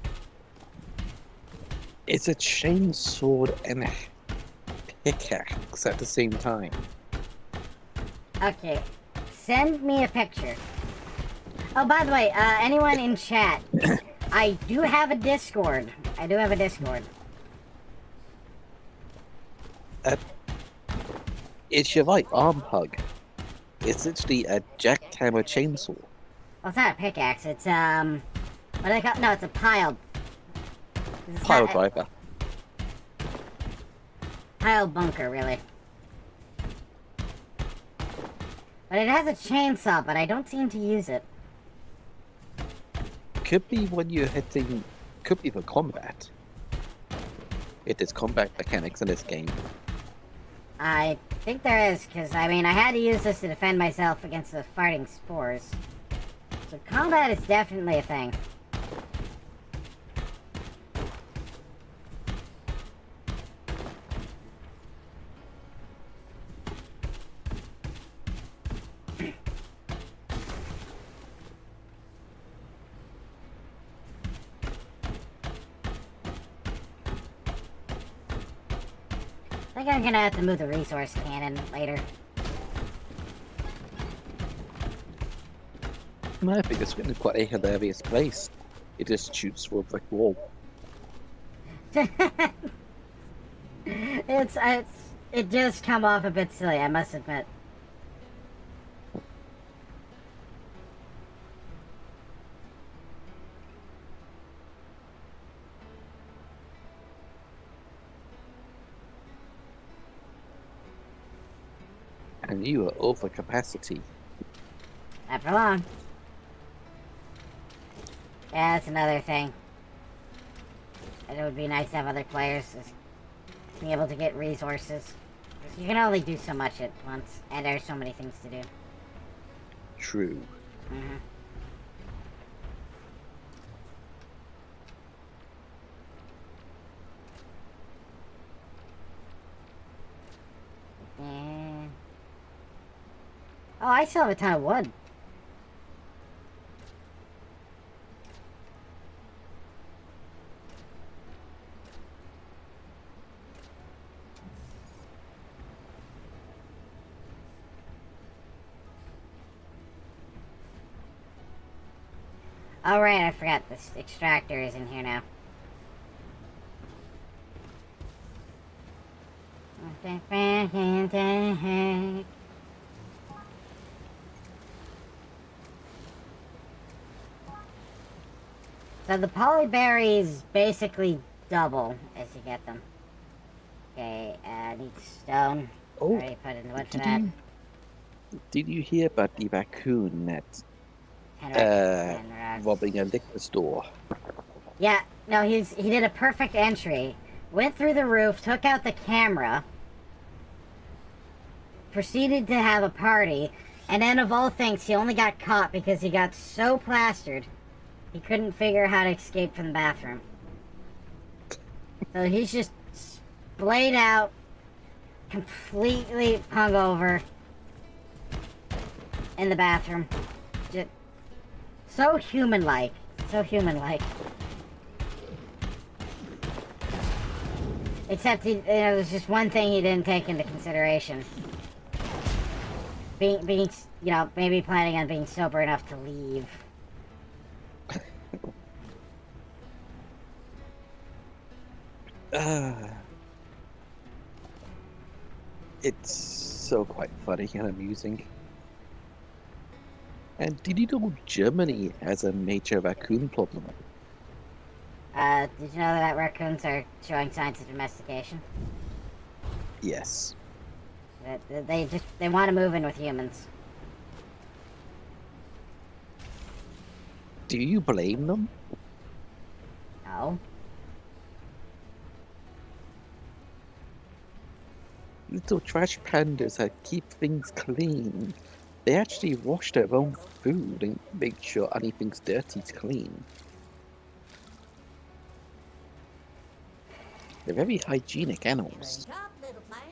It's a chain sword and a pickaxe at the same time. Okay. Send me a picture. Oh, by the way, anyone in chat, I do have a Discord. It's your right arm hug. It's literally a jackhammer chainsaw. Well, it's not a pickaxe. It's, what do they call it? No, it's a pile. It's Pile not- driver. Pile bunker, really. But it has a chainsaw, but I don't seem to use it. Could be when you're hitting. Could be for combat. It is combat mechanics in this game. I think there is, because, I mean, I had to use this to defend myself against the farting spores. So combat is definitely a thing. I think I'm gonna have to move the resource cannon later. I think it's in quite a hilarious place. It just shoots through a brick wall. It does come off a bit silly, I must admit. And you are over capacity. Not for long. Yeah, that's another thing. And it would be nice to have other players just be able to get resources. 'Cause you can only do so much at once, and there's so many things to do. True. Mm-hmm. And... oh, I still have a ton of wood. Oh right, I forgot this extractor is in here now. So the polyberries basically double as you get them. Okay, need stone. Oh, Already put in the wood for did that. did you hear about the raccoon that 10 rocks. robbing a liquor store? Yeah, no, he did a perfect entry. Went through the roof, took out the camera, proceeded to have a party, and then of all things, he only got caught because he got so plastered, he couldn't figure out how to escape from the bathroom. So he's just splayed out, completely hungover. in the bathroom. Just so human-like. So human-like. Except there's just one thing he didn't take into consideration. Being, maybe planning on being sober enough to leave. It's so quite funny and amusing. And did you know Germany has a major raccoon problem? Did you know that raccoons are showing signs of domestication? Yes. They want to move in with humans. Do you blame them? No. Little trash pandas that keep things clean. They actually wash their own food and make sure anything's dirty is clean. They're very hygienic animals. Drink up, little plant.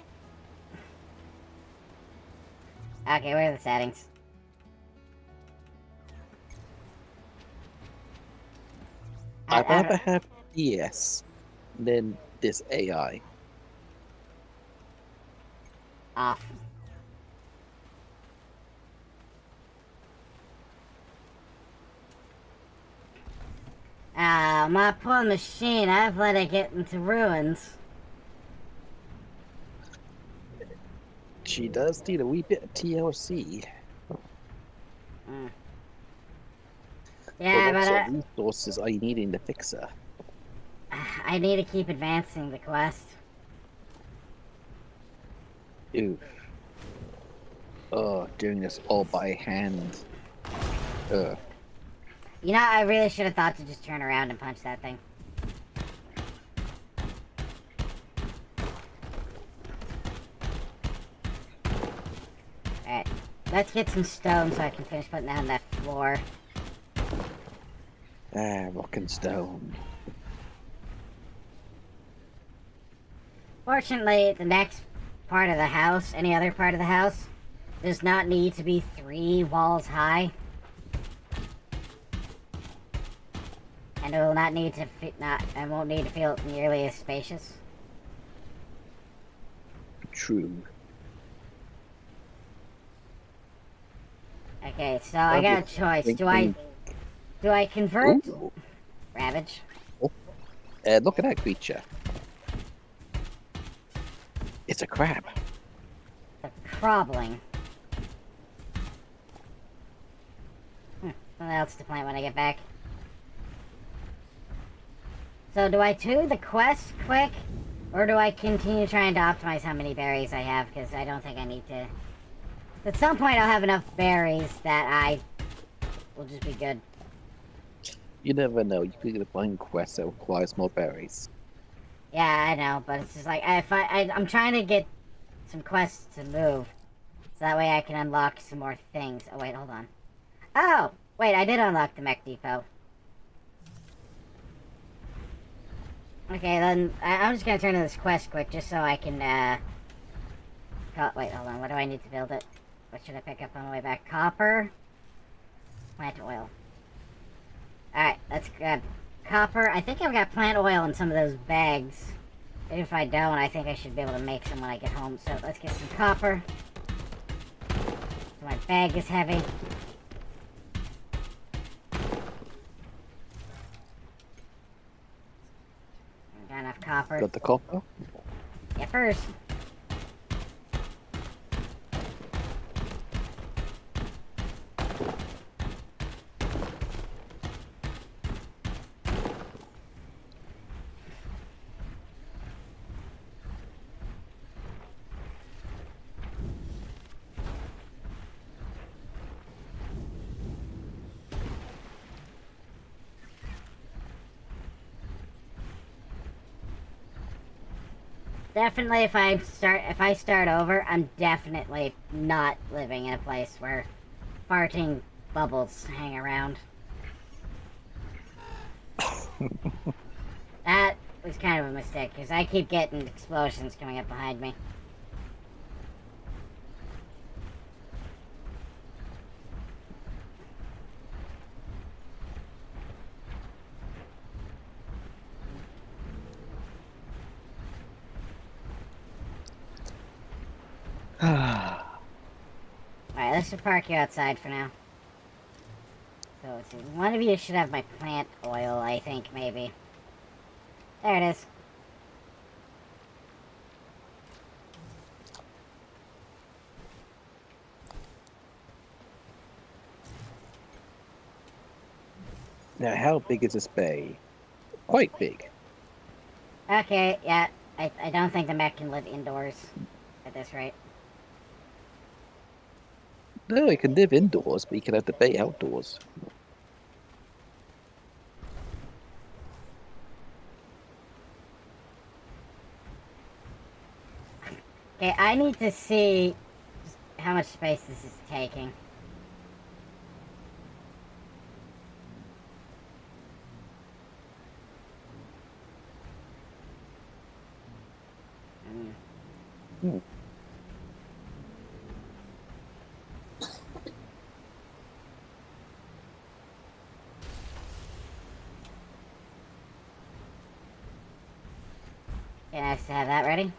Okay, where are the settings? I'd rather have PS than this AI. Off. My poor machine, I've let it get into ruins. She does need a wee bit of TLC. Mm. Yeah, But what sort but of resources are you needing to fix her? I need to keep advancing the quest. Ooh. Oh, doing this all by hand. Ugh. You know, I really should have thought to just turn around and punch that thing. Alright, let's get some stone so I can finish putting down that floor. Rock and stone. Fortunately, the next part of the house, any other part of the house, does not need to be 3 walls high. And it will not need to won't need to feel nearly as spacious. True. Okay, so I got a choice. Do I convert Ooh. Ravage? Look at that creature. It's a crab. The crawling. Something else to plant when I get back. So do I do the quest quick, or do I continue trying to optimize how many berries I have? Because I don't think I need to. At some point, I'll have enough berries that I will just be good. You never know. You could get a blind quest that requires more berries. Yeah, I know, but it's just like I'm trying to get some quests to move, so that way I can unlock some more things. Oh wait, hold on. Oh wait, I did unlock the mech depot. Okay, then I'm just gonna turn to this quest quick, just so I can. Wait, hold on. What do I need to build it? What should I pick up on the way back? Copper, plant oil. All right, let's grab copper. I think I've got plant oil in some of those bags. If I don't, I think I should be able to make some when I get home. So let's get some copper. My bag is heavy. Got enough copper. Got the copper? Yeah, first. Definitely, if I start over, I'm definitely not living in a place where farting bubbles hang around. That was kind of a mistake, because I keep getting explosions coming up behind me. let's just park you outside for now. So let's see. One of you should have my plant oil, I think, maybe. There it is. Now, how big is this bay? Quite big. Okay, yeah. I don't think the mech can live indoors at this rate. No, it can live indoors, but you can have the bay outdoors. Okay, I need to see how much space this is taking. Hmm. Okay, nice to have that ready.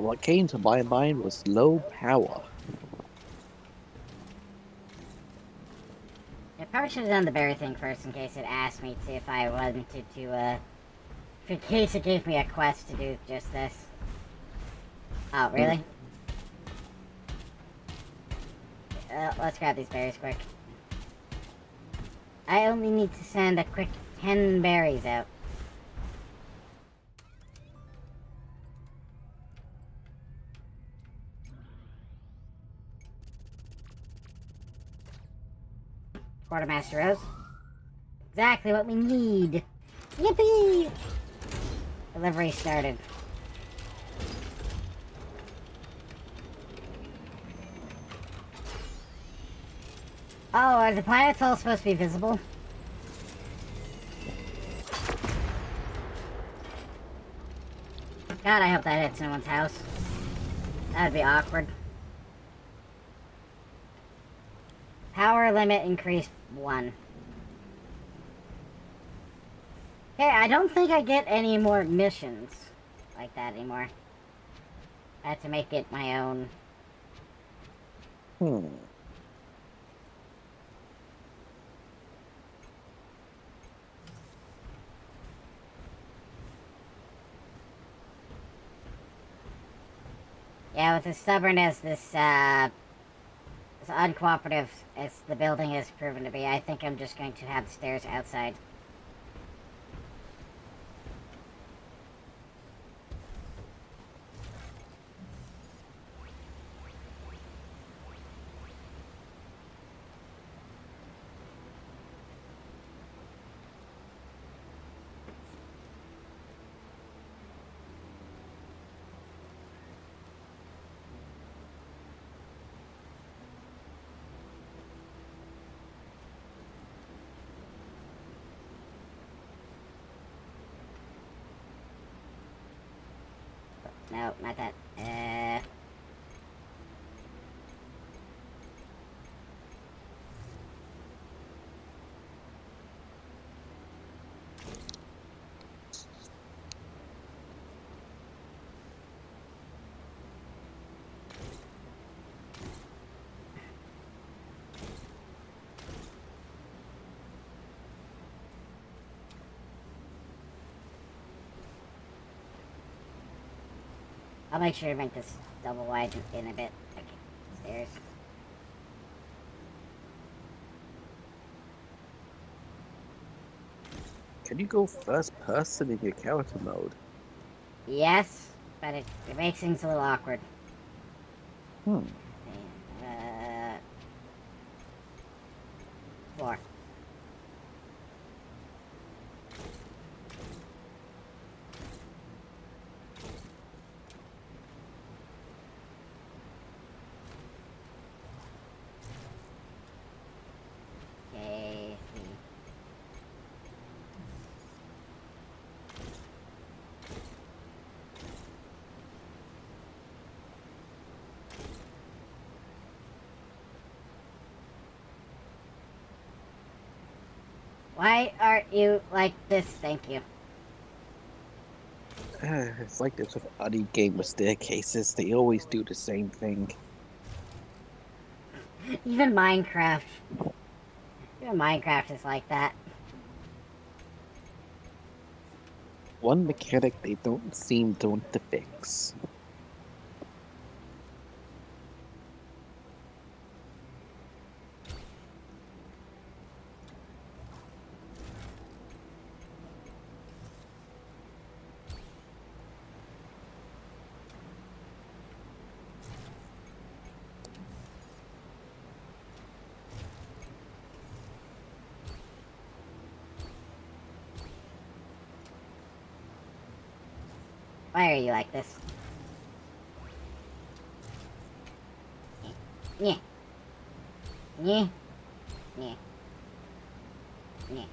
What came to my mind was low power. I probably should have done the berry thing first in case it asked me to, if I wanted to, in case it gave me a quest to do just this. Oh, really? Let's grab these berries quick. I only need to send a quick 10 berries out. Quartermaster Rose. Exactly what we need. Yippee! Delivery started. Oh, are the planets all supposed to be visible? God, I hope that hits someone's house. That'd be awkward. Power limit increased 1. Okay, I don't think I get any more missions like that anymore. I have to make it my own. Hmm. Yeah, with as stubborn as this, as uncooperative as the building is proven to be, I think I'm just going to have the stairs outside. No, not that. I'll make sure to make this double wide in a bit. Okay, stairs. Can you go first person in your character mode? Yes, but it makes things a little awkward. Hmm. Uh, 4. Okay, 3. Why aren't you like this? Thank you. It's like this with any game with staircases. They always do the same thing. Even Minecraft. Even Minecraft is like that. One mechanic they don't seem to want to fix. Why are you like this? Yeah. Yeah. Yeah. Yeah.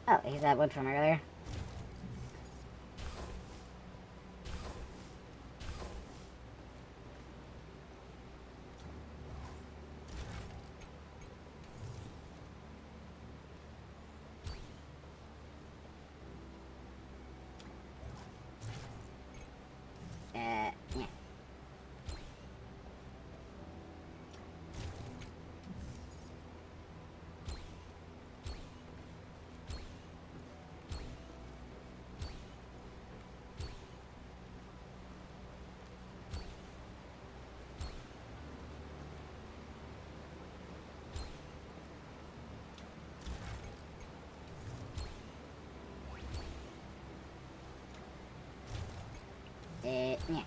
Oh, he's that wood from earlier. Yeah. Yeah.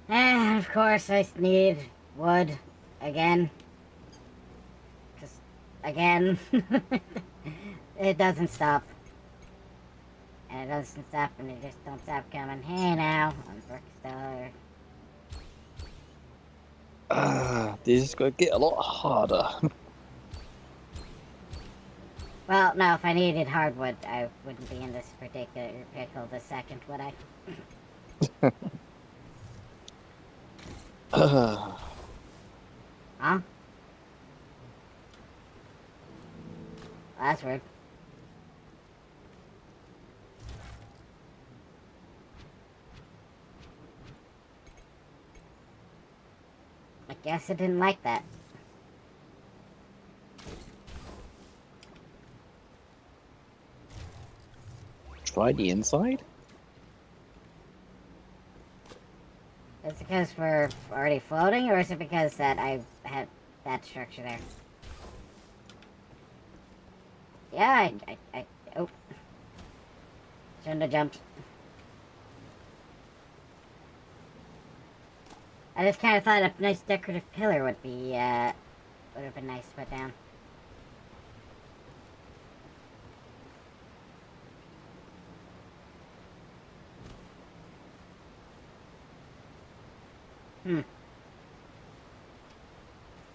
And of course I need wood again. Just again. It doesn't stop. And it doesn't stop and it just don't stop coming. Hey now, I'm Brickstar. This is going to get a lot harder. Well, no, if I needed hardwood, I wouldn't be in this particular pickle the second, would I? Huh? Well, that's weird. I guess it didn't like that. Try the inside? Is it because we're already floating, or is it because that I had that structure there? Yeah, oh. Shouldn't have jumped. I just kind of thought a nice decorative pillar would be, would have been nice to put down. Well,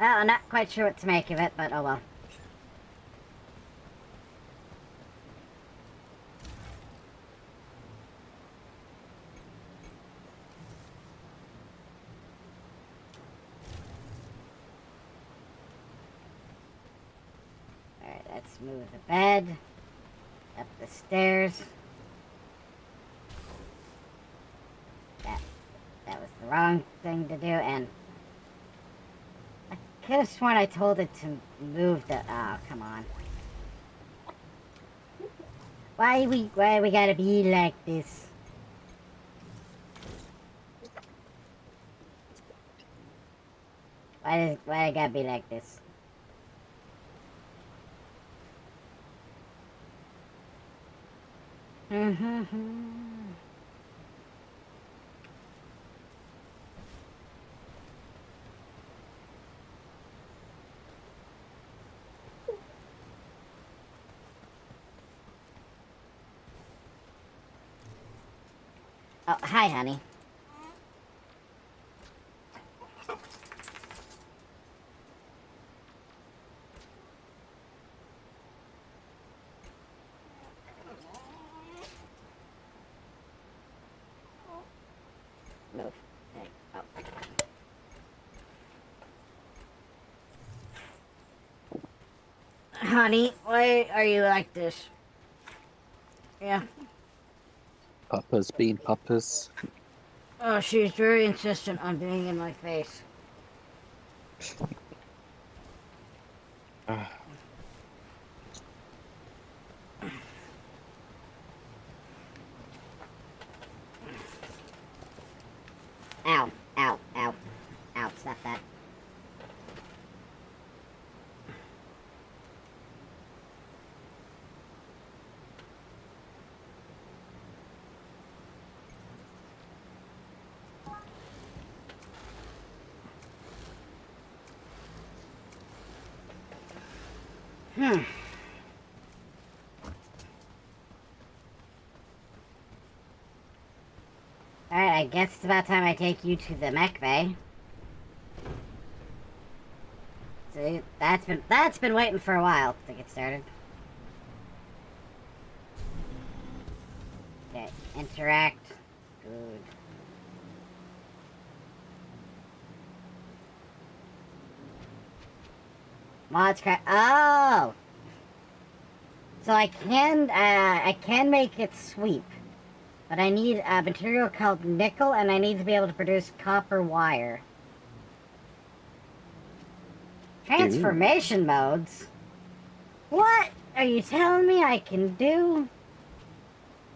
I'm not quite sure what to make of it, but oh well. Alright, let's move the bed up the stairs. That was the wrong thing to do, and I could have sworn I told it to move the. Oh, come on. Why we gotta be like this? Why I gotta be like this? Oh, hi, honey. Move. Hey, oh. Honey, why are you like this? Yeah. Puppers being puppers. Oh, she's very insistent on being in my face. Ah, Ow, ow, ow, ow, stop that. Hmm. Alright, I guess it's about time I take you to the mech bay. See, that's been waiting for a while to get started. Okay, interact. Good. Mods craft. Oh! So I can make it sweep. But I need a material called nickel, and I need to be able to produce copper wire. Transformation modes? What are you telling me I can do?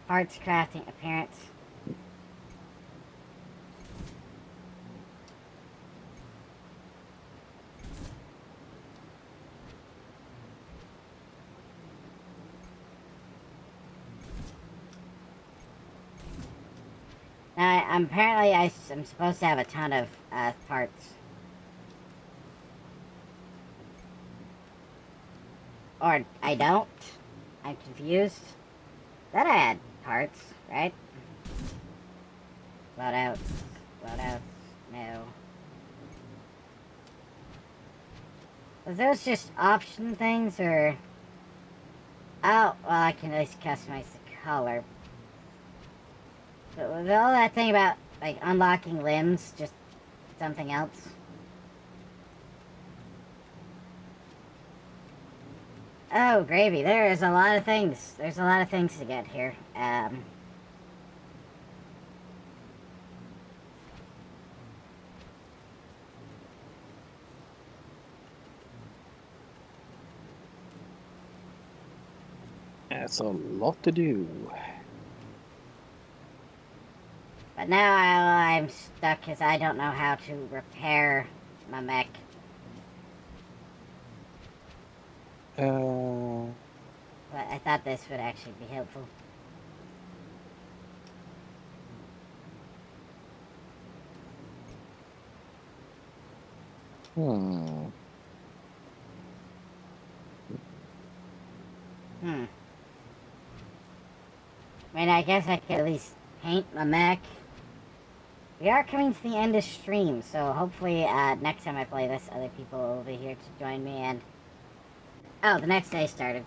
Parts crafting appearance. Now, apparently I'm supposed to have a ton of parts. Or I don't. I'm confused. That I had parts, right? Loadouts. Loadouts. No. Was those just option things, or... Oh, well, I can at least customize the color. But was all that thing about, like, unlocking limbs just something else? Oh, gravy. There is a lot of things. There's a lot of things to get here. that's a lot to do. But now I'm stuck because I don't know how to repair my mech. But I thought this would actually be helpful. Hmm. I mean, I guess I could at least paint my mech. We are coming to the end of stream, so hopefully next time I play this, other people will be here to join me, and... Oh, the next day started.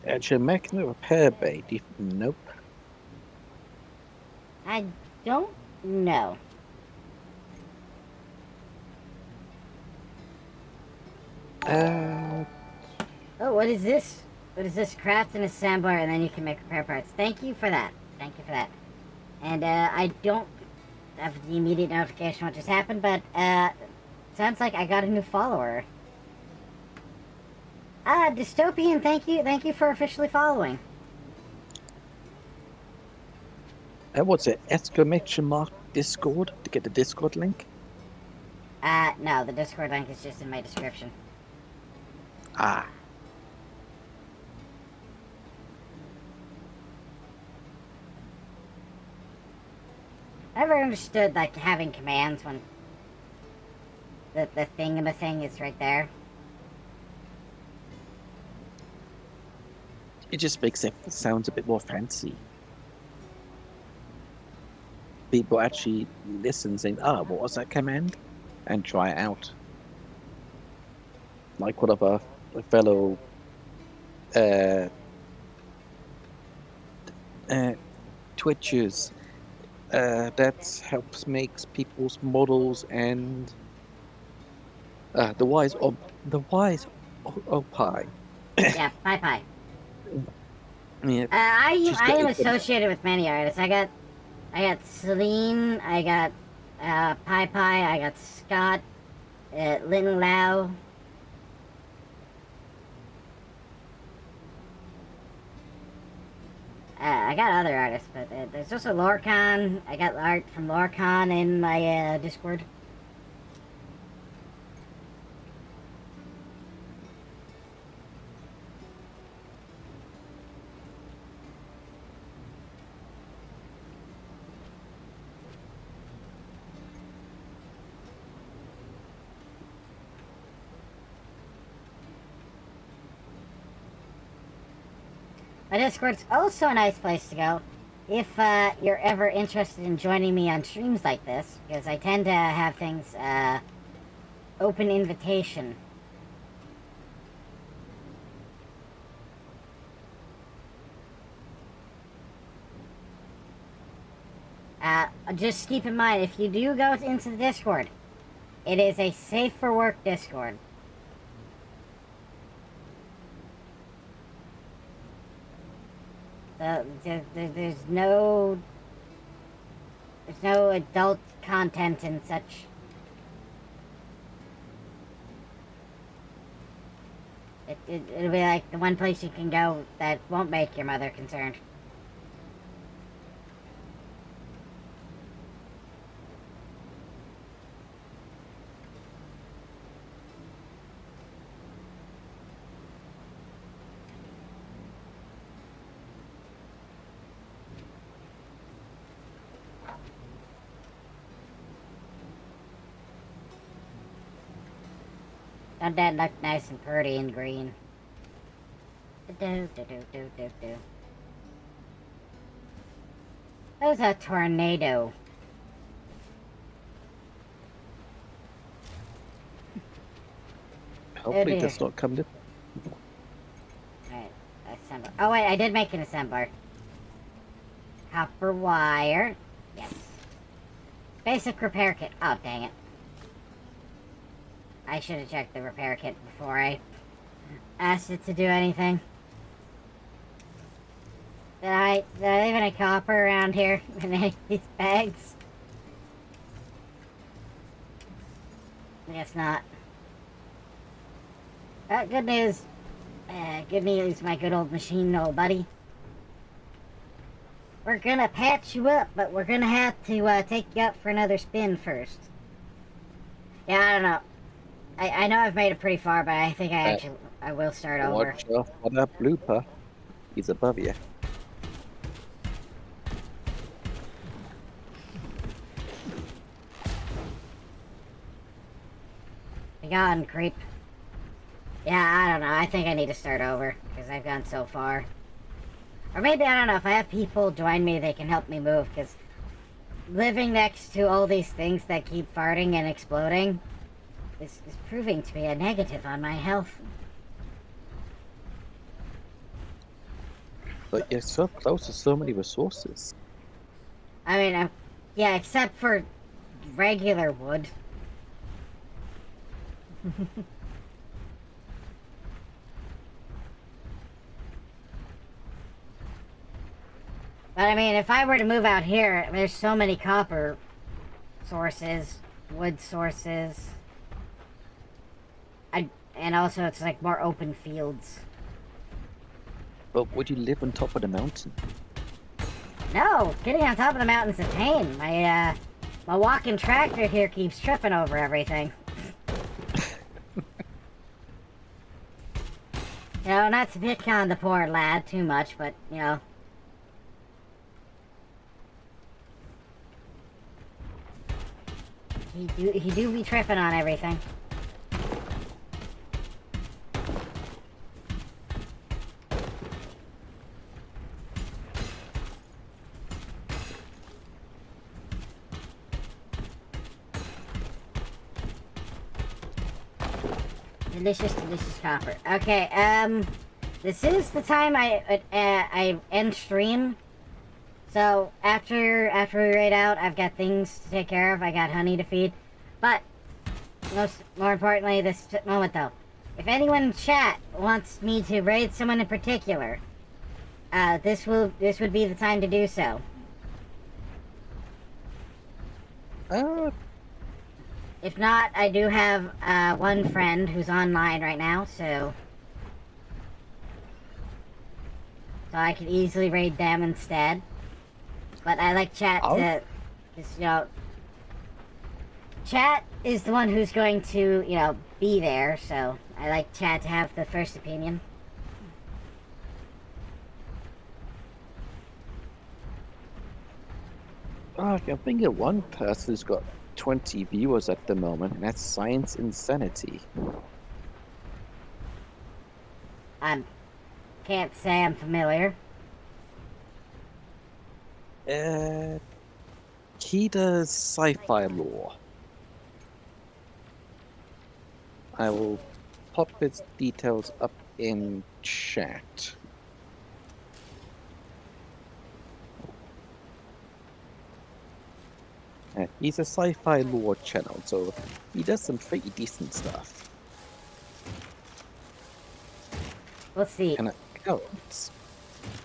At your mechanic repair bay. Nope. I don't know. Oh, what is this? What is this? Craft an assembler, and then you can make repair parts. Thank you for that. Thank you for that. And I don't have the immediate notification what just happened, but sounds like I got a new follower. Dystopian, thank you for officially following. What's it? Exclamation mark Discord to get the Discord link? No, the Discord link is just in my description. Ah. I never understood, like, having commands when the thing is right there. It just makes it sounds a bit more fancy. People actually listen saying, what was that command? And try it out. Like one of our fellow Twitchers that helps makes people's models and Opie. Yeah, pie. Yeah, she's I got am a good. associated with many artists. I got Celine, I got Pie, I got Scott, Lin Lau. I got other artists, but there's also Lorcan. I got art from Lorcan in my Discord. My Discord's also a nice place to go if you're ever interested in joining me on streams like this, because I tend to have things open invitation. Just keep in mind, if you do go into the Discord, it is a safe for work Discord. There's no adult content and such. It'll be like the one place you can go that won't make your mother concerned. Don't that look nice and pretty and green? Do. There's a tornado. Hopefully, does not come to. Alright, assembler. Oh wait, I did make an assembler. Copper wire. Yes. Basic repair kit. Oh, dang it. I should have checked the repair kit before I asked it to do anything. Did I leave any copper around here in any of these bags? I guess not. Good news. Good news, my good old machine, old buddy. We're gonna patch you up, but we're gonna have to take you out for another spin first. Yeah, I don't know. I know I've made it pretty far, but I think I will start over. Watch out for that blooper. He's above you. Be gone, creep. Yeah, I don't know. I think I need to start over, because I've gone so far. Or maybe, I don't know, if I have people join me, they can help me move, because living next to all these things that keep farting and exploding is proving to be a negative on my health. But you're so close to so many resources. I mean, yeah, except for regular wood. But I mean, if I were to move out here, there's so many copper sources, wood sources. And also it's like more open fields. But would you live on top of the mountain? No, getting on top of the mountain's a pain. My walking tractor here keeps tripping over everything. You know, not to pick on the poor lad too much, but, you know. He do be tripping on everything. Delicious copper. Okay, this is the time I end stream. So after we raid out, I've got things to take care of. I got honey to feed, but more importantly, this moment though. If anyone in chat wants me to raid someone in particular, this would be the time to do so. If not, I do have one friend who's online right now, so I could easily raid them instead. But I like chat to just, chat is the one who's going to, be there, so I like chat to have the first opinion. I can think of one person who's got 20 viewers at the moment, and that's Science Insanity. Can't say I'm familiar. He does sci-fi lore. I will pop his details up in chat. He's a sci-fi lore channel, so he does some pretty decent stuff. We'll see. And it counts.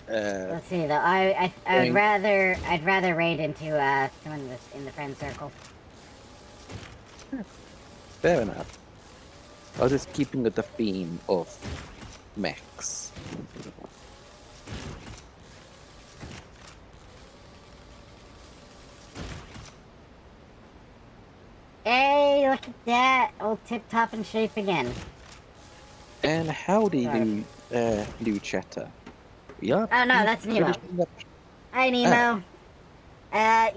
Let's see though. I'd rather raid into someone in the friend circle. Fair enough. I was just keeping with the theme of mechs. Hey, look at that! Old tip-top in shape again. And howdy, new chatter. Yeah. Oh no, that's Nemo. Hi Nemo.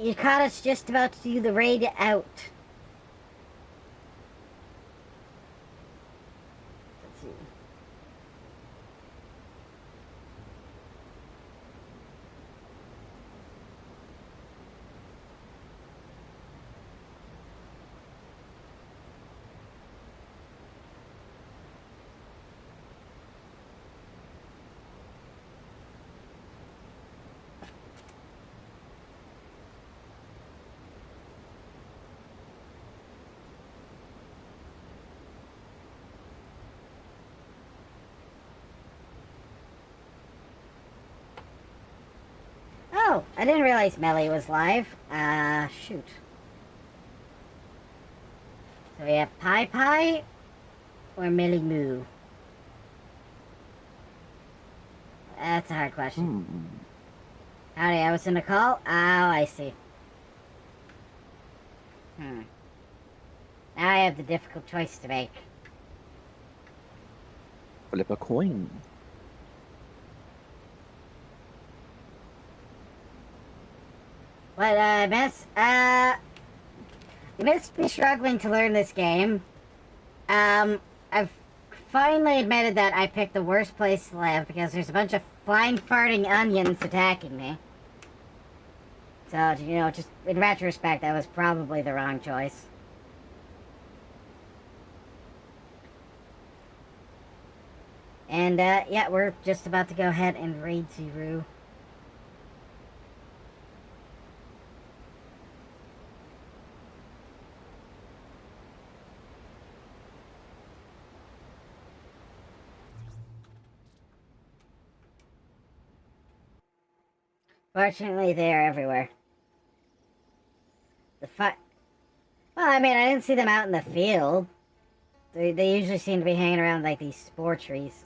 You caught us just about to do the raid out. Let's see. Oh, I didn't realize Melee was live. Shoot. So we have Pie Pie or Millie Moo? That's a hard question. Howdy, I was in a call? Oh, I see. Now I have the difficult choice to make. Flip a coin. But, Miss, you must be struggling to learn this game. I've finally admitted that I picked the worst place to live because there's a bunch of flying farting onions attacking me. So, just in retrospect, that was probably the wrong choice. And, yeah, we're just about to go ahead and raid Zuru. Fortunately, they are everywhere. Well, I mean, I didn't see them out in the field. They usually seem to be hanging around like these spore trees.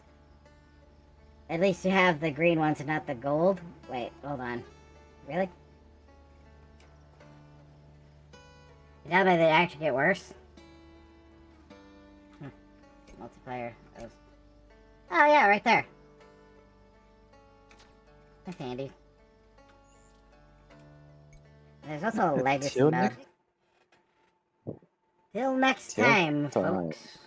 At least you have the green ones and not the gold. Wait, hold on. Really? You tell me they actually get worse? Multiplayer. Oh yeah, right there. That's handy. There's also a legacy mode. Till next time, folks.